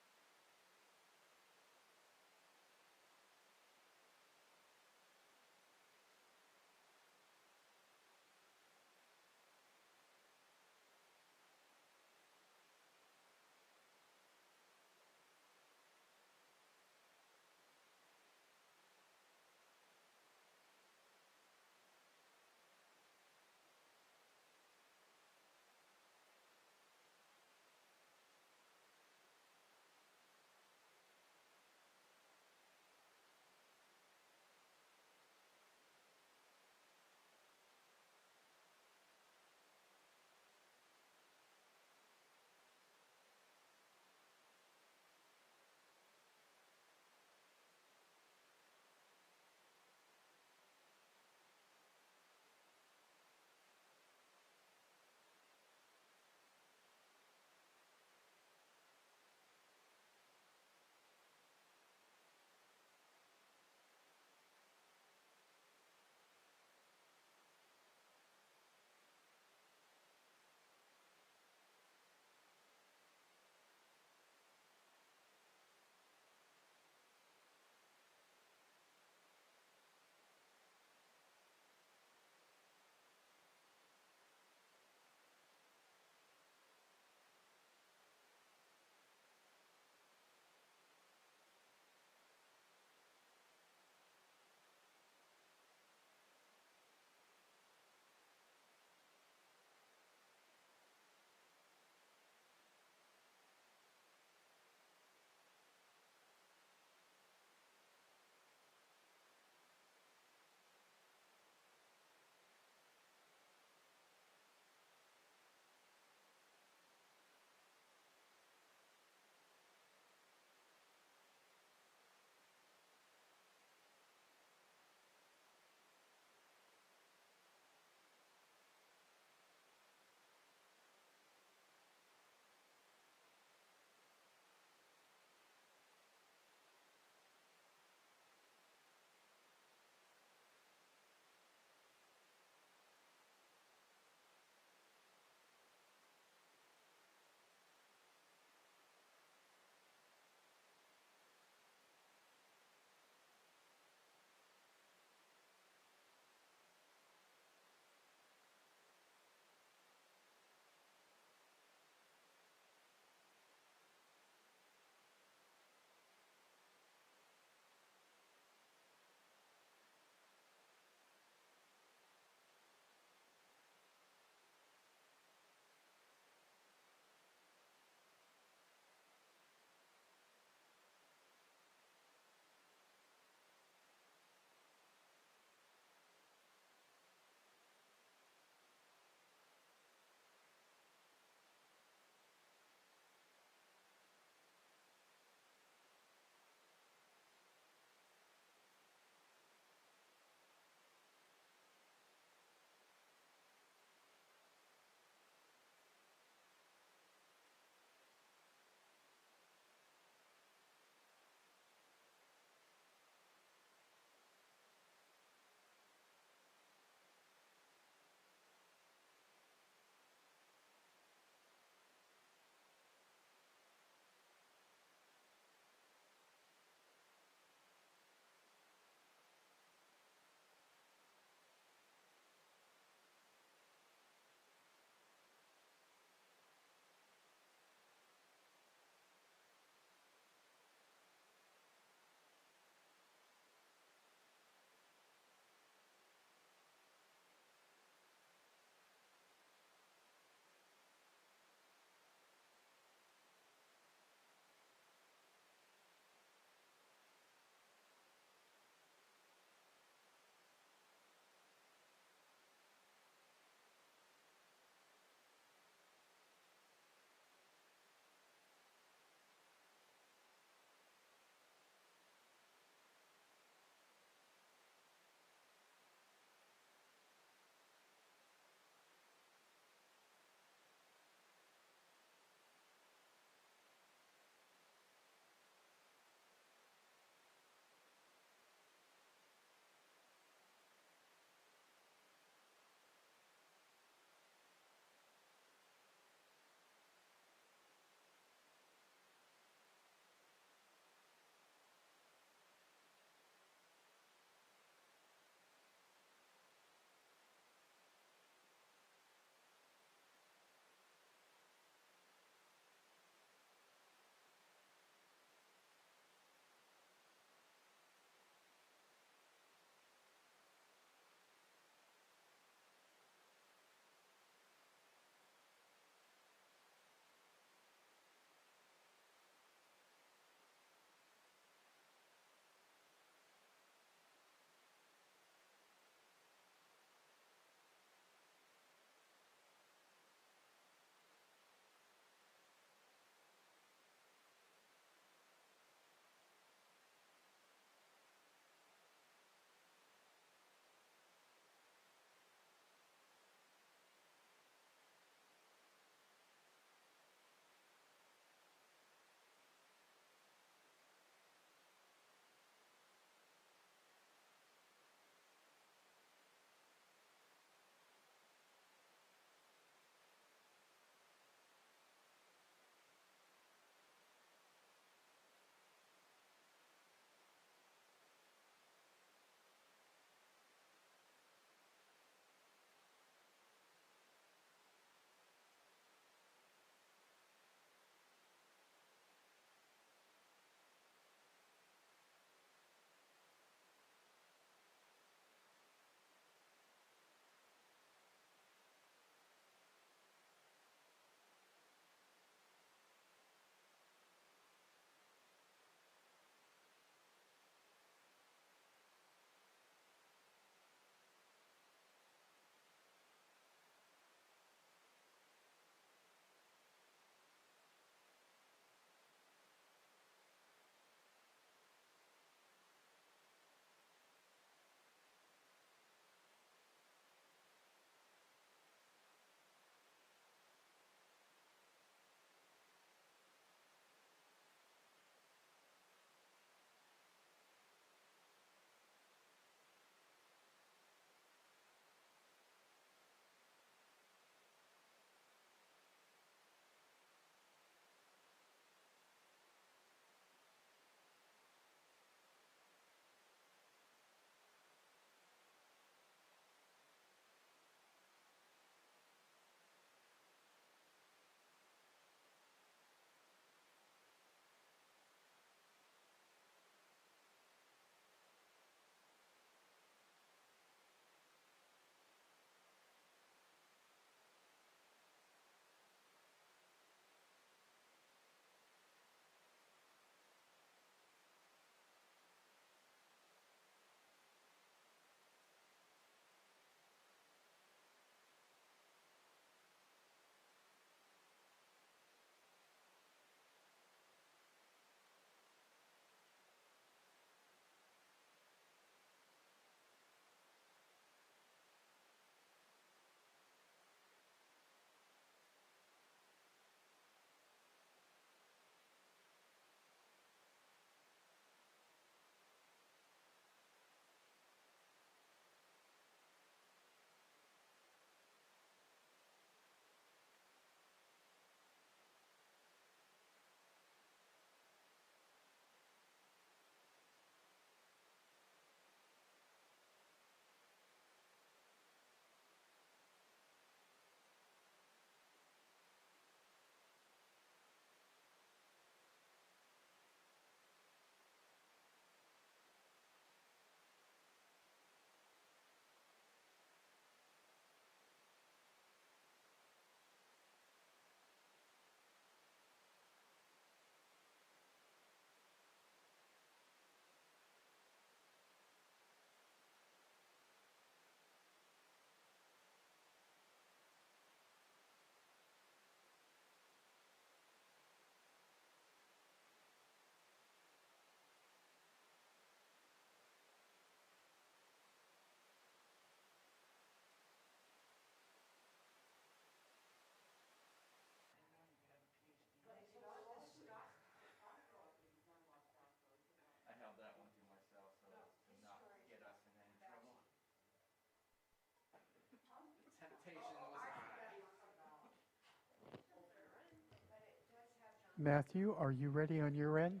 Matthew, are you ready on your end?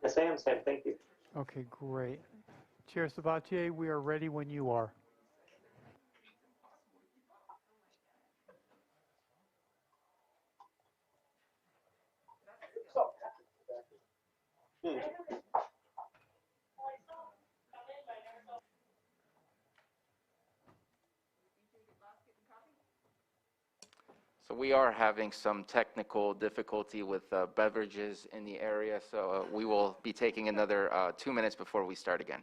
Yes, I am, Sam. Thank you. Okay, great. Chair Sabatier, we are ready when you are. So we are having some technical difficulty with beverages in the area, so we will be taking another 2 minutes before we start again.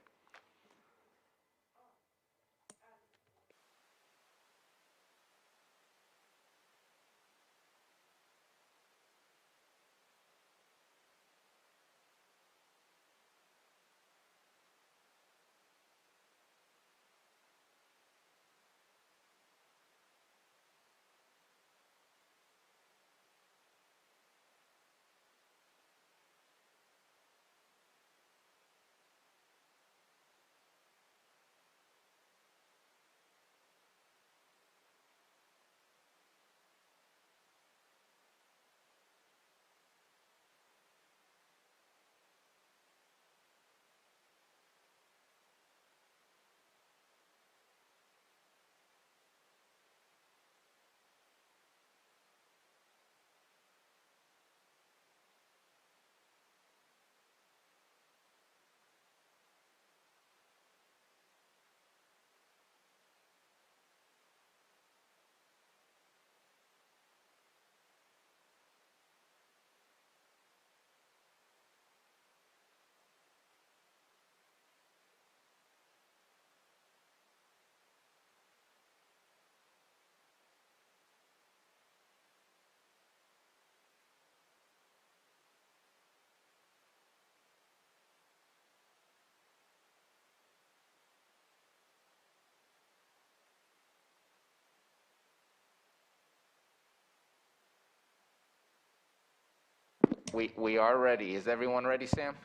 We are ready. Is everyone ready, Sam?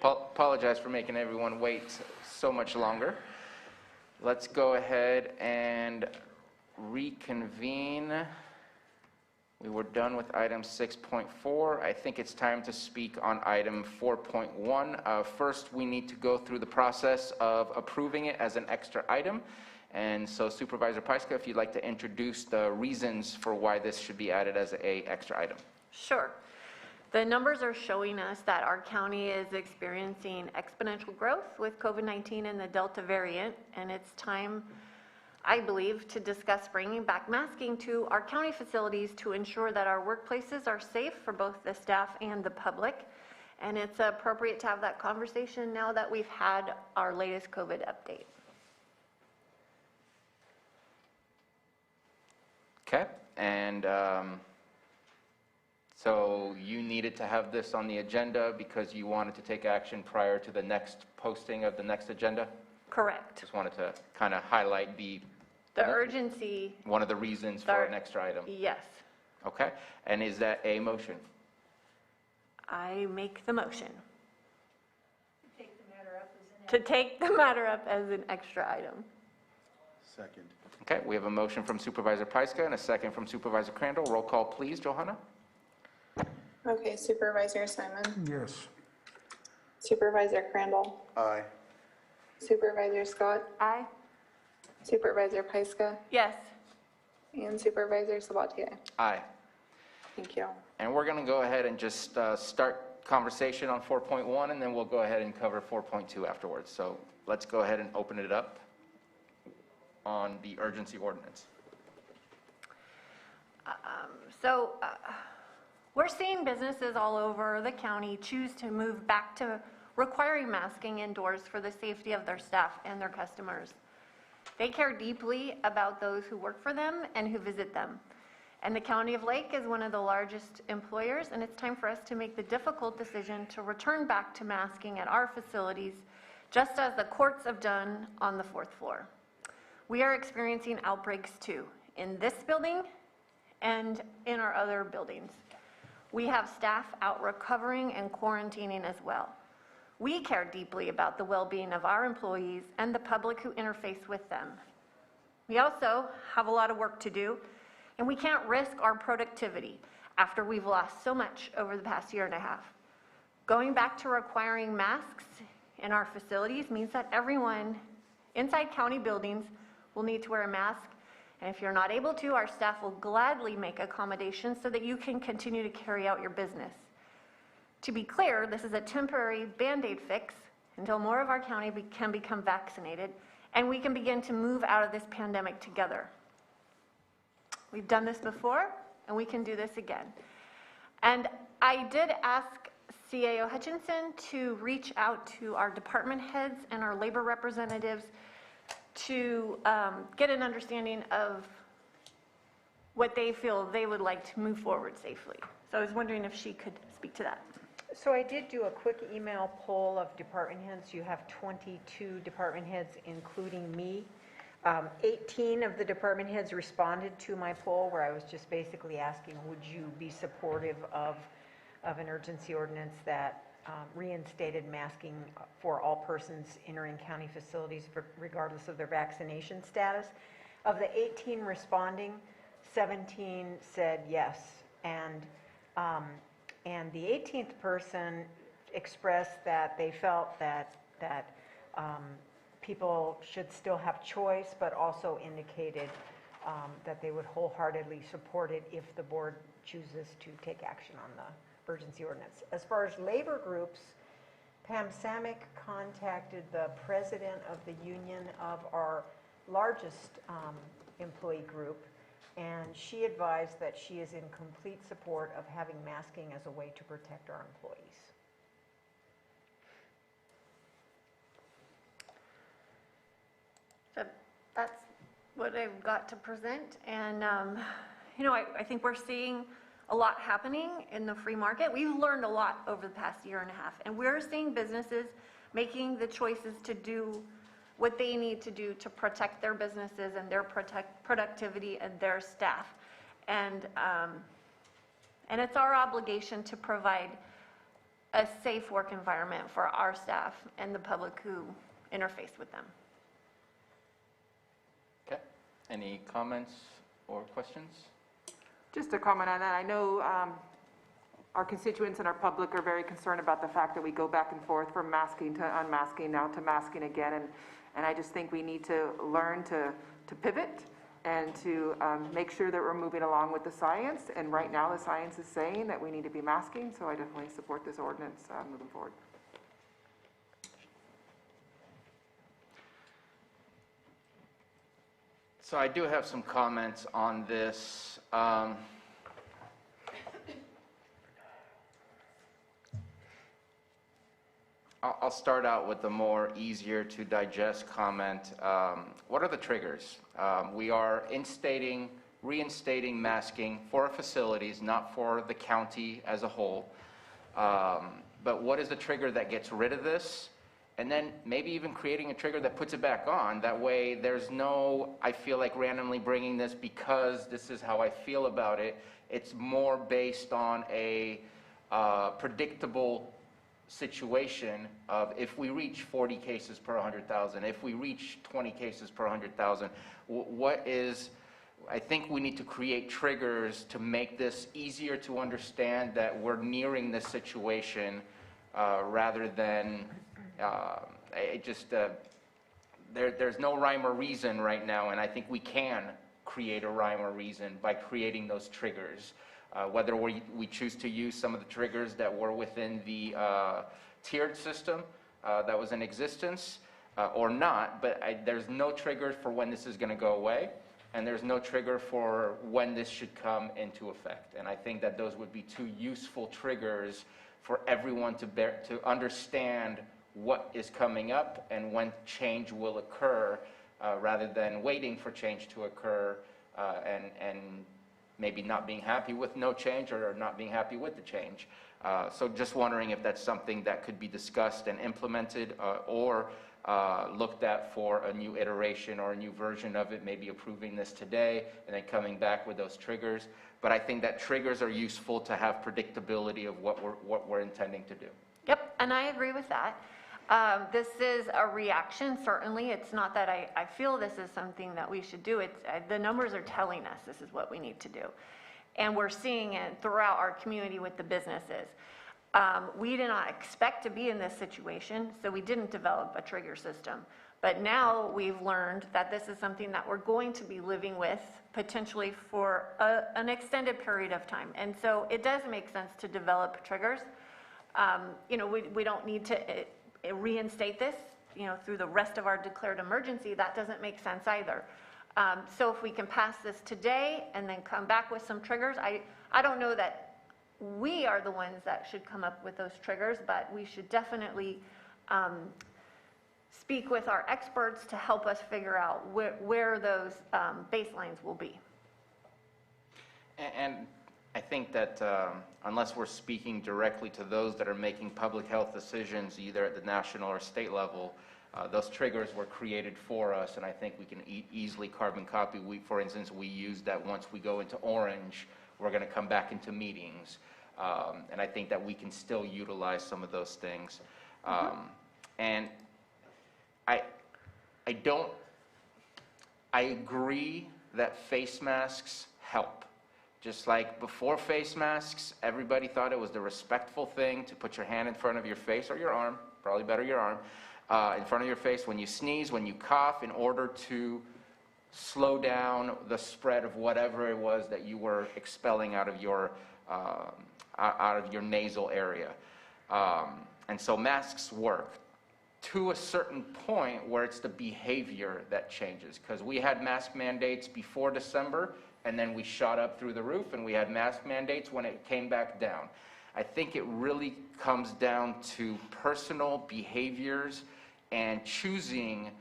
Apologize for making everyone wait so much longer. Let's go ahead and reconvene. We were done with item 6.4. I think it's time to speak on item 4.1. First, we need to go through the process of approving it as an extra item. And so Supervisor Pyska, if you'd like to introduce the reasons for why this should be added as a extra item. Sure. The numbers are showing us that our county is experiencing exponential growth with COVID-19 and the Delta variant, and it's time, I believe, to discuss bringing back masking to our county facilities to ensure that our workplaces are safe for both the staff and the public. And it's appropriate to have that conversation now that we've had our latest COVID update. Okay, and so you needed to have this on the agenda because you wanted to take action prior to the next posting of the next agenda? Correct. Just wanted to kind of highlight the urgency. One of the reasons for an extra item. Yes. Okay, and is that a motion? I make the motion. To take the matter up as an extra item. Second. Okay, we have a motion from Supervisor Pyska and a second from Supervisor Crandall. Roll call, please, Johanna. Okay, Supervisor Simon, Yes. Supervisor Crandall, Aye. Supervisor Scott, Aye. Supervisor Pyska, Yes. and Supervisor Sabatier. Aye. Thank you. And we're going to go ahead and just start conversation on 4.1, and then we'll go ahead and cover 4.2 afterwards. So let's go ahead and open it up on the urgency ordinance. We're seeing businesses all over the county choose to move back to requiring masking indoors for the safety of their staff and their customers. They care deeply about those who work for them and who visit them. And the County of Lake is one of the largest employers, and it's time for us to make the difficult decision to return back to masking at our facilities, just as the courts have done on the 4th floor. We are experiencing outbreaks too, in this building and in our other buildings. We have staff out recovering and quarantining as well. We care deeply about the well-being of our employees and the public who interface with them. We also have a lot of work to do And we can't risk our productivity after we've lost so much over the past year and a half. Going back to requiring masks in our facilities means that everyone inside county buildings will need to wear a mask. And if you're not able to, our staff will gladly make accommodations so that you can continue to carry out your business. To be clear, this is a temporary Band-Aid fix until more of our county can become vaccinated and we can begin to move out of this pandemic together. We've done this before and we can do this again. And I did ask CAO Hutchinson to reach out to our department heads and our labor representatives to get an understanding of what they feel they would like to move forward safely. So I was wondering if she could speak to that. So I did do a quick email poll of department heads. You have 22 department heads, including me. 18 of the department heads responded to my poll, where I was just basically asking, would you be supportive of an urgency ordinance that reinstated masking for all persons entering county facilities regardless of their vaccination status. Of the 18 responding, 17 said yes. And the 18th person expressed that they felt that people should still have choice, but also indicated that they would wholeheartedly support it if the board chooses to take action on the urgency ordinance. As far as labor groups, Pam Samick contacted the president of the union of our largest employee group, and she advised that she is in complete support of having masking as a way to protect our employees. So that's what I've got to present, and you know, I think we're seeing a lot happening in the free market. We've learned a lot over the past year and a half, and we're seeing businesses making the choices to do what they need to do to protect their businesses and their productivity and their staff. And it's our obligation to provide a safe work environment for our staff and the public who interface with them. Okay. Any comments or questions? Just a comment on that. I know our constituents and our public are very concerned about the fact that we go back and forth from masking to unmasking, now to masking again. And I just think we need to learn to pivot and to make sure that we're moving along with the science. And right now the science is saying that we need to be masking, so I definitely support this ordinance moving forward. So I do have some comments on this. I'll start out with the more easier to digest comment. What are the triggers? We are reinstating masking for facilities, not for the county as a whole. But what is the trigger that gets rid of this? And then maybe even creating a trigger that puts it back on. That way there's no, I feel like randomly bringing this because this is how I feel about it. It's more based on a predictable situation of if we reach 40 cases per 100,000, if we reach 20 cases per 100,000, I think we need to create triggers to make this easier to understand that we're nearing this situation rather than there's no rhyme or reason right now, and I think we can create a rhyme or reason by creating those triggers. Whether we choose to use some of the triggers that were within the tiered system that was in existence or not, but there's no trigger for when this is going to go away, and there's no trigger for when this should come into effect. And I think that those would be two useful triggers for everyone to understand what is coming up and when change will occur, rather than waiting for change to occur and maybe not being happy with no change or not being happy with the change. So just wondering if that's something that could be discussed and implemented or looked at for a new iteration or a new version of it, maybe approving this today and then coming back with those triggers. But I think that triggers are useful to have predictability of what we're intending to do. Yep, and I agree with that. This is a reaction, certainly. It's not that I feel this is something that we should do. It's, the numbers are telling us this is what we need to do. And we're seeing it throughout our community with the businesses. We did not expect to be in this situation, so we didn't develop a trigger system. But now we've learned that this is something that we're going to be living with potentially for an extended period of time. And so it does make sense to develop triggers. You know, we don't need to reinstate this, you know, through the rest of our declared emergency. That doesn't make sense either. So if we can pass this today and then come back with some triggers, I don't know that we are the ones that should come up with those triggers, but we should definitely speak with our experts to help us figure out where those baselines will be. And I think that unless we're speaking directly to those that are making public health decisions, either at the national or state level, those triggers were created for us, and I think we can easily carbon copy. For instance, we use that once we go into orange, we're going to come back into meetings. And I think that we can still utilize some of those things. And I agree that face masks help. Just like before face masks, everybody thought it was the respectful thing to put your hand in front of your face or your arm, probably better your arm, in front of your face when you sneeze, when you cough, in order to slow down the spread of whatever it was that you were expelling out of your nasal area. And so masks work to a certain point where it's the behavior that changes. Because we had mask mandates before December, and then we shot up through the roof, and we had mask mandates when it came back down. I think it really comes down to personal behaviors and choosing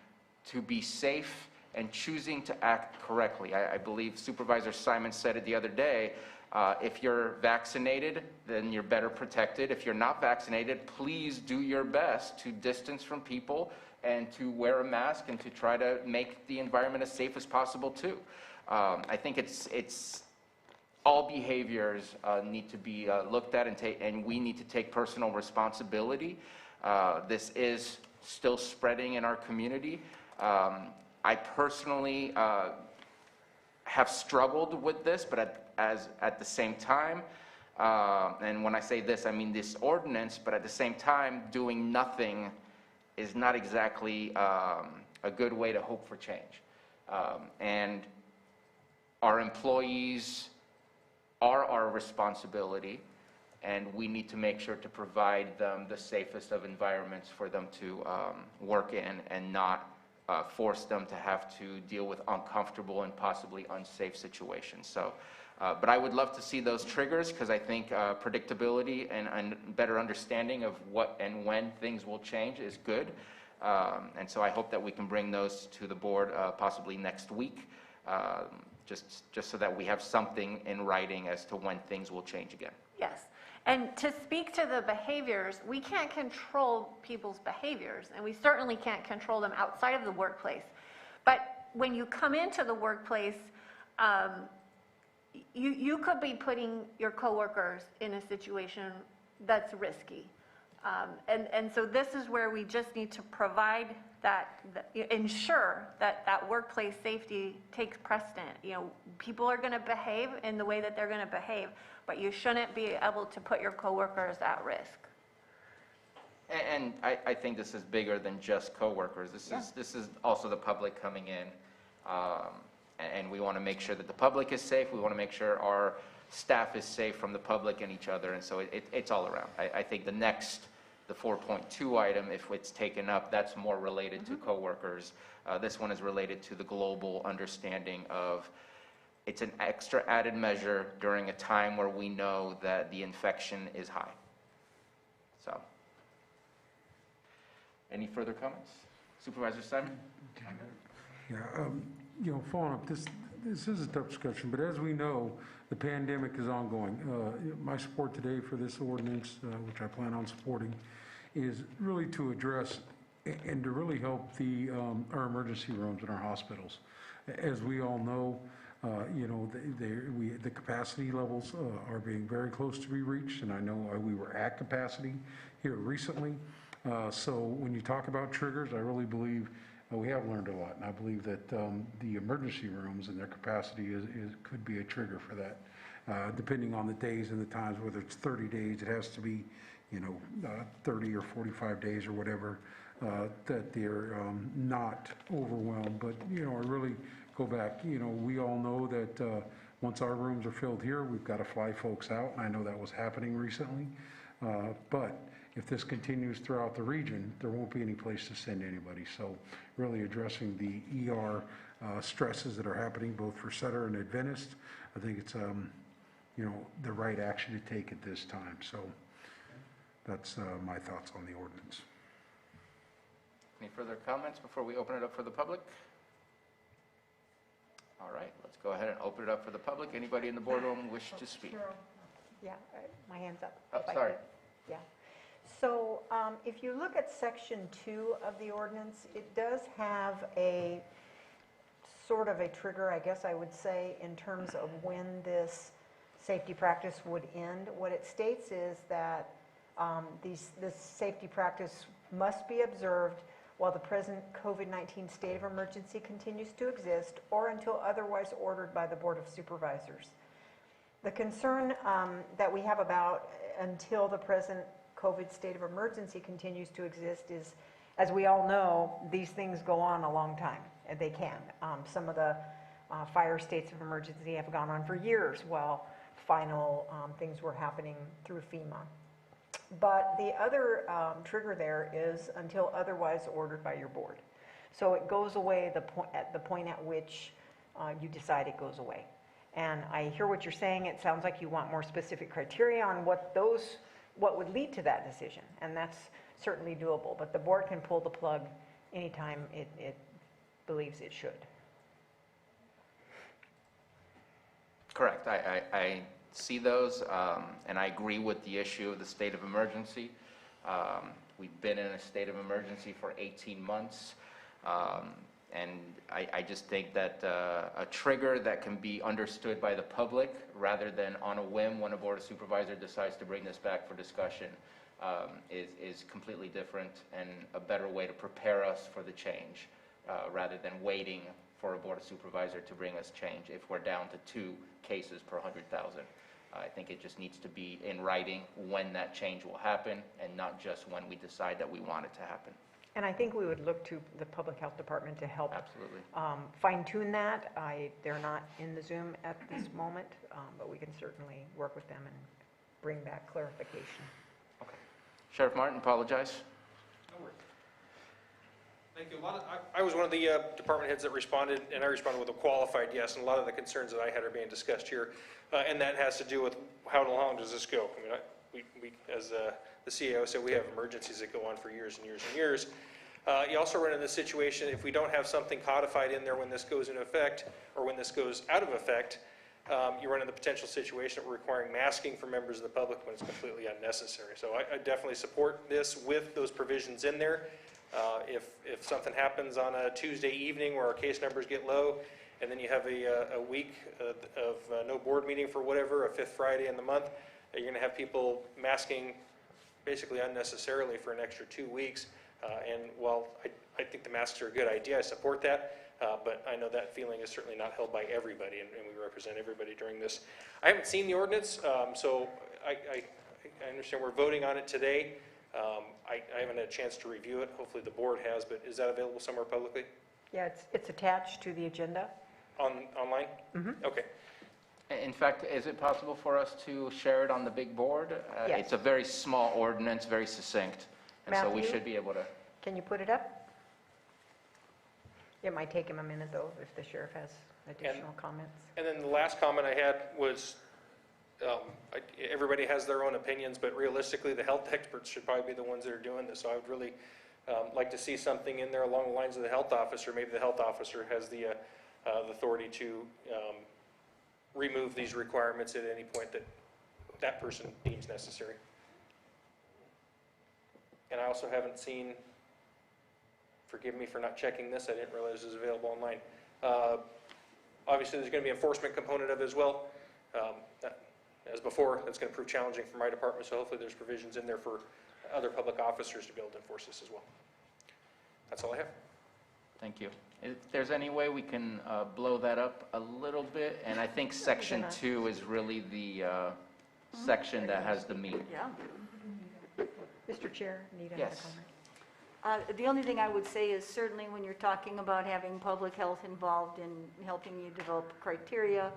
to be safe and choosing to act correctly. I believe Supervisor Simon said it the other day, if you're vaccinated, then you're better protected. If you're not vaccinated, please do your best to distance from people and to wear a mask and to try to make the environment as safe as possible too. I think it's all behaviors need to be looked at, and we need to take personal responsibility. This is still spreading in our community. I personally have struggled with this, but at the same time, and when I say this, I mean this ordinance, but at the same time, doing nothing is not exactly a good way to hope for change. And our employees are our responsibility, and we need to make sure to provide them the safest of environments for them to work in and not force them to have to deal with uncomfortable and possibly unsafe situations. So, but I would love to see those triggers, because I think predictability and better understanding of what and when things will change is good. And so I hope that we can bring those to the board possibly next week, just so that we have something in writing as to when things will change again. Yes. And to speak to the behaviors, we can't control people's behaviors, and we certainly can't control them outside of the workplace. But when you come into the workplace, you could be putting your coworkers in a situation that's risky. And so this is where we just need to provide ensure that workplace safety takes precedent. You know, people are going to behave in the way that they're going to behave, but you shouldn't be able to put your coworkers at risk. And I think this is bigger than just coworkers. This is also the public coming in, and we want to make sure that the public is safe. We want to make sure our staff is safe from the public and each other, and so it's all around. I think the 4.2 item, if it's taken up, that's more related to coworkers. This one is related to the global understanding of it's an extra added measure during a time where we know that the infection is high. So, any further comments? Supervisor Simon? Yeah, you know, following up, this is a tough discussion, but as we know, the pandemic is ongoing. My support today for this ordinance, which I plan on supporting, is really to address and to really help our emergency rooms in our hospitals. As we all know, you know, the capacity levels are being very close to be reached, and I know we were at capacity here recently. So when you talk about triggers, I really believe we have learned a lot, and I believe that the emergency rooms and their capacity could be a trigger for that. Depending on the days and the times, whether it's 30 days, it has to be, 30 or 45 days or whatever, that they're not overwhelmed. But, I really go back, we all know that once our rooms are filled here, we've got to fly folks out, and I know that was happening recently. But if this continues throughout the region, there won't be any place to send anybody. So really addressing the ER stresses that are happening both for Sutter and Adventist, I think it's, the right action to take at this time. So that's my thoughts on the ordinance. Any further comments before we open it up for the public? All right, let's go ahead and open it up for the public. Anybody in the boardroom wish to speak? Yeah, my hand's up. Oh, sorry. Yeah. So if you look at section 2 of the ordinance, it does have a sort of a trigger, I guess I would say, in terms of when this safety practice would end. What it states is that this safety practice must be observed while the present COVID-19 state of emergency continues to exist or until otherwise ordered by the Board of Supervisors. The concern that we have about until the present COVID state of emergency continues to exist is, as we all know, these things go on a long time, and they can. Some of the fire states of emergency have gone on for years while final things were happening through FEMA. But the other trigger there is until otherwise ordered by your board. So it goes away at the point at which you decide it goes away. And I hear what you're saying. It sounds like you want more specific criteria on what would lead to that decision, and that's certainly doable. But the board can pull the plug anytime it believes it should. Correct. I see those, and I agree with the issue of the state of emergency. We've been in a state of emergency for 18 months, and I just think that a trigger that can be understood by the public rather than on a whim when a Board of Supervisors decides to bring this back for discussion is completely different and a better way to prepare us for the change rather than waiting for a Board of Supervisors to bring us change if we're down to 2 cases per 100,000. I think it just needs to be in writing when that change will happen and not just when we decide that we want it to happen. And I think we would look to the Public Health Department to help Absolutely. Fine-tune that. They're not in the Zoom at this moment, but we can certainly work with them and bring back clarification. Okay. Sheriff Martin, apologize. Thank you. I was one of the department heads that responded, and I responded with a qualified yes, and a lot of the concerns that I had are being discussed here, and that has to do with how long does this go? I mean, we as the CAO said, we have emergencies that go on for years and years and years. You also run into this situation, if we don't have something codified in there when this goes into effect, or when this goes out of effect, you run into the potential situation of requiring masking for members of the public when it's completely unnecessary. So I definitely support this with those provisions in there. If something happens on a Tuesday evening where our case numbers get low, and then you have a week of no board meeting for whatever, a 5th Friday in the month, you're going to have people masking basically unnecessarily for an extra 2 weeks. And while I think the masks are a good idea, I support that, but I know that feeling is certainly not held by everybody, and we represent everybody during this. I haven't seen the ordinance, so I understand we're voting on it today. I haven't had a chance to review it. Hopefully the board has, but is that available somewhere publicly? Yeah, it's attached to the agenda. Online? Mm-hmm. Okay. In fact, is it possible for us to share it on the big board? Yes. It's a very small ordinance, very succinct, and so we Matthew? should be able to. Can you put it up? It might take him a minute, though, if the sheriff has additional comments. And then the last comment I had was, everybody has their own opinions, but realistically, the health experts should probably be the ones that are doing this. So I would really like to see something in there along the lines of the health officer. Maybe the health officer has the authority to remove these requirements at any point that that person deems necessary. And I also haven't seen, forgive me for not checking this, I didn't realize it was available online. Obviously, there's going to be an enforcement component of it as well. As before, that's going to prove challenging for my department, so hopefully there's provisions in there for other public officers to be able to enforce this as well. That's all I have. Thank you. If there's any way we can blow that up a little bit, and I think section 2 is really the section that has the meat. Yeah. Mr. Chair, Nita has Yes. a comment. The only thing I would say is certainly when you're talking about having public health involved in helping you develop criteria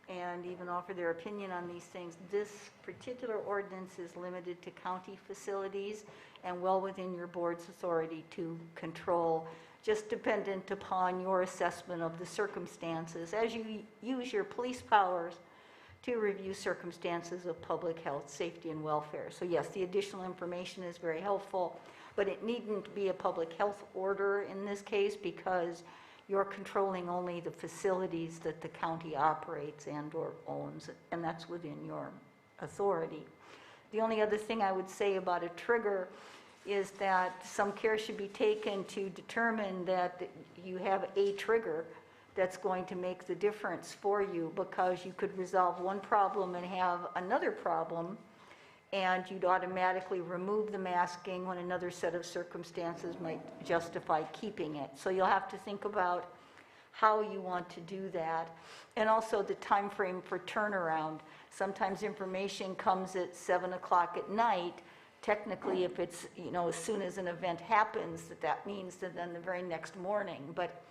and even offer their opinion on these things, this particular ordinance is limited to county facilities and well within your board's authority to control, just dependent upon your assessment of the circumstances as you use your police powers to review circumstances of public health, safety, and welfare. So yes, the additional information is very helpful, but it needn't be a public health order in this case because you're controlling only the facilities that the county operates and or owns, and that's within your authority. The only other thing I would say about a trigger is that some care should be taken to determine that you have a trigger that's going to make the difference for you, because you could resolve one problem and have another problem, and you'd automatically remove the masking when another set of circumstances might justify keeping it. So you'll have to think about how you want to do that, and also the time frame for turnaround. Sometimes information comes at 7 o'clock at night. Technically, if it's, as soon as an event happens, that means that then the very next morning. But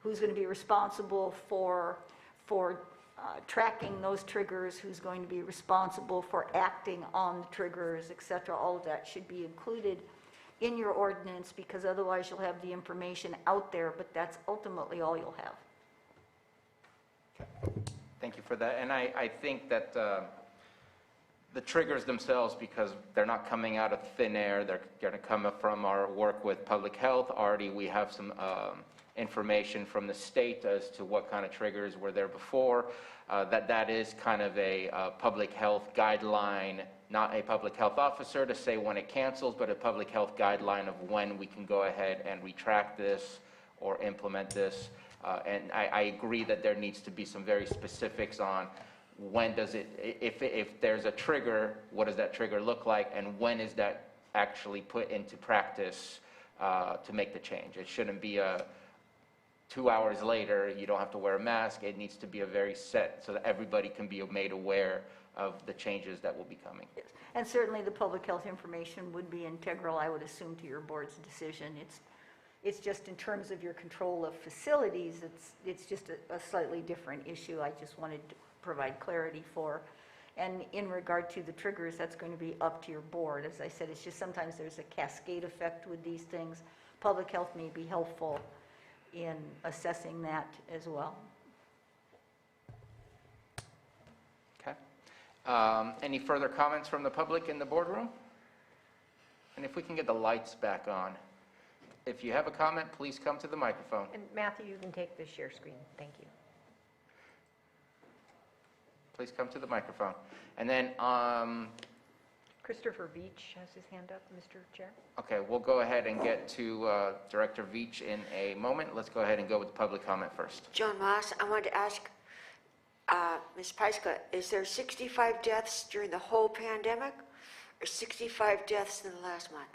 who's going to be responsible for tracking those triggers, who's going to be responsible for acting on the triggers, et cetera, all of that should be included in your ordinance, because otherwise you'll have the information out there, but that's ultimately all you'll have. Thank you for that. And I think that the triggers themselves, because they're not coming out of thin air, they're going to come up from our work with public health. Already we have some information from the state as to what kind of triggers were there before, that is kind of a public health guideline, not a public health officer to say when it cancels, but a public health guideline of when we can go ahead and retract this or implement this. And I agree that there needs to be some very specifics on when does it, if there's a trigger, what does that trigger look like, and when is that actually put into practice to make the change. It shouldn't be a 2 hours later, you don't have to wear a mask. It needs to be a very set so that everybody can be made aware of the changes that will be coming. Yes. And certainly the public health information would be integral, I would assume, to your board's decision. It's just in terms of your control of facilities, it's just a slightly different issue. I just wanted to provide clarity for. And in regard to the triggers, that's going to be up to your board. As I said, it's just sometimes there's a cascade effect with these things. Public health may be helpful in assessing that as well. Okay. Any further comments from the public in the boardroom? And if we can get the lights back on. If you have a comment, please come to the microphone. And Matthew, you can take the share screen. Thank you. Please come to the microphone. And then, Christopher Veach has his hand up, Mr. Chair. okay, we'll go ahead and get to Director Veach in a moment. Let's go ahead and go with public comment first. John Moss, I wanted to ask Ms. Pyska, is there 65 deaths during the whole pandemic or 65 deaths in the last month?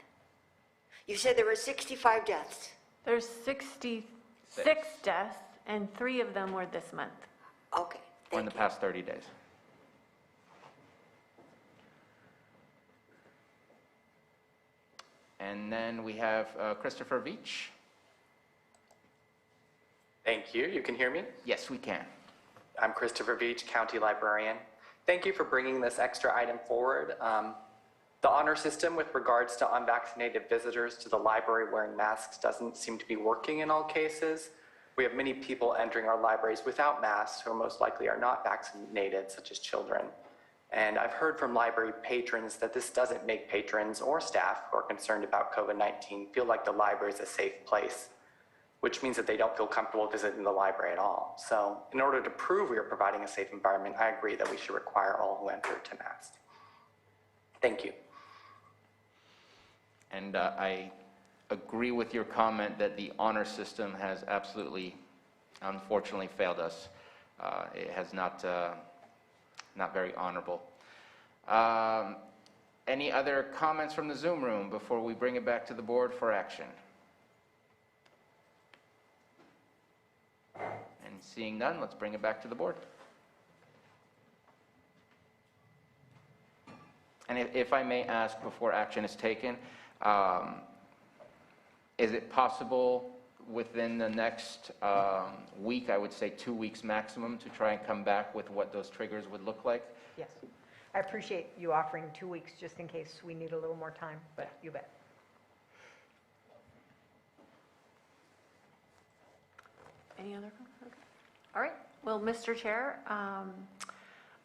You said there were 65 deaths. There's 66 deaths, and 3 of them were this month. Okay. Or in the past 30 days. And then we have Christopher Veach. Thank you. You can hear me? Yes, we can. I'm Christopher Veach, County Librarian. Thank you for bringing this extra item forward. The honor system with regards to unvaccinated visitors to the library wearing masks doesn't seem to be working in all cases. We have many people entering our libraries without masks who most likely are not vaccinated, such as children. And I've heard from library patrons that this doesn't make patrons or staff who are concerned about COVID-19 feel like the library is a safe place, which means that they don't feel comfortable visiting the library at all. So in order to prove we are providing a safe environment, I agree that we should require all who enter to mask. Thank you. And I agree with your comment that the honor system has absolutely, unfortunately, failed us. It has not very honorable. Any other comments from the Zoom room before we bring it back to the board for action? And seeing none, let's bring it back to the board. And if I may ask before action is taken, is it possible within the next week, I would say 2 weeks maximum, to try and come back with what those triggers would look like? Yes. I appreciate you offering 2 weeks just in case we need a little more time, but you bet. Any other? Okay. All right. Well, Mr. Chair,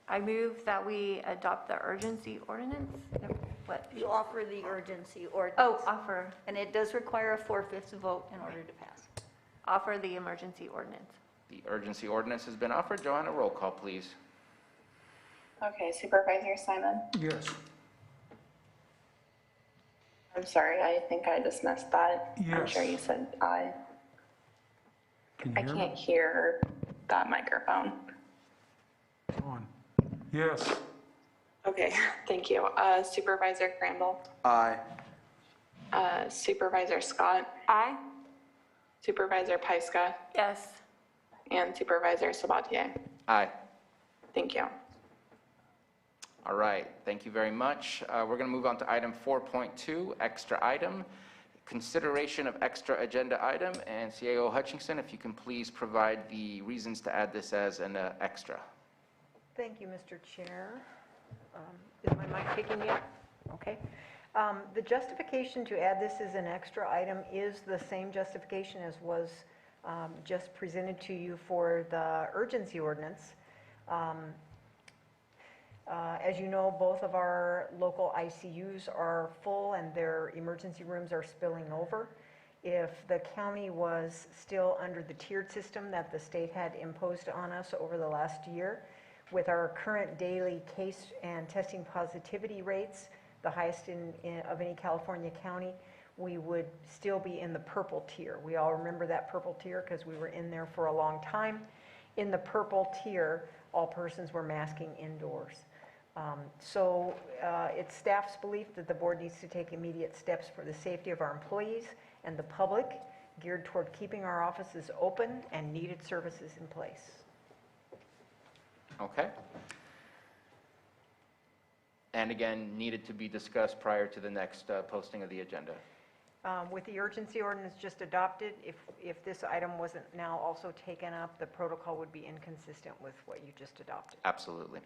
I move that we adopt the urgency ordinance. No, what? You offer the urgency ordinance. Oh, offer. And it does require a 4/5 vote in order to pass. Offer the emergency ordinance. The urgency ordinance has been offered. Joanna, roll call, please. Okay, Supervisor Simon? Yes. I'm sorry, I think I just missed that. I'm Yes. sure you said aye. Can you I hear can't me? hear that microphone. On. Yes. Okay, thank you. Supervisor Crandall? Aye. Supervisor Scott? Aye. Supervisor Pyska? Yes. And Supervisor Sabatier? Aye. Thank you. All right, thank you very much. We're going to move on to item 4.2, extra item, consideration of extra agenda item. And CAO Hutchinson, if you can please provide the reasons to add this as an extra. Thank you, Mr. Chair. Is my mic kicking yet? Okay. The justification to add this as an extra item is the same justification as was just presented to you for the urgency ordinance. As you know, both of our local ICUs are full and their emergency rooms are spilling over. If the county was still under the tiered system that the state had imposed on us over the last year, with our current daily case and testing positivity rates, the highest of any California county, we would still be in the purple tier. We all remember that purple tier because we were in there for a long time. In the purple tier, all persons were masking indoors. So it's staff's belief that the board needs to take immediate steps for the safety of our employees and the public, geared toward keeping our offices open and needed services in place. Okay. And again, needed to be discussed prior to the next posting of the agenda. With the urgency ordinance just adopted, if this item wasn't now also taken up, the protocol would be inconsistent with what you just adopted. Absolutely.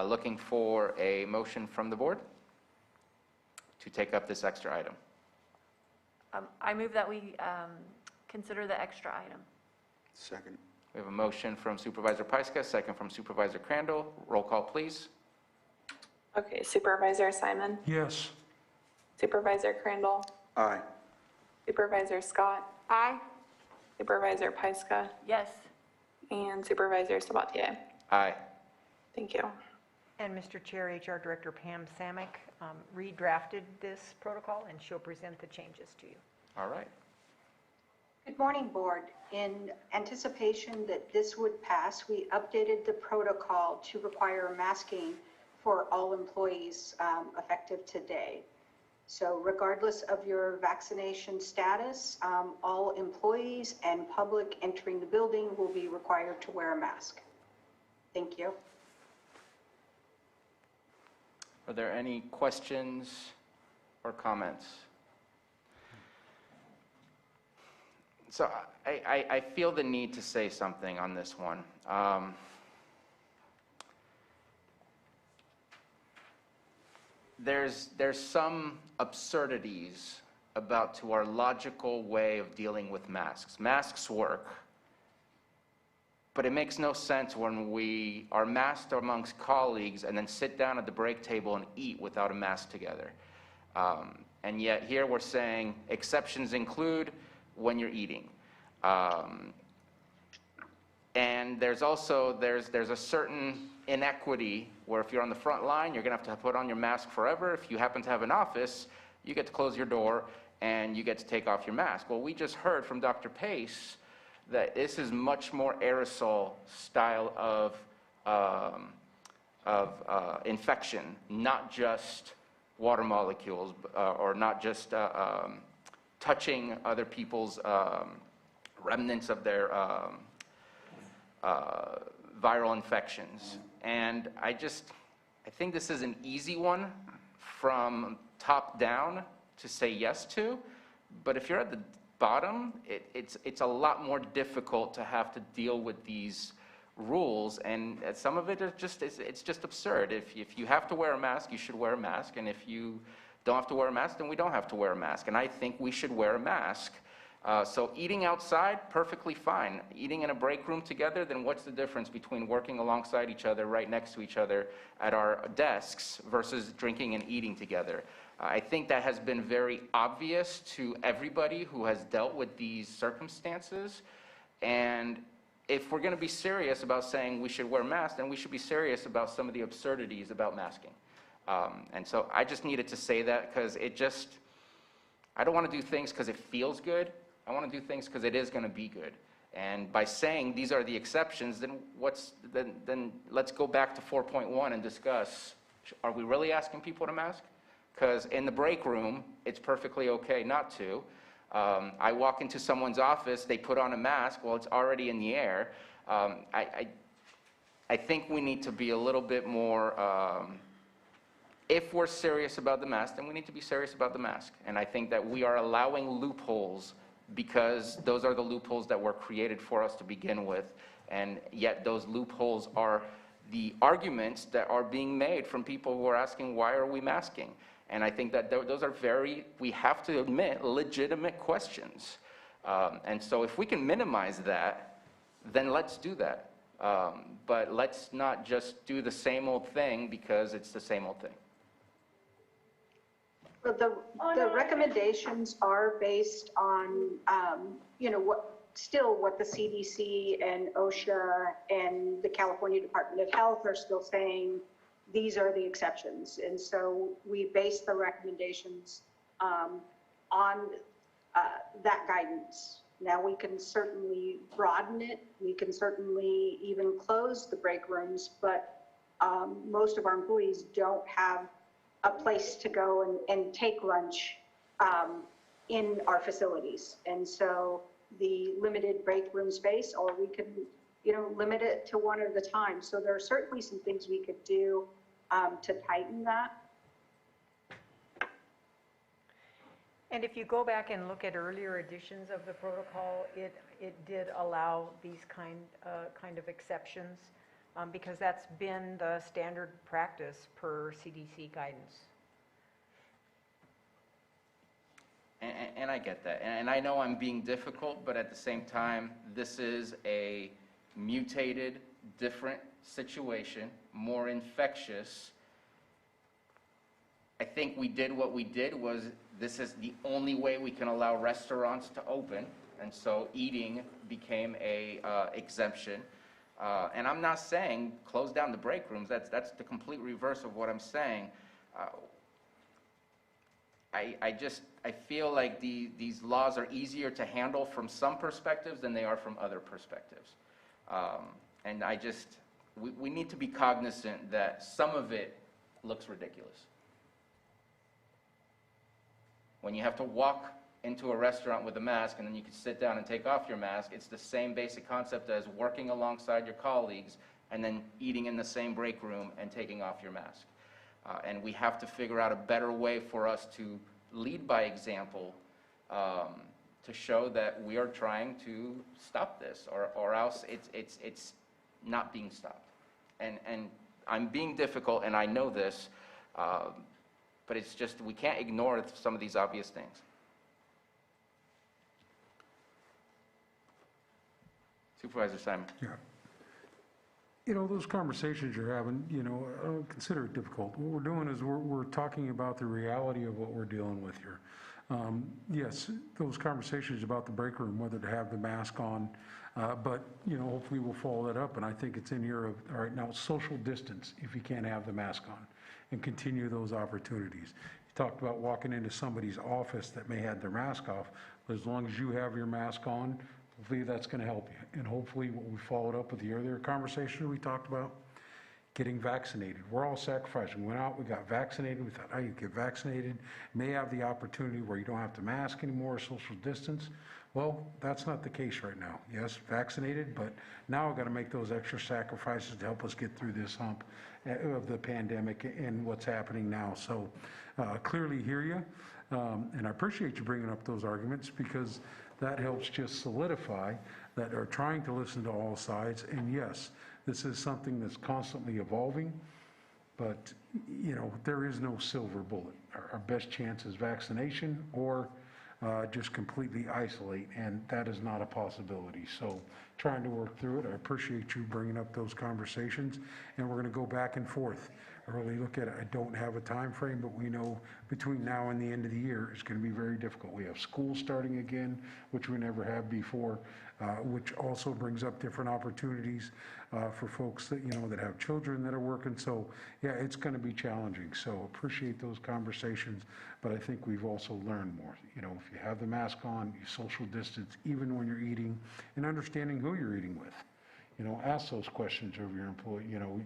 Looking for a motion from the board to take up this extra item. I move that we consider the extra item. Second. We have a motion from Supervisor Pyska, second from Supervisor Crandall. Roll call, please. Okay, Supervisor Simon? Yes. Supervisor Crandall? Aye. Supervisor Scott? Aye. Supervisor Pyska? Yes. And Supervisor Sabatier? Aye. Thank you. And Mr. Chair, HR Director Pam Samick redrafted this protocol, and she'll present the changes to you. All right. Good morning, Board. In anticipation that this would pass, we updated the protocol to require masking for all employees effective today. So regardless of your vaccination status, all employees and public entering the building will be required to wear a mask. Thank you. Are there any questions or comments? So I feel the need to say something on this one. There's some absurdities about to our logical way of dealing with masks. Masks work, but it makes no sense when we are masked amongst colleagues and then sit down at the break table and eat without a mask together. And yet here we're saying exceptions include when you're eating. And there's also, there's a certain inequity where if you're on the front line, you're gonna have to put on your mask forever. If you happen to have an office, you get to close your door and you get to take off your mask. Well, we just heard from Dr. Pace that this is much more aerosol style of infection, not just water molecules, or not just touching other people's remnants of their viral infections. And I think this is an easy one from top down to say yes to, but if you're at the bottom, it's a lot more difficult to have to deal with these rules, and some of it is it's just absurd. If you have to wear a mask, you should wear a mask, and if you don't have to wear a mask, then we don't have to wear a mask, and I think we should wear a mask. So eating outside, perfectly fine. Eating in a break room together, then what's the difference between working alongside each other, right next to each other at our desks, versus drinking and eating together? I think that has been very obvious to everybody who has dealt with these circumstances, and if we're going to be serious about saying we should wear masks, then we should be serious about some of the absurdities about masking. And so I just needed to say that because I don't want to do things because it feels good. I want to do things because it is going to be good. And by saying these are the exceptions, then let's go back to 4.1 and discuss, are we really asking people to mask? Because in the break room, it's perfectly okay not to. I walk into someone's office, they put on a mask, well, it's already in the air. I think we need to be a little bit more, if we're serious about the mask, then we need to be serious about the mask. And I think that we are allowing loopholes because those are the loopholes that were created for us to begin with. And yet those loopholes are the arguments that are being made from people who are asking, why are we masking? And I think that those are we have to admit, legitimate questions. And so if we can minimize that, then let's do that. But let's not just do the same old thing because it's the same old thing. Well, the recommendations are based on, what the CDC and OSHA and the California Department of Health are still saying. These are the exceptions. And so we base the recommendations on that guidance. Now we can certainly broaden it. We can certainly even close the break rooms, but most of our employees don't have a place to go and take lunch in our facilities. And so the limited break room space, or we can, limit it to one at a time. So there are certainly some things we could do to tighten that. And if you go back and look at earlier editions of the protocol, it did allow these kind of exceptions because that's been the standard practice per CDC guidance. And I get that. And I know I'm being difficult, but at the same time, this is a mutated, different situation, more infectious. I think we did what we did was this is the only way we can allow restaurants to open, and so eating became a exemption. And I'm not saying close down the break rooms. That's the complete reverse of what I'm saying. I feel like these laws are easier to handle from some perspectives than they are from other perspectives. And we need to be cognizant that some of it looks ridiculous. When you have to walk into a restaurant with a mask and then you can sit down and take off your mask, it's the same basic concept as working alongside your colleagues and then eating in the same break room and taking off your mask. And we have to figure out a better way for us to lead by example to show that we are trying to stop this, or else it's not being stopped. And I'm being difficult, and I know this, but it's just we can't ignore some of these obvious things. Supervisor Simon. Yeah. Those conversations you're having, I don't consider it difficult. What we're doing is we're talking about the reality of what we're dealing with here. Yes, those conversations about the break room, whether to have the mask on, but, hopefully we'll follow that up. And I think it's in here of, all right, now social distance if you can't have the mask on and continue those opportunities. You talked about walking into somebody's office that may have their mask off, but as long as you have your mask on, hopefully that's going to help you. And hopefully what we followed up with the earlier conversation we talked about, getting vaccinated. We're all sacrificing. We went out, we got vaccinated. We thought, oh, you get vaccinated, may have the opportunity where you don't have to mask anymore, social distance. Well, that's not the case right now. Yes, vaccinated, but now we've got to make those extra sacrifices to help us get through this hump of the pandemic and what's happening now. So clearly hear you, and I appreciate you bringing up those arguments, because that helps just solidify that are trying to listen to all sides. And yes, this is something that's constantly evolving, but you know, there is no silver bullet. Our best chance is vaccination or just completely isolate, and that is not a possibility. So trying to work through it. I appreciate you bringing up those conversations, and we're going to go back and forth. I really look at it. I don't have a time frame, but we know between now and the end of the year, it's going to be very difficult. We have school starting again, which we never have before, which also brings up different opportunities for folks that, you know, that have children that are working. So yeah, it's going to be challenging. So appreciate those conversations, but I think we've also learned more. You know, if you have the mask on, you social distance, even when you're eating, and understanding who you're eating with. You know, ask those questions of your employee, you know,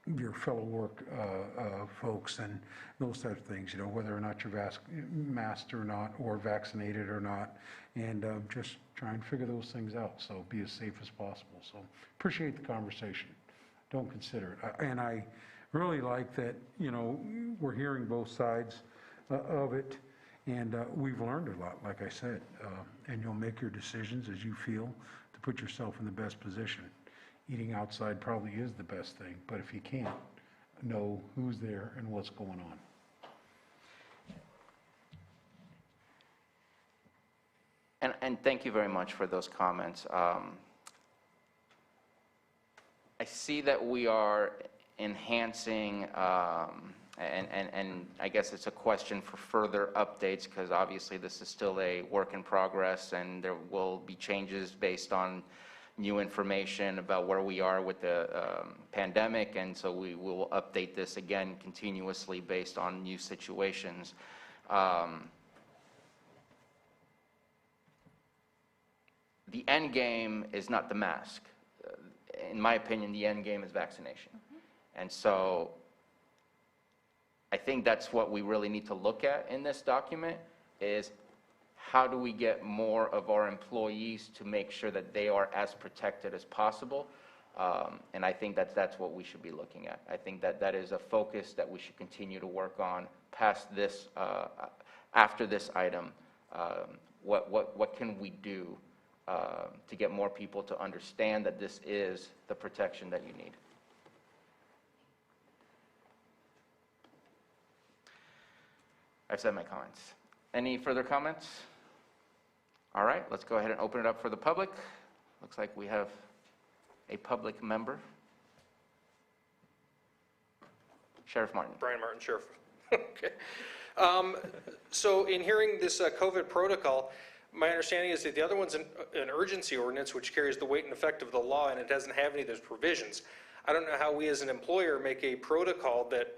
your fellow work folks and those types of things, you know, whether or not you're masked or not, or vaccinated or not, and just try and figure those things out. So be as safe as possible. So appreciate the conversation. Don't consider it. And I really like that, you know, we're hearing both sides of it, and we've learned a lot, like I said, and you'll make your decisions as you feel to put yourself in the best position. Eating outside probably is the best thing, but if you can't, know who's there and what's going on. And thank you very much for those comments. I see that we are enhancing, and I guess it's a question for further updates, because obviously this is still a work in progress, and there will be changes based on new information about where we are with the pandemic, and so we will update this again continuously based on new situations. The end game is not the mask. In my opinion, the end game is vaccination. And so I think that's what we really need to look at in this document, is how do we get more of our employees to make sure that they are as protected as possible? And I think that's what we should be looking at. I think that is a focus that we should continue to work on past this, after this item. What can we do to get more people to understand that this is the protection that you need? I've said my comments. Any further comments? All right, let's go ahead and open it up for the public. Looks like we have a public member. Sheriff Martin. Brian Martin, Sheriff. Okay. So in hearing this COVID protocol, my understanding is that the other one's an urgency ordinance, which carries the weight and effect of the law, and it doesn't have any of those provisions. I don't know how we as an employer make a protocol that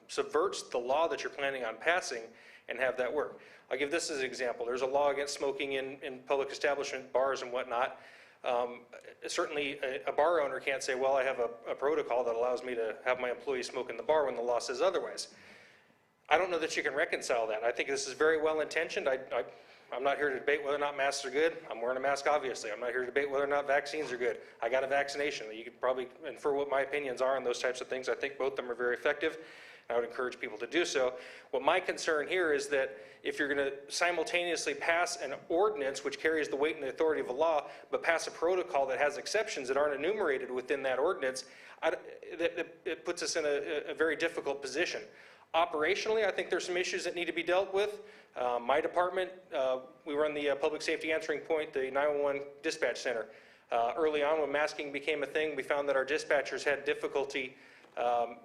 subverts the law that you're planning on passing and have that work. I'll give this as an example. There's a law against smoking in public establishment, bars and whatnot. Certainly a bar owner can't say, well, I have a protocol that allows me to have my employees smoke in the bar when the law says otherwise. I don't know that you can reconcile that. I think this is very well intentioned. I'm not here to debate whether or not masks are good. I'm wearing a mask, obviously. I'm not here to debate whether or not vaccines are good. I got a vaccination. You could probably infer what my opinions are on those types of things. I think both of them are very effective. I would encourage people to do so. What my concern here is that if you're going to simultaneously pass an ordinance which carries the weight and the authority of a law, but pass a protocol that has exceptions that aren't enumerated within that ordinance, it puts us in a very difficult position. Operationally, I think there's some issues that need to be dealt with. My department, we run the public safety answering point, the 911 dispatch center. Early on, when masking became a thing, we found that our dispatchers had difficulty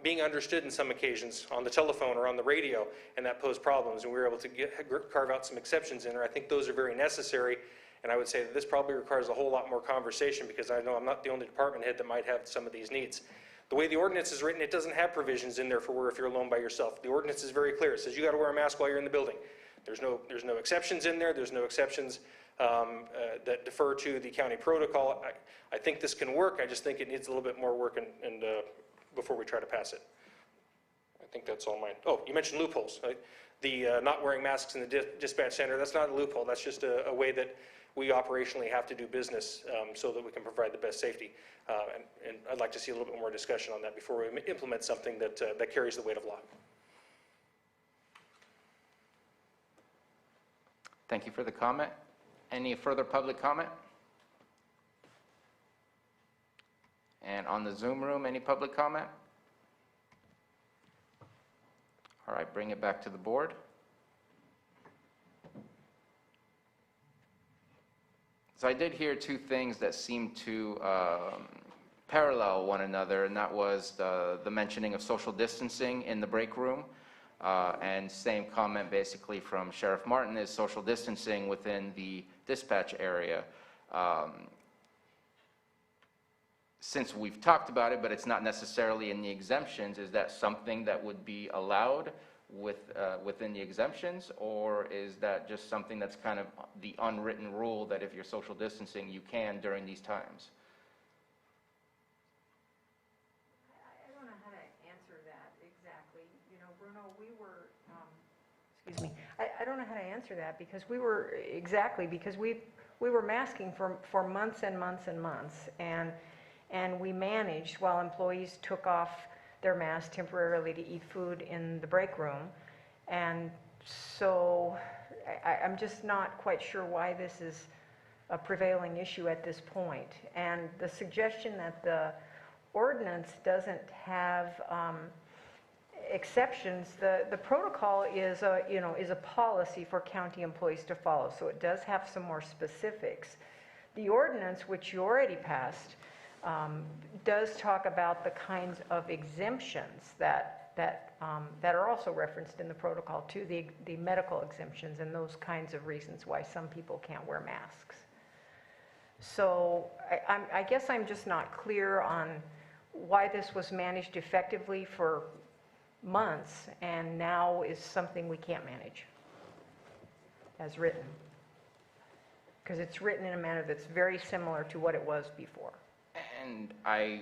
being understood in some occasions on the telephone or on the radio, and that posed problems, and we were able to carve out some exceptions in there. I think those are very necessary, and I would say that this probably requires a whole lot more conversation, because I know I'm not the only department head that might have some of these needs. The way the ordinance is written, it doesn't have provisions in there for where if you're alone by yourself. The ordinance is very clear. It says you got to wear a mask while you're in the building. There's no exceptions in there. There's no exceptions that defer to the county protocol. I think this can work. I just think it needs a little bit more work and before we try to pass it. I think that's all mine. Oh, you mentioned loopholes. Right? The not wearing masks in the dispatch center, that's not a loophole. That's just a way that we operationally have to do business so that we can provide the best safety. And I'd like to see a little bit more discussion on that before we implement something that carries the weight of law. Thank you for the comment. Any further public comment? And on the Zoom room, any public comment? All right, bring it back to the board. So I did hear two things that seem to parallel one another, and that was the mentioning of social distancing in the break room, and same comment basically from Sheriff Martin is social distancing within the dispatch area. Since we've talked about it, but it's not necessarily in the exemptions, is that something that would be allowed within the exemptions, or is that just something that's kind of the unwritten rule that if you're social distancing, you can during these times? I don't know how to answer that exactly. You know, Bruno, we were, excuse me, I don't know how to answer that because we were, because we were masking for months and months and months, and we managed while employees took off their masks temporarily to eat food in the break room. And so I'm just not quite sure why this is a prevailing issue at this point. And the suggestion that the ordinance doesn't have exceptions, the protocol is a policy for county employees to follow, so it does have some more specifics. The ordinance, which you already passed, does talk about the kinds of exemptions that are also referenced in the protocol too, the medical exemptions and those kinds of reasons why some people can't wear masks. So I guess I'm just not clear on why this was managed effectively for months and now is something we can't manage as written. Because it's written in a manner that's very similar to what it was before. And I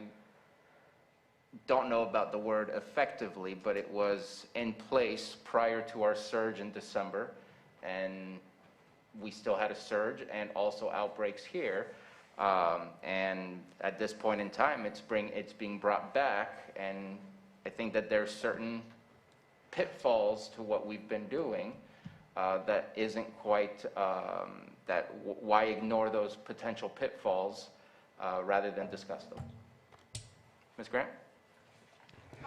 don't know about the word effectively, but it was in place prior to our surge in December, and we still had a surge and also outbreaks here. And at this point in time, it's being brought back, and I think that there's certain pitfalls to what we've been doing that isn't quite, why ignore those potential pitfalls rather than discuss them. Ms. Grant?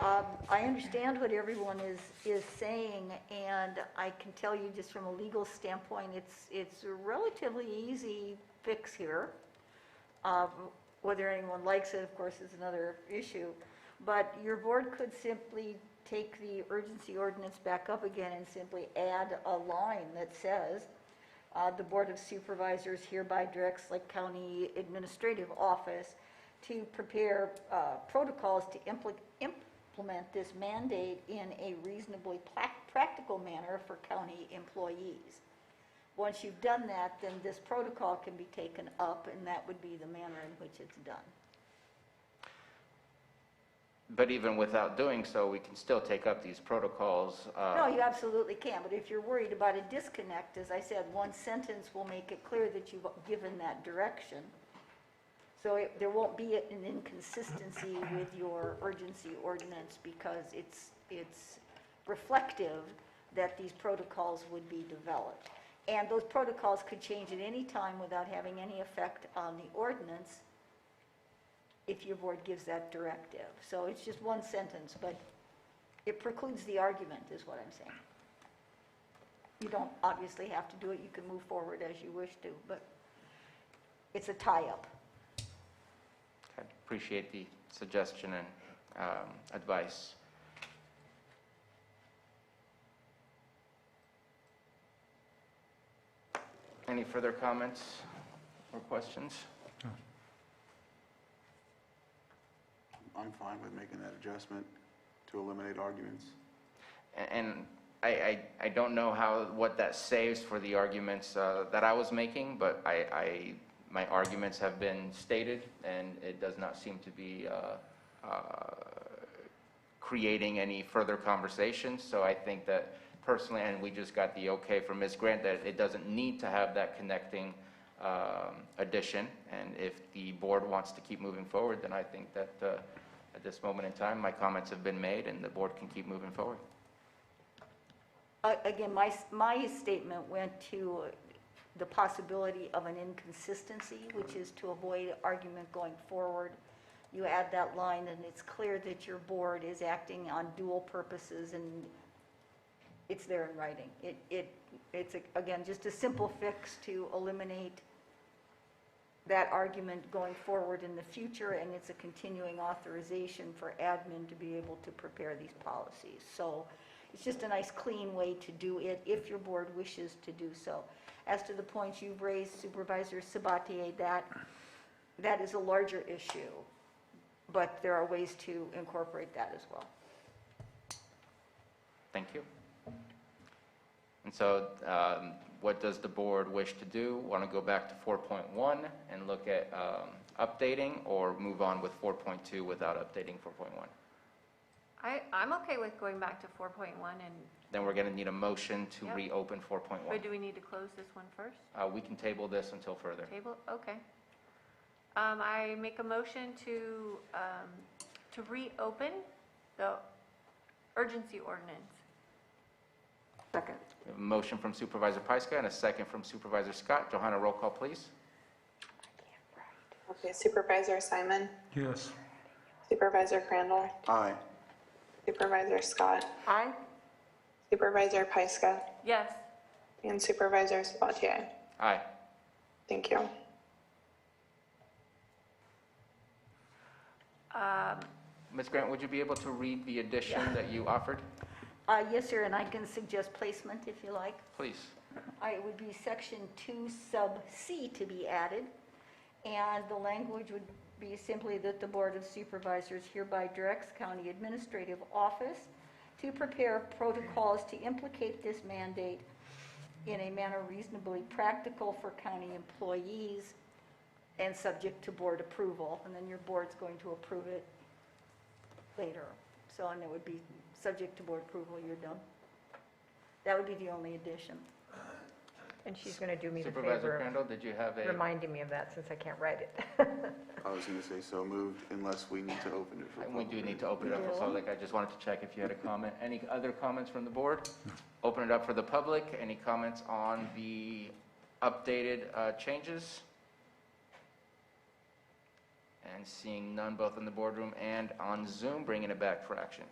I understand what everyone is saying, and I can tell you just from a legal standpoint, it's a relatively easy fix here. Whether anyone likes it, of course, is another issue. But your board could simply take the urgency ordinance back up again and simply add a line that says, the Board of Supervisors hereby directs Lake County Administrative Office to prepare protocols to implement this mandate in a reasonably practical manner for county employees. Once you've done that, then this protocol can be taken up, and that would be the manner in which it's done. But even without doing so, we can still take up these protocols. No, you absolutely can, but if you're worried about a disconnect, as I said, one sentence will make it clear that you've given that direction. So there won't be an inconsistency with your urgency ordinance because it's reflective that these protocols would be developed. And those protocols could change at any time without having any effect on the ordinance if your board gives that directive. So it's just one sentence, but it precludes the argument is what I'm saying. You don't obviously have to do it. You can move forward as you wish to, but it's a tie-up. Okay. Appreciate the suggestion and advice. Any further comments or questions? I'm fine with making that adjustment to eliminate arguments. And I don't know what that saves for the arguments that I was making, but my arguments have been stated, and it does not seem to be creating any further conversations. So I think that personally, and we just got the okay from Ms. Grant, that it doesn't need to have that connecting addition. And if the board wants to keep moving forward, then I think that at this moment in time, my comments have been made, and the board can keep moving forward. Again, my statement went to the possibility of an inconsistency, which is to avoid argument going forward. You add that line, and it's clear that your board is acting on dual purposes, and it's there in writing. It's again, just a simple fix to eliminate that argument going forward in the future, and it's a continuing authorization for admin to be able to prepare these policies. So it's just a nice, clean way to do it if your board wishes to do so. As to the points you've raised, Supervisor Sabatier, that is a larger issue, but there are ways to incorporate that as well. Thank you. And so what does the board wish to do? Want to go back to 4.1 and look at updating, or move on with 4.2 without updating 4.1? I'm okay with going back to 4.1, and Then we're going to need a motion to Yep. reopen 4.1. but do we need to close this one first? We can table this until further. Table, okay. I make a motion to reopen the urgency ordinance. Second. We have a motion from Supervisor Pyska and a second from Supervisor Scott. Johanna, roll call, please. Okay, Supervisor Simon, Yes. Supervisor Crandall, Aye. Supervisor Scott, Aye. Supervisor Pyska, Yes. and Supervisor Sabatier. Aye. Thank you. Ms. Grant, would you be able to read the addition that you offered? Yes, sir, and I can suggest placement if you like. Please. It would be section 2 sub C to be added, and the language would be simply that the Board of Supervisors hereby directs County Administrative Office to prepare protocols to implicate this mandate in a manner reasonably practical for county employees and subject to board approval. And then your board's going to approve it later. So, and it would be subject to board approval, you're done. That would be the only addition. And she's going to do me the Supervisor favor Crandall, did you have of a? reminding me of that since I can't write it. I was going to say so moved unless we need to open it for We public. do need to open it up for public. I just wanted to check if you had a comment. Any other comments from the board? Open it up for the public. Any comments on the updated changes? And seeing none, both in the boardroom and on Zoom, bringing it back for action.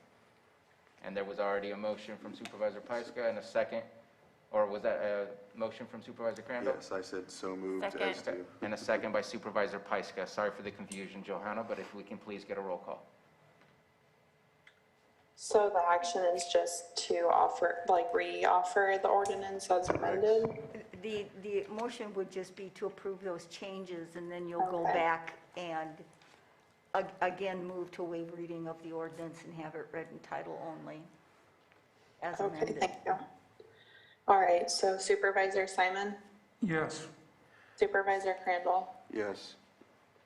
And there was already a motion from Supervisor Pyska and a second, or was that a motion from Supervisor Crandall? Yes, I said so moved Second. as to. And a second by Supervisor Pyska. Sorry for the confusion, Johanna, but if we can please get a roll call. So the action is just to offer, like re-offer the ordinance as amended? The motion would just be to approve those changes, and then you'll go Okay. back and again move to waive reading of the ordinance and have it read in title only as Okay, amended. thank you. All right, so Supervisor Simon, Yes. Supervisor Crandall, Yes.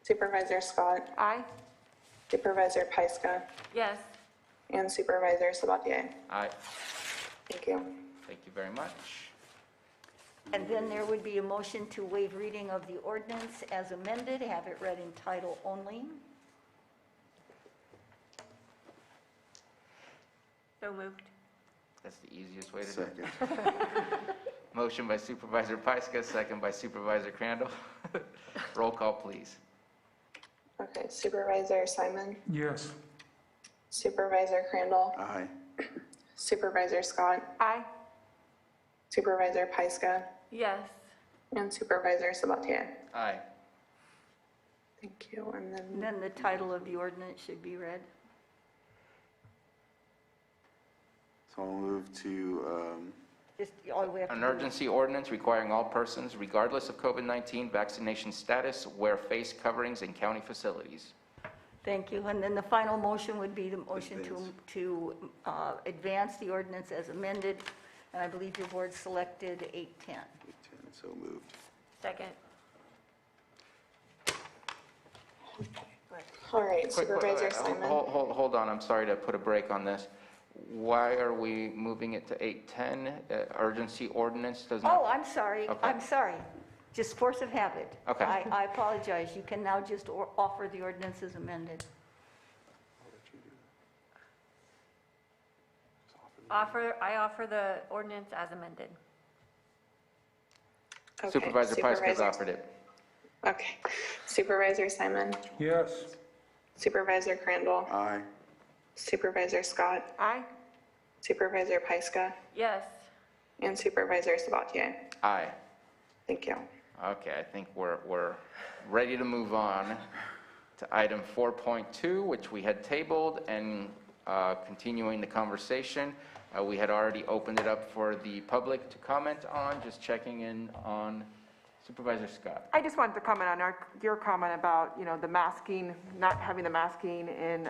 Supervisor Scott, Aye. Supervisor Pyska, Yes. and Supervisor Sabatier. Aye. Thank you. Thank you very much. And then there would be a motion to waive reading of the ordinance as amended, have it read in title only. So moved. That's the easiest way to do it. Second. Motion by Supervisor Pyska, second by Supervisor Crandall. Roll call, please. Okay, Supervisor Simon, Yes. Supervisor Crandall, Aye. Supervisor Scott, Aye. Supervisor Pyska, Yes. and Supervisor Sabatier. Aye. Thank you, and And then, then the title of the ordinance should be read. So I'll move to, Just all we have to An do- urgency ordinance requiring all persons, regardless of COVID-19 vaccination status, wear face coverings in county facilities. Thank you. And then the final motion would be the motion to advance the ordinance as amended. And I believe your board selected 810. 810, so moved. Second. All right, Supervisor Simon. Hold on, I'm sorry to put a break on this. Why are we moving it to 810? Urgency ordinance does not... Oh, I'm sorry. Okay. I'm sorry. Just force of habit. Okay. I apologize. You can now just offer the ordinance as amended. I offer the ordinance as amended. Okay, Supervisor Pyska's offered it. Okay. Supervisor Simon. Yes. Supervisor Crandall. Aye. Supervisor Scott. Aye. Supervisor Pyska. Yes. And Supervisor Sabatier. Aye. Thank you. Okay, I think we're ready to move on to item 4.2, which we had tabled, and continuing the conversation. We had already opened it up for the public to comment on, just checking in on Supervisor Scott. I just wanted to comment on your comment about, you know, the masking, not having the masking in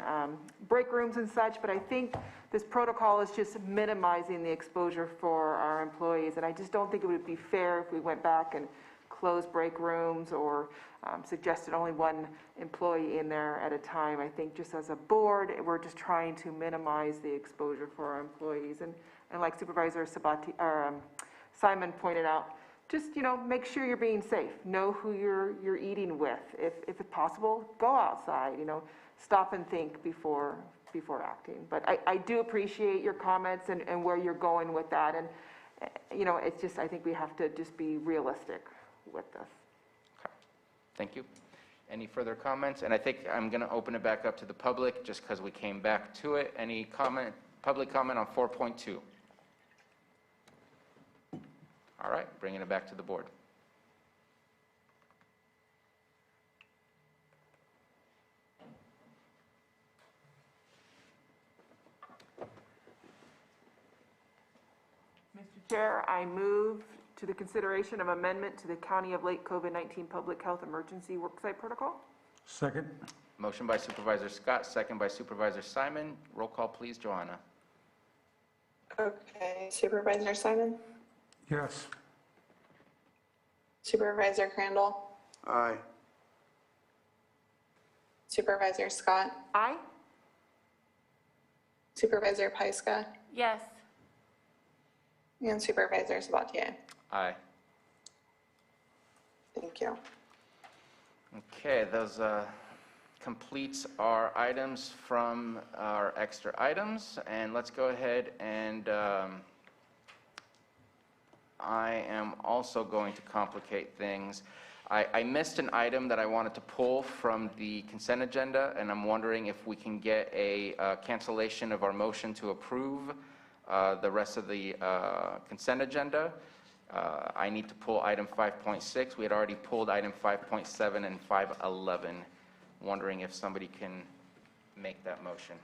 break rooms and such, but I think this protocol is just minimizing the exposure for our employees, and I just don't think it would be fair if we went back and closed break rooms or suggested only one employee in there at a time. I think just as a board, we're just trying to minimize the exposure for our employees, and like Supervisor Simon pointed out, just, you know, make sure you're being safe. Know who you're eating with. If it's possible, go outside, you know, stop and think before acting. But I do appreciate your comments and where you're going with that. And, you know, it's just, I think we have to just be realistic with this. Okay. Thank you. Any further comments? And I think I'm going to open it back up to the public just because we came back to it. Any comment, public comment on 4.2? All right, bringing it back to the board. Mr. Chair, I move to the consideration of amendment to the County of Lake COVID-19 Public Health Emergency Worksite Protocol. Second. Motion by Supervisor Scott, second by Supervisor Simon. Roll call, please, Joanna. Okay, Supervisor Simon. Yes. Supervisor Crandall. Aye. Supervisor Scott. Aye. Supervisor Pyska. Yes. And Supervisor Sabatier. Aye. Thank you. Okay, those completes our items from our extra items, and let's go ahead and I am also going to complicate things. I missed an item that I wanted to pull from the consent agenda, and I'm wondering if we can get a cancellation of our motion to approve the rest of the consent agenda. I need to pull item 5.6. We had already pulled item 5.7 and 511. Wondering if somebody can make that motion.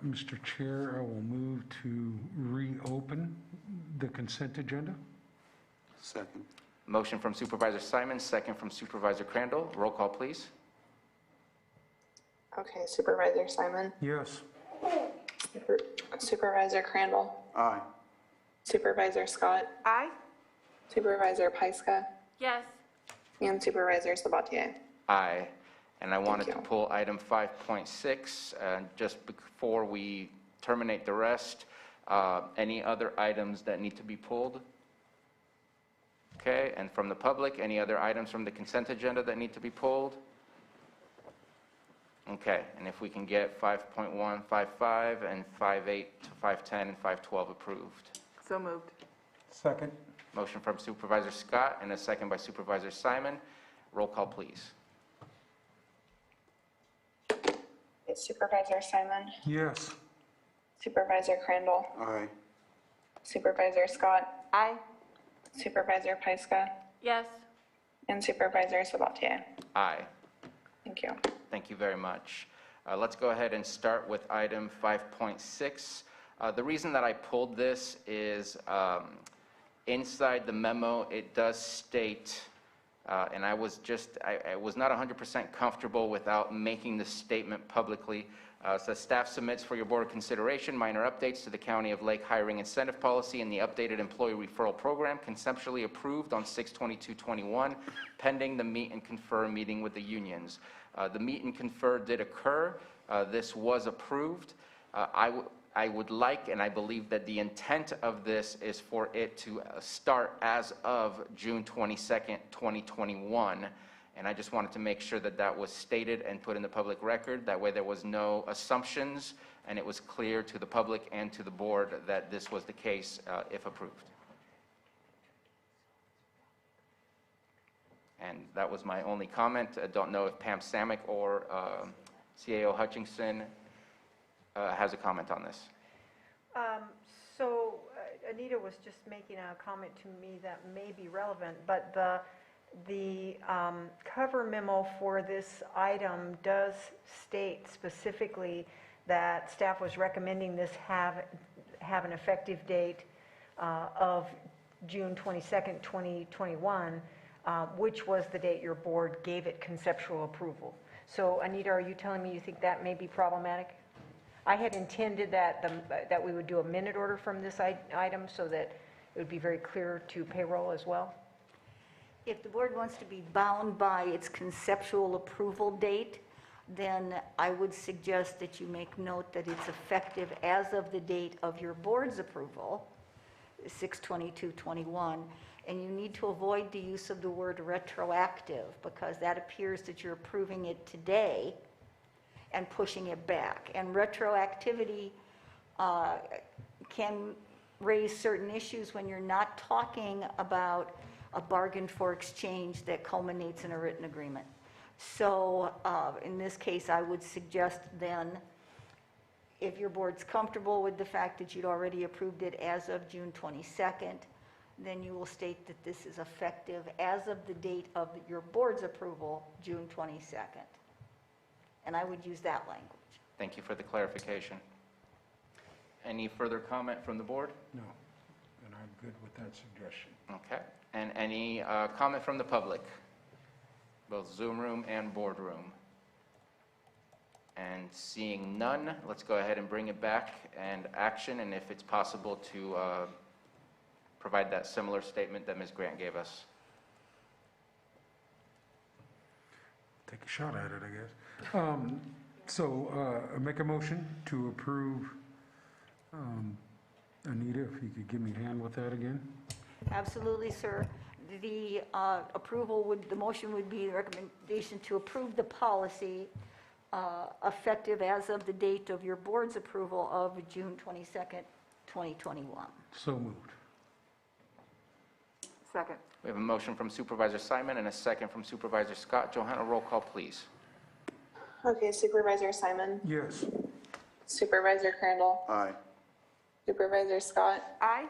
Mr. Chair, I will move to reopen the consent agenda. Second. Motion from Supervisor Simon, second from Supervisor Crandall. Roll call, please. Okay, Supervisor Simon. Yes. Supervisor Crandall. Aye. Supervisor Scott. Aye. Supervisor Pyska. Yes. And Supervisor Sabatier. Aye. And I wanted to pull item 5.6, just before we terminate the rest. Any other items that need to be pulled? Okay, and from the public, any other items from the consent agenda that need to be pulled? Okay, and if we can get 5.1, 5.5, and 5.8 to 5.10 and 5.12 approved. So moved. Second. Motion from Supervisor Scott and a second by Supervisor Simon. Roll call, please. Supervisor Simon. Yes. Supervisor Crandall. Aye. Supervisor Scott. Aye. Supervisor Pyska. Yes. And Supervisor Sabatier. Aye. Thank you. Thank you very much. Let's go ahead and start with item 5.6. The reason that I pulled this is inside the memo, it does state And I was not 100% comfortable without making this statement publicly. So staff submits for your board consideration minor updates to the County of Lake hiring incentive policy and the updated employee referral program conceptually approved on 6/22/21, pending the meet and confer meeting with the unions. The meet and confer did occur. This was approved. I would like, and I believe that the intent of this is for it to start as of June 22nd, 2021. And I just wanted to make sure that that was stated and put in the public record. That way there was no assumptions, and it was clear to the public and to the board that this was the case if approved. And that was my only comment. I don't know if Pam Samick or CAO Hutchinson has a comment on this. So Anita was just making a comment to me that may be relevant, but the cover memo for this item does state specifically that staff was recommending this have an effective date of June 22nd, 2021, which was the date your board gave it conceptual approval. So Anita, are you telling me you think that may be problematic? I had intended that we would do a minute order from this item so that it would be very clear to payroll as well. If the board wants to be bound by its conceptual approval date, then I would suggest that you make note that it's effective as of the date of your board's approval, 6/22/21, and you need to avoid the use of the word retroactive because that appears that you're approving it today and pushing it back. And retroactivity can raise certain issues when you're not talking about a bargain for exchange that culminates in a written agreement. So in this case, I would suggest then, if your board's comfortable with the fact that you'd already approved it as of June 22nd, then you will state that this is effective as of the date of your board's approval, June 22nd. And I would use that language. Thank you for the clarification. Any further comment from the board? No, and I'm good with that suggestion. Okay. And any comment from the public, both Zoom room and boardroom? And seeing none, let's go ahead and bring it back and action, and if it's possible to provide that similar statement that Ms. Grant gave us. Take a shot at it, I guess. I make a motion to approve, Anita, if you could give me a hand with that again. Absolutely, sir. The the motion would be the recommendation to approve the policy effective as of the date of your board's approval of June 22nd, 2021. So moved. Second. We have a motion from Supervisor Simon and a second from Supervisor Scott. Johanna, roll call, please. Okay, Supervisor Simon, Yes. Supervisor Crandall, Aye. Supervisor Scott, Aye.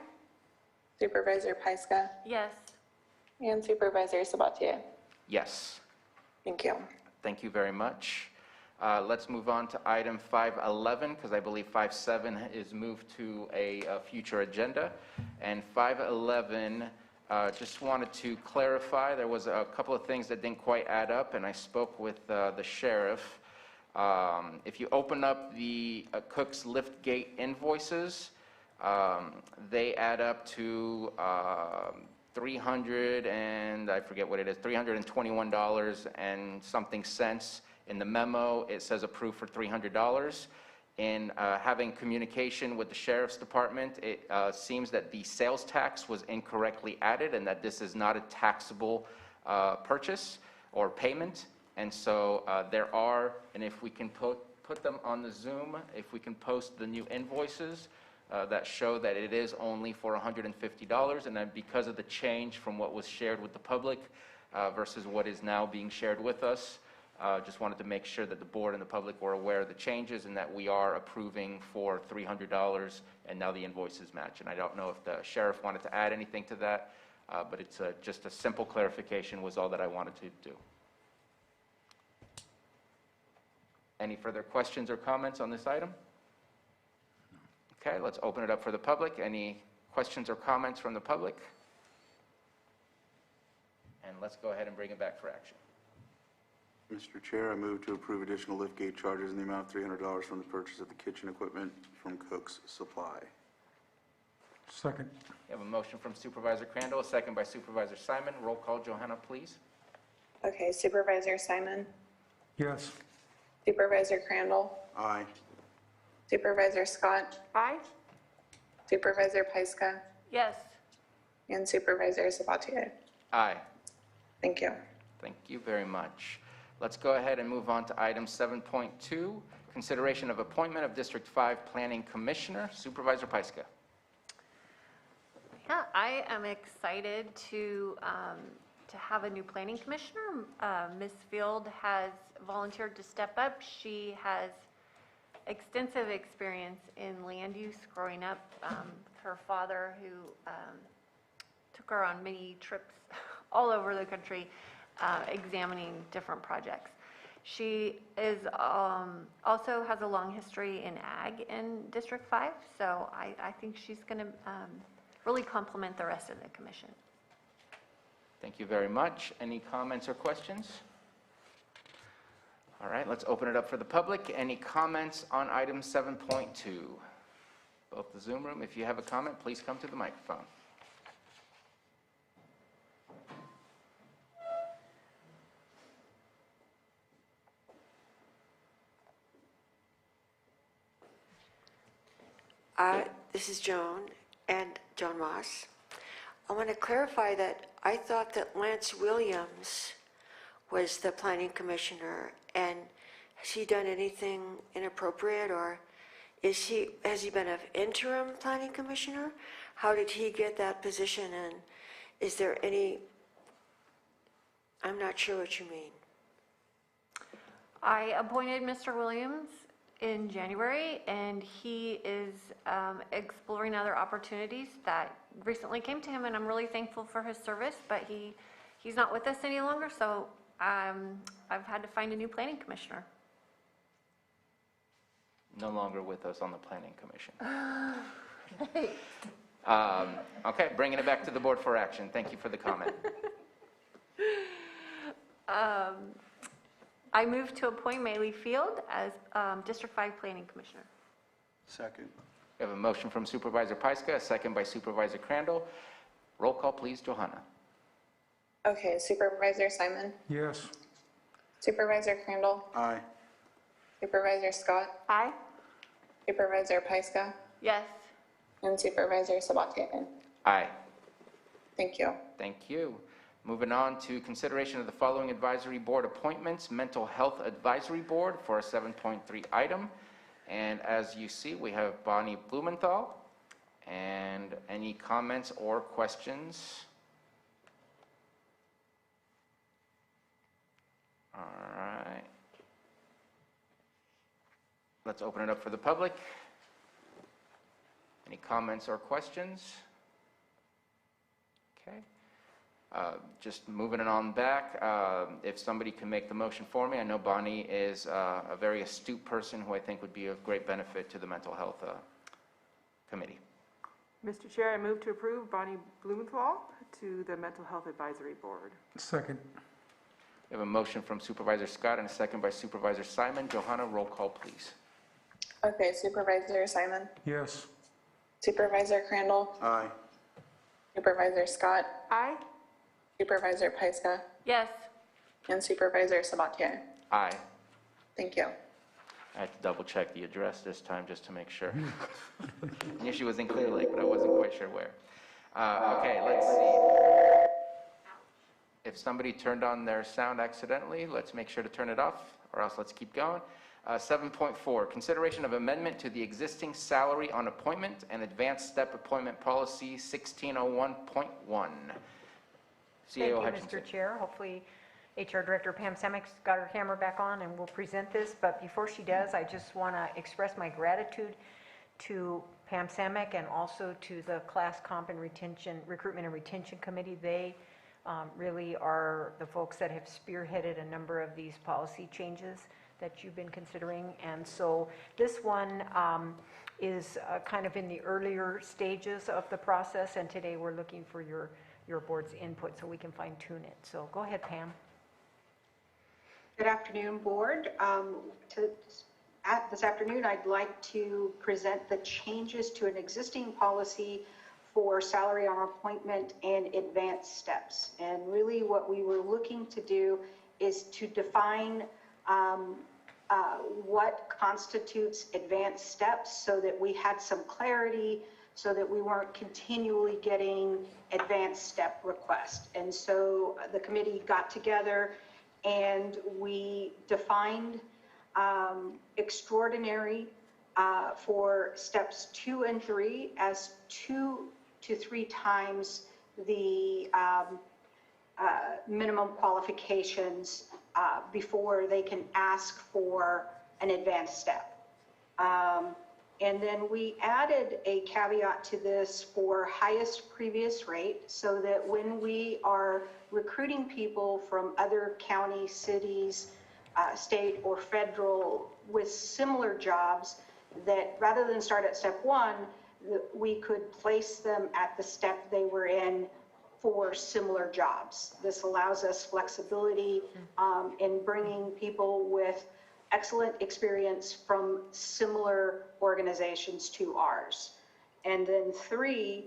Supervisor Pyska, Yes. and Supervisor Sabatier. Yes. Thank you. Thank you very much. Let's move on to item 511, because I believe 57 is moved to a future agenda. And 511, just wanted to clarify, there was a couple of things that didn't quite add up, and I spoke with the sheriff. If you open up the Cook's Liftgate invoices, they add up to $321 and something cents. In the memo, it says approved for $300. In having communication with the Sheriff's Department, it seems that the sales tax was incorrectly added and that this is not a taxable purchase or payment. And so there are, and if we can put them on the Zoom, if we can post the new invoices that show that it is only for $150, and then because of the change from what was shared with the public versus what is now being shared with us, just wanted to make sure that the board and the public were aware of the changes and that we are approving for $300 and now the invoices match. And I don't know if the sheriff wanted to add anything to that, but it's just a simple clarification was all that I wanted to do. Any further questions or comments on this item? Okay, let's open it up for the public. Any questions or comments from the public? And let's go ahead and bring it back for action. Mr. Chair, I move to approve additional liftgate charges in the amount of $300 from the purchase of the kitchen equipment from Cook's Supply. Second. We have a motion from Supervisor Crandall, a second by Supervisor Simon. Roll call, Johanna, please. Okay, Supervisor Simon, Yes. Supervisor Crandall, Aye. Supervisor Scott, Aye. Supervisor Pyska, Yes. and Supervisor Sabatier. Aye. Thank you. Thank you very much. Let's go ahead and move on to item 7.2, consideration of appointment of District 5 Planning Commissioner. Supervisor Pyska. Yeah, I am excited to have a new planning commissioner. Ms. Field has volunteered to step up. She has extensive experience in land use growing up. Her father, who took her on many trips all over the country, examining different projects. She is also has a long history in ag in District 5, so I think she's going to really complement the rest of the commission. Thank you very much. Any comments or questions? All right, let's open it up for the public. Any comments on item 7.2? Both the Zoom room, if you have a comment, please come to the microphone. This is Joan Moss. I want to clarify that I thought that Lance Williams was the planning commissioner, and has he done anything inappropriate, or has he been an interim planning commissioner? How did he get that position, and is there any, I'm not sure what you mean. I appointed Mr. Williams in January, and he is exploring other opportunities that recently came to him, and I'm really thankful for his service, but he's not with us any longer, so I've had to find a new planning commissioner. No longer with us on the Planning Commission. Okay, bringing it back to the board for action. Thank you for the comment. I move to appoint Maylee Field as District 5 Planning Commissioner. Second. We have a motion from Supervisor Pyska, a second by Supervisor Crandall. Roll call, please, Johanna. Okay, Supervisor Simon, Yes. Supervisor Crandall, Aye. Supervisor Scott, Aye. Supervisor Pyska, Yes. and Supervisor Sabatier. Aye. Thank you. Thank you. Moving on to consideration of the following advisory board appointments. Mental Health Advisory Board for a 7.3 item. And as you see, we have Bonnie Blumenthal. And any comments or questions? All right. Let's open it up for the public. Any comments or questions? Okay. Just moving it on back, if somebody can make the motion for me. I know Bonnie is a very astute person who I think would be of great benefit to the Mental Health Committee. Mr. Chair, I move to approve Bonnie Blumenthal to the Mental Health Advisory Board. Second. We have a motion from Supervisor Scott and a second by Supervisor Simon. Johanna, roll call, please. Okay, Supervisor Simon, Yes. Supervisor Crandall, Aye. Supervisor Scott, Aye. Supervisor Pyska, Yes. and Supervisor Sabatier. Aye. Thank you. I had to double check the address this time just to make sure. I knew she was in Clear Lake, but I wasn't quite sure where. Okay, let's see. If somebody turned on their sound accidentally, let's make sure to turn it off, or else let's keep going. 7.4, consideration of amendment to the existing salary on appointment and advanced step appointment policy 1601.1. Thank you, CAO Hutchinson. Mr. Chair. Hopefully, HR Director Pam Semek's got her camera back on and will present this. But before she does, I just want to express my gratitude to Pam Semek and also to the Class Comp and Recruitment and Retention Committee. They really are the folks that have spearheaded a number of these policy changes that you've been considering. And so this one is kind of in the earlier stages of the process, and today we're looking for your your board's input so we can fine tune it. So go ahead, Pam. Good afternoon, Board. This afternoon, I'd like to present the changes to an existing policy for salary on appointment and advanced steps. And really what we were looking to do is to define what constitutes advanced steps so that we had some clarity, so that we weren't continually getting advanced step requests. And so the committee got together and we defined extraordinary for steps 2 and 3 as 2 to 3 times the minimum qualifications before they can ask for an advanced step. And then we added a caveat to this for highest previous rate so that when we are recruiting people from other county, cities, state or federal with similar jobs, that rather than start at step 1, we could place them at the step they were in for similar jobs. This allows us flexibility in bringing people with excellent experience from similar organizations to ours. And then 3,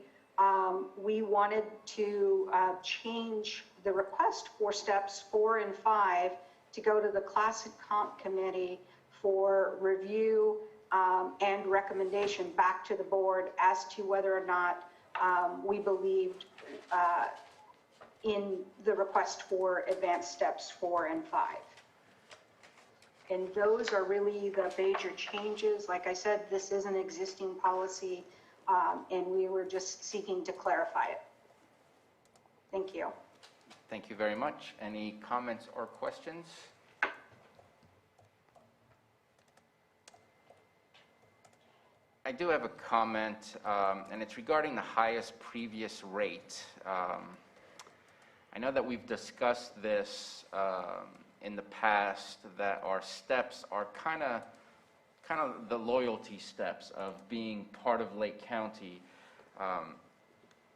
we wanted to change the request for steps 4 and 5 to go to the Classic Comp Committee for review and recommendation back to the board as to whether or not we believed in the request for advanced steps 4 and 5. And those are really the major changes. Like I said, this is an existing policy, and we were just seeking to clarify it. Thank you. Thank you very much. Any comments or questions? I do have a comment, and it's regarding the highest previous rate. I know that we've discussed this in the past, that our steps are kind of the loyalty steps of being part of Lake County.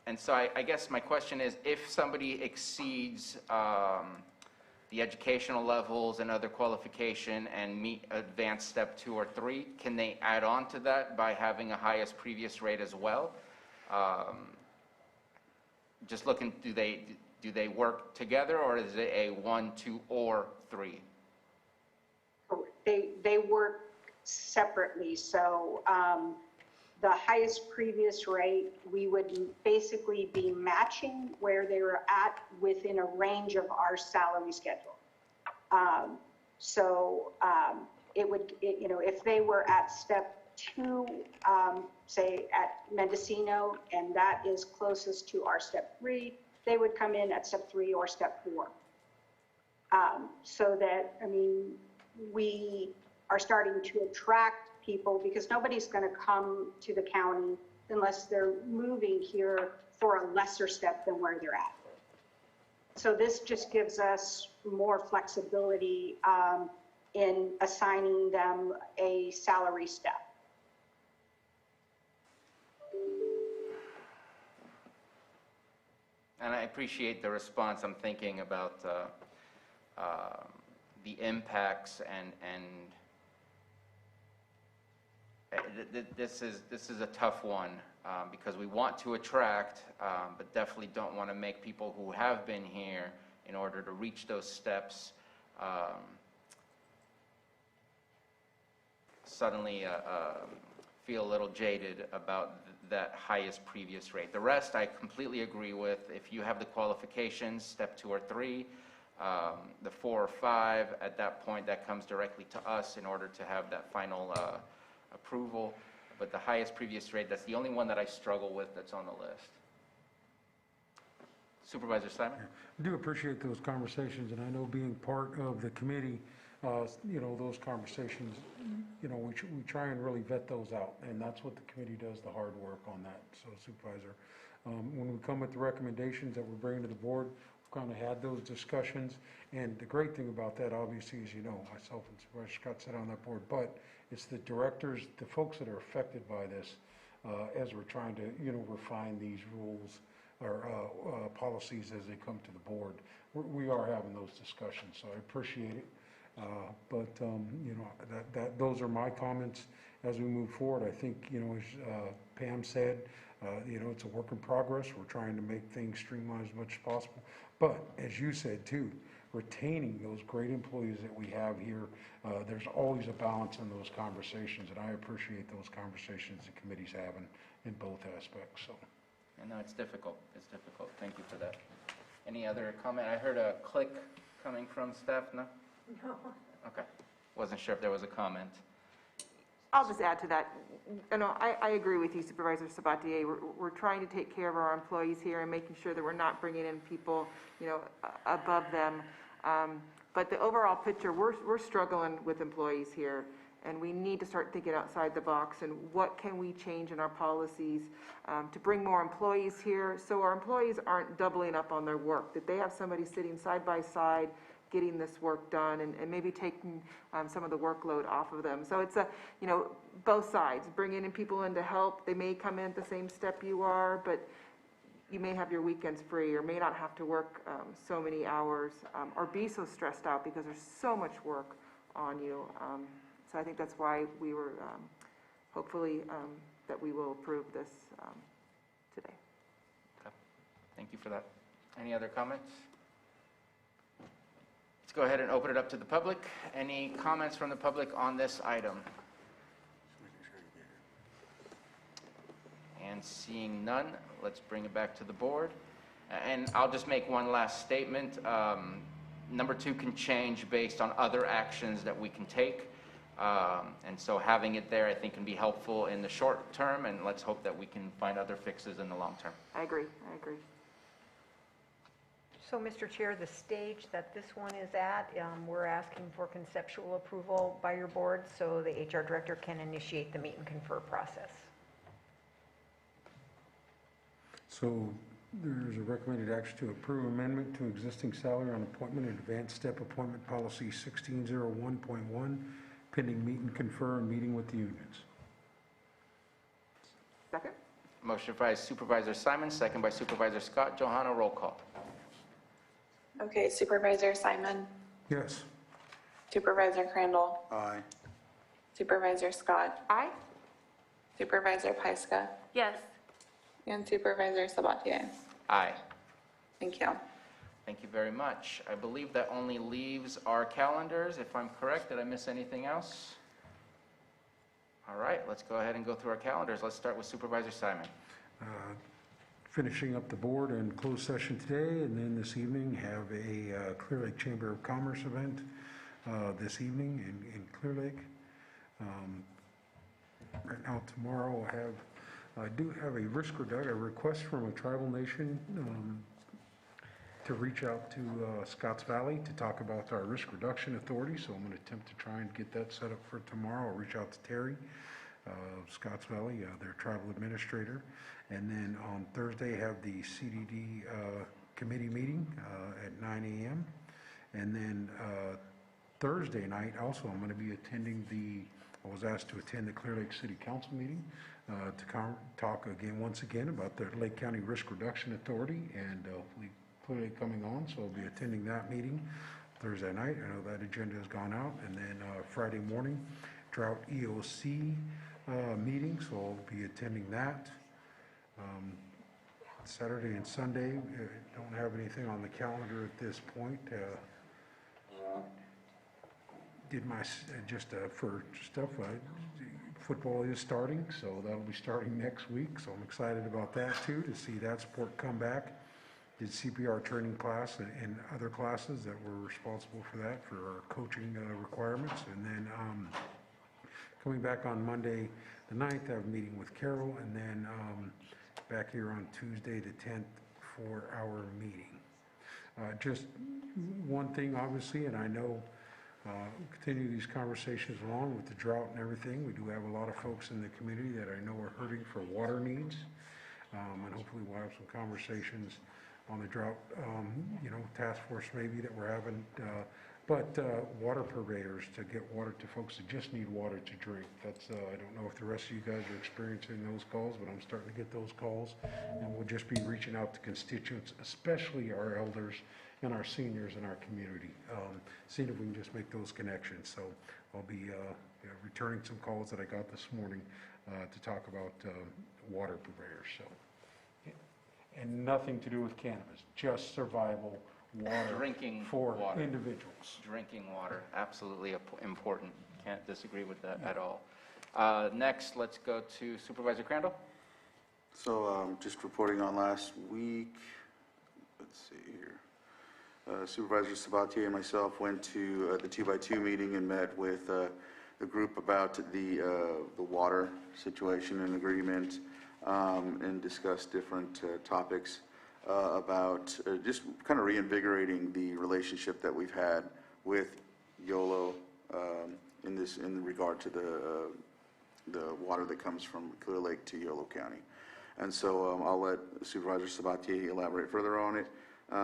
And so I guess my question is, if somebody exceeds the educational levels and other qualification and meet advanced step 2 or 3, can they add on to that by having a highest previous rate as well? Just looking, do they work together, or is it a 1, 2, or 3? They work separately. So the highest previous rate, we would basically be matching where they were at within a range of our salary schedule. It would, if they were at step 2, say at Mendocino, and that is closest to our step 3, they would come in at step 3 or step 4. So that, we are starting to attract people, because nobody's going to come to the county unless they're moving here for a lesser step than where they're at. So this just gives us more flexibility in assigning them a salary step. And I appreciate the response. I'm thinking about the impacts and this is a tough one because we want to attract, but definitely don't want to make people who have been here in order to reach those steps suddenly feel a little jaded about that highest previous rate. The rest I completely agree with. If you have the qualifications, step 2 or 3, the 4 or 5, at that point that comes directly to us in order to have that final approval. But the highest previous rate, that's the only one that I struggle with that's on the list. Supervisor Simon? I do appreciate those conversations, and I know being part of the committee, those conversations, we try and really vet those out, and that's what the committee does, the hard work on that. So Supervisor, when we come with the recommendations that we're bringing to the board, we've kind of had those discussions, and the great thing about that, obviously, is myself and Supervisor Scott sit on that board, but it's the directors, the folks that are affected by this, as we're trying to, refine these rules our policies as they come to the board. We are having those discussions, so I appreciate it. But you know, those are my comments as we move forward. I think, you know, as Pam said, you know, it's a work in progress. We're trying to make things streamlined as much as possible. But as you said too, retaining those great employees that we have here, there's always a balance in those conversations, and I appreciate those conversations the committee's having in both aspects. So, I know it's difficult. It's difficult. Thank you for that. Any other comment? I heard a click coming from staff. No? No. Okay. Wasn't sure if there was a comment. I'll just add to that. You know, I agree with you, Supervisor Sabatier. We're trying to take care of our employees here and making sure that we're not bringing in people, you know, above them. But the overall picture, we're struggling with employees here, and we need to start thinking outside the box and what can we change in our policies to bring more employees here so our employees aren't doubling up on their work, that they have somebody sitting side by side getting this work done and maybe taking some of the workload off of them. So it's you know, both sides, bringing in people in to help. They may come in at the same step you are, but you may have your weekends free or may not have to work so many hours or be so stressed out because there's so much work on you. So I think that's why we were, hopefully, that we will approve this today. Okay. Thank you for that. Any other comments? Let's go ahead and open it up to the public. Any comments from the public on this item? And seeing none, let's bring it back to the board. And I'll just make one last statement. Number 2 can change based on other actions that we can take. And so having it there, I think, can be helpful in the short term, and let's hope that we can find other fixes in the long term. I agree. So, Mr. Chair, the stage that this one is at, we're asking for conceptual approval by your board so the HR director can initiate the meet and confer process. So there's a recommended action to approve amendment to existing salary on appointment and advanced step appointment policy 1601.1, pending meet and confer and meeting with the unions. Second. Motion by Supervisor Simon, second by Supervisor Scott. Johanna, roll call. Okay, Supervisor Simon, Yes. Supervisor Crandall, Aye. Supervisor Scott, Aye. Supervisor Pyska, Yes. and Supervisor Sabatier. Aye. Thank you. Thank you very much. I believe that only leaves our calendars, if I'm correct. Did I miss anything else? All right, let's go ahead and go through our calendars. Let's start with Supervisor Simon. Finishing up the board in closed session today, and then this evening have a Clear Lake Chamber of Commerce event this evening in Clear Lake. Right now, tomorrow, I do have a a request from a tribal nation to reach out to Scotts Valley to talk about our risk reduction authority. So I'm going to attempt to try and get that set up for tomorrow. I'll reach out to Terry of Scotts Valley, their tribal administrator. And then on Thursday, have the CDD committee meeting at 9 a.m. And then Thursday night, also, I'm going to be attending I was asked to attend the Clear Lake City Council meeting to talk once again about the Lake County Risk Reduction Authority, and hopefully Clear Lake coming on, so I'll be attending that meeting Thursday night. I know that agenda has gone out. And then Friday morning, Drought EOC meeting, so I'll be attending that. Saturday and Sunday, don't have anything on the calendar at this point. Did my, for stuff, football is starting, so that'll be starting next week, so I'm excited about that too, to see that sport come back. Did CPR training class and other classes that were responsible for that, for our coaching requirements. And then coming back on Monday the 9th, I have a meeting with Carol, and then back here on Tuesday the 10th for our meeting. Just one thing, obviously, and I know continue these conversations along with the drought and everything. We do have a lot of folks in the community that I know are hurting for water needs, and hopefully we'll have some conversations on the drought, task force maybe that we're having But water purveyors, to get water to folks that just need water to drink, that's, I don't know if the rest of you guys are experiencing those calls, but I'm starting to get those calls. And we'll just be reaching out to constituents, especially our elders and our seniors in our community, seeing if we can just make those connections. So I'll be returning some calls that I got this morning to talk about water purveyors. So, and nothing to do with cannabis, just survival water Drinking for water. individuals. Drinking water, absolutely important. Can't disagree with that at all. Next, let's go to Supervisor Crandall. So just reporting on last week, let's see here. Supervisor Sabatier and myself went to the 2x2 meeting and met with the group about the water situation and agreement, and discussed different topics about just kind of reinvigorating the relationship that we've had with YOLO in regard to the water that comes from Clear Lake to Yolo County. And so I'll let Supervisor Sabatier elaborate further on it.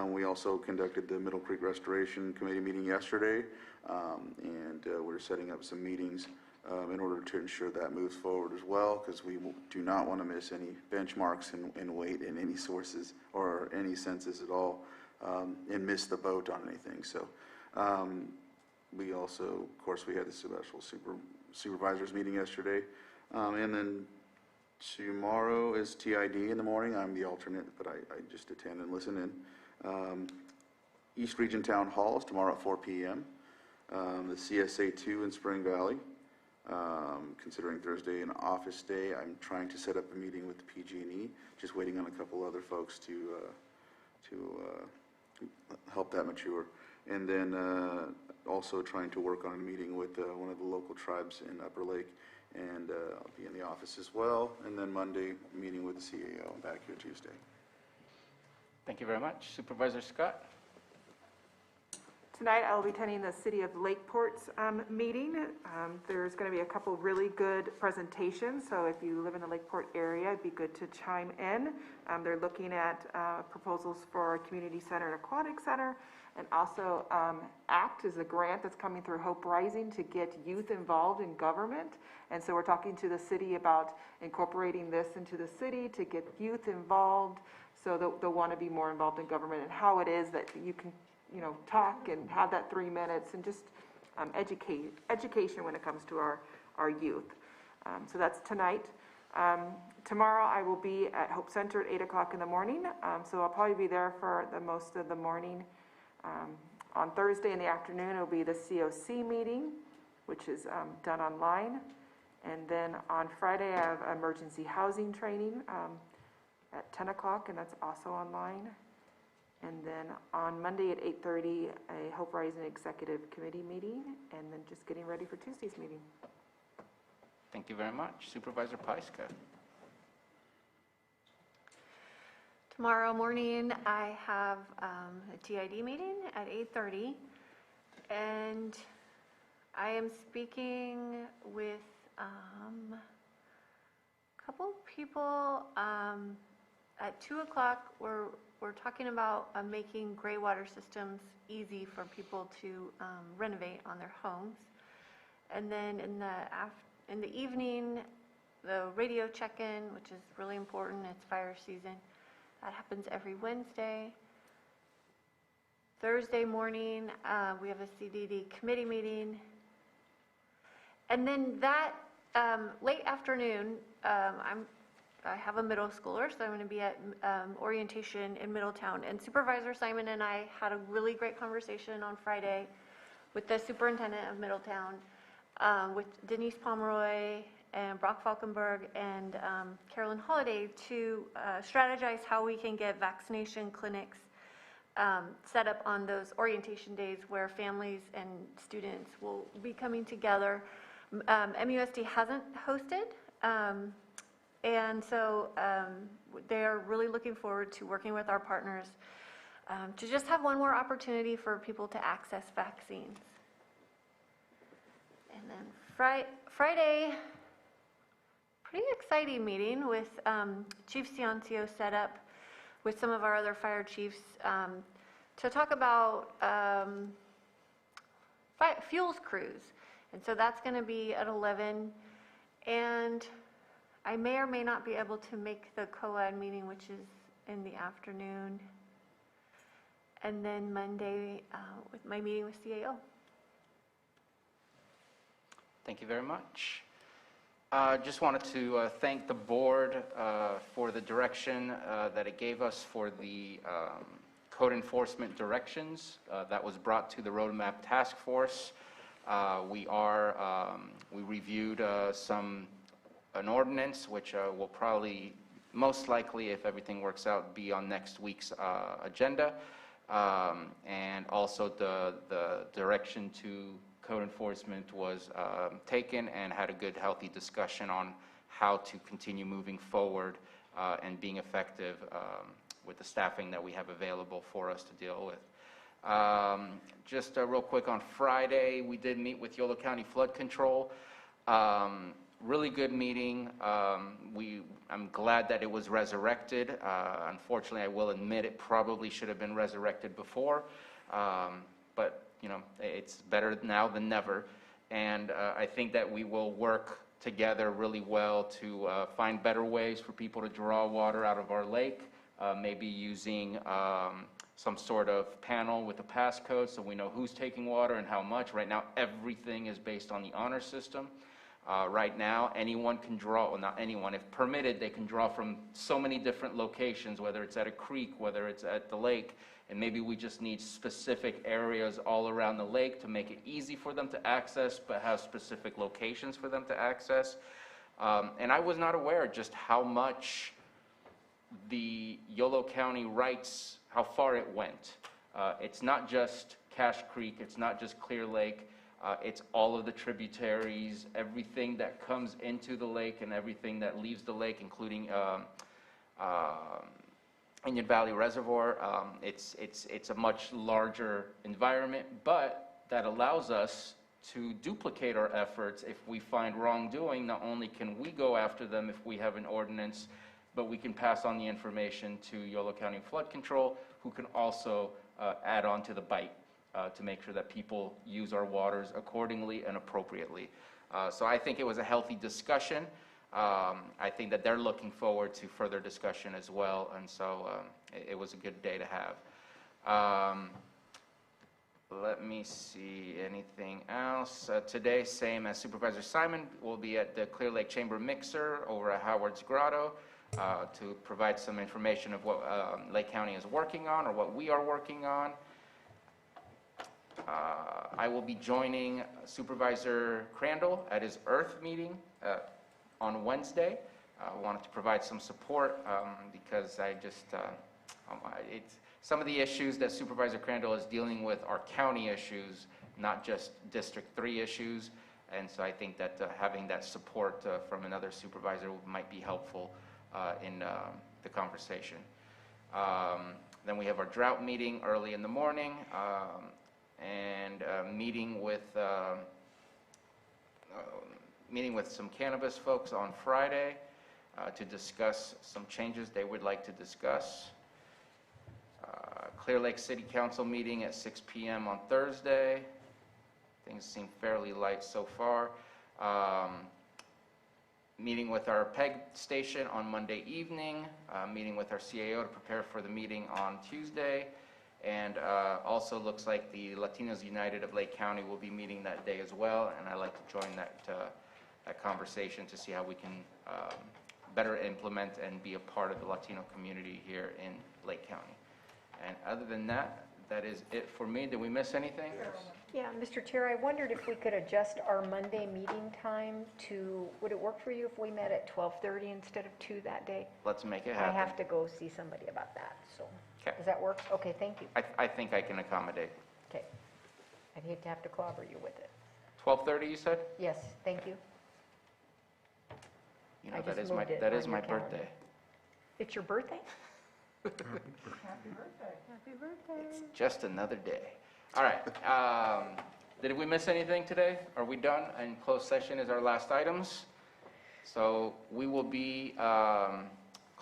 We also conducted the Middle Creek Restoration Committee meeting yesterday, and we're setting up some meetings in order to ensure that moves forward as well, because we do not want to miss any benchmarks and weight in any sources or any census at all, and miss the boat on anything. So we also, of course, we had the special supervisors meeting yesterday, and then tomorrow is TID in the morning. I'm the alternate, but I just attend and listen in. East Region Town Hall is tomorrow at 4 p.m. The CSA 2 in Spring Valley. Considering Thursday an office day, I'm trying to set up a meeting with the PG&E, just waiting on a couple other folks to help that mature. And then also trying to work on a meeting with one of the local tribes in Upper Lake, and I'll be in the office as well. And then Monday, meeting with the CAO. I'm back here Tuesday. Thank you very much. Supervisor Scott? Tonight, I'll be attending the City of Lakeport's meeting. There's going to be a couple really good presentations, so if you live in the Lakeport area, it'd be good to chime in. They're looking at proposals for a community center and aquatic center, and also ACT is a grant that's coming through Hope Rising to get youth involved in government. And so we're talking to the city about incorporating this into the city to get youth involved, so they'll want to be more involved in government, and how it is that you can talk and have that 3 minutes and just education when it comes to our youth. So that's tonight. Tomorrow I will be at Hope Center at 8 o'clock in the morning, so I'll probably be there for the most of the morning. On Thursday in the afternoon, it'll be the COC meeting, which is done online. And then on Friday, I have emergency housing training at 10 o'clock, and that's also online. And then on Monday at 8:30, a Hope Rising Executive Committee meeting, and then just getting ready for Tuesday's meeting. Thank you very much. Supervisor Pyska? Tomorrow morning, I have a TID meeting at 8:30, and I am speaking with a couple people. At 2 o'clock, we're talking about making gray water systems easy for people to renovate on their homes. And then in the evening, the radio check-in, which is really important. It's fire season. That happens every Wednesday. Thursday morning, we have a CDD committee meeting. And then that late afternoon, I have a middle schooler, so I'm going to be at orientation in Middletown. And Supervisor Simon and I had a really great conversation on Friday with the superintendent of Middletown, with Denise Pomeroy and Brock Falkenberg and Carolyn Holliday to strategize how we can get vaccination clinics set up on those orientation days where families and students will be coming together. MUSD hasn't hosted. And so they're really looking forward to working with our partners to just have one more opportunity for people to access vaccines. And then Friday, pretty exciting meeting with Chief Ciancio set up with some of our other fire chiefs to talk about fuels cruise. And so that's going to be at 11. And I may or may not be able to make the COAD meeting, which is in the afternoon. And then Monday with my meeting with CAO. Thank you very much. Just wanted to thank the board for the direction that it gave us for the code enforcement directions that was brought to the Roadmap Task Force. We reviewed an ordinance, which will probably, most likely, if everything works out, be on next week's agenda. And also the direction to code enforcement was taken and had a good, healthy discussion on how to continue moving forward and being effective with the staffing that we have available for us to deal with. Just real quick, on Friday, we did meet with Yolo County Flood Control. Really good meeting. I'm glad that it was resurrected. Unfortunately, I will admit it probably should have been resurrected before, but you know, it's better now than never. And I think that we will work together really well to find better ways for people to draw water out of our lake, maybe using some sort of panel with a passcode so we know who's taking water and how much. Right now, everything is based on the honor system. Right now, anyone can draw, well, not anyone, if permitted, they can draw from so many different locations, whether it's at a creek, whether it's at the lake, and maybe we just need specific areas all around the lake to make it easy for them to access, but have specific locations for them to access. And I was not aware just how much the Yolo County rights, how far it went. It's not just Cache Creek, it's not just Clear Lake, it's all of the tributaries, everything that comes into the lake and everything that leaves the lake, including Indian Valley Reservoir. It's a much larger environment, but that allows us to duplicate our efforts. If we find wrongdoing, not only can we go after them if we have an ordinance, but we can pass on the information to Yolo County Flood Control, who can also add on to the bite to make sure that people use our waters accordingly and appropriately. So I think it was a healthy discussion. I think that they're looking forward to further discussion as well, and so it was a good day to have. Let me see, anything else? Today, same as Supervisor Simon, will be at the Clear Lake Chamber Mixer over at Howard's Grotto to provide some information of what Lake County is working on or what we are working on. I will be joining Supervisor Crandall at his Earth meeting on Wednesday. I wanted to provide some support because I just, it's some of the issues that Supervisor Crandall is dealing with are county issues, not just District 3 issues. And so I think that having that support from another supervisor might be helpful in the conversation. Then we have our drought meeting early in the morning and meeting with some cannabis folks on Friday to discuss some changes they would like to discuss. Clear Lake City Council meeting at 6 p.m. on Thursday. Things seem fairly light so far. Meeting with our PEG station on Monday evening. Meeting with our CAO to prepare for the meeting on Tuesday. And also looks like the Latinos United of Lake County will be meeting that day as well. And I'd like to join that conversation to see how we can better implement and be a part of the Latino community here in Lake County. And other than that, that is it for me. Did we miss anything? Yeah, Mr. Chair, I wondered if we could adjust our Monday meeting time to, would it work for you if we met at 12:30 instead of 2 that day? Let's make it happen. I have to go see somebody about that, so. Okay. Does that work? Okay, thank you. I think I can accommodate. Okay. I'd hate to have to clobber you with it. 12:30, you said? Yes, thank you. You know, I that just is my moved it that on is your my calendar. birthday. It's your birthday? Happy birthday. Happy birthday. It's just another day. All right. Did we miss anything today? Are we done? And closed session is our last items. So we will be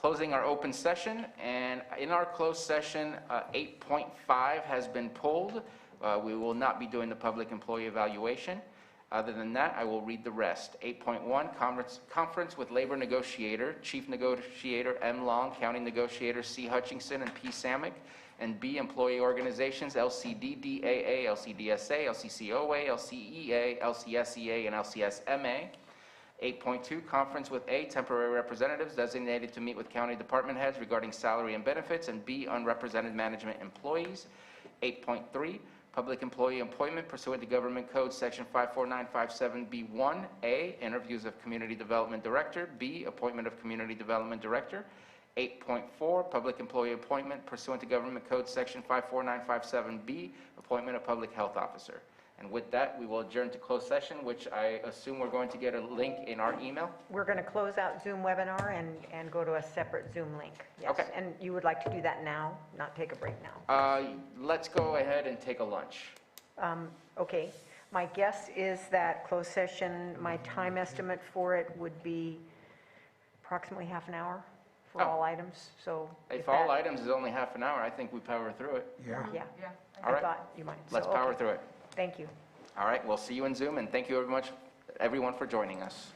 Closing our open session, and in our closed session, 8.5 has been pulled. We will not be doing the public employee evaluation. Other than that, I will read the rest. 8.1, conference with labor negotiator, Chief Negotiator M. Long, County Negotiator C. Hutchinson and P. Samick, and B, employee organizations LCDDAA, LCDSA, LCCOA, LCEA, LCSEA, and LCSMA. 8.2, conference with A, temporary representatives designated to meet with county department heads regarding salary and benefits, and B, unrepresented management employees. 8.3, public employee appointment pursuant to Government Code Section 54957B1, A, interviews of Community Development Director, B, appointment of Community Development Director. 8.4, public employee appointment pursuant to Government Code Section 54957B, appointment of Public Health Officer. And with that, we will adjourn to closed session, which I assume we're going to get a link in our email. We're going to close out Zoom webinar and go to a separate Zoom link. Yes. Okay. And you would like to do that now, not take a break now? Let's go ahead and take a lunch. Okay. My guess is that closed session, my time estimate for it would be approximately half an hour for all items. So if all items is only half an hour, I think we power through it. Yeah. All right. I thought you might. Let's power through it. Thank you. All right, we'll see you in Zoom, and thank you very much, everyone, for joining us.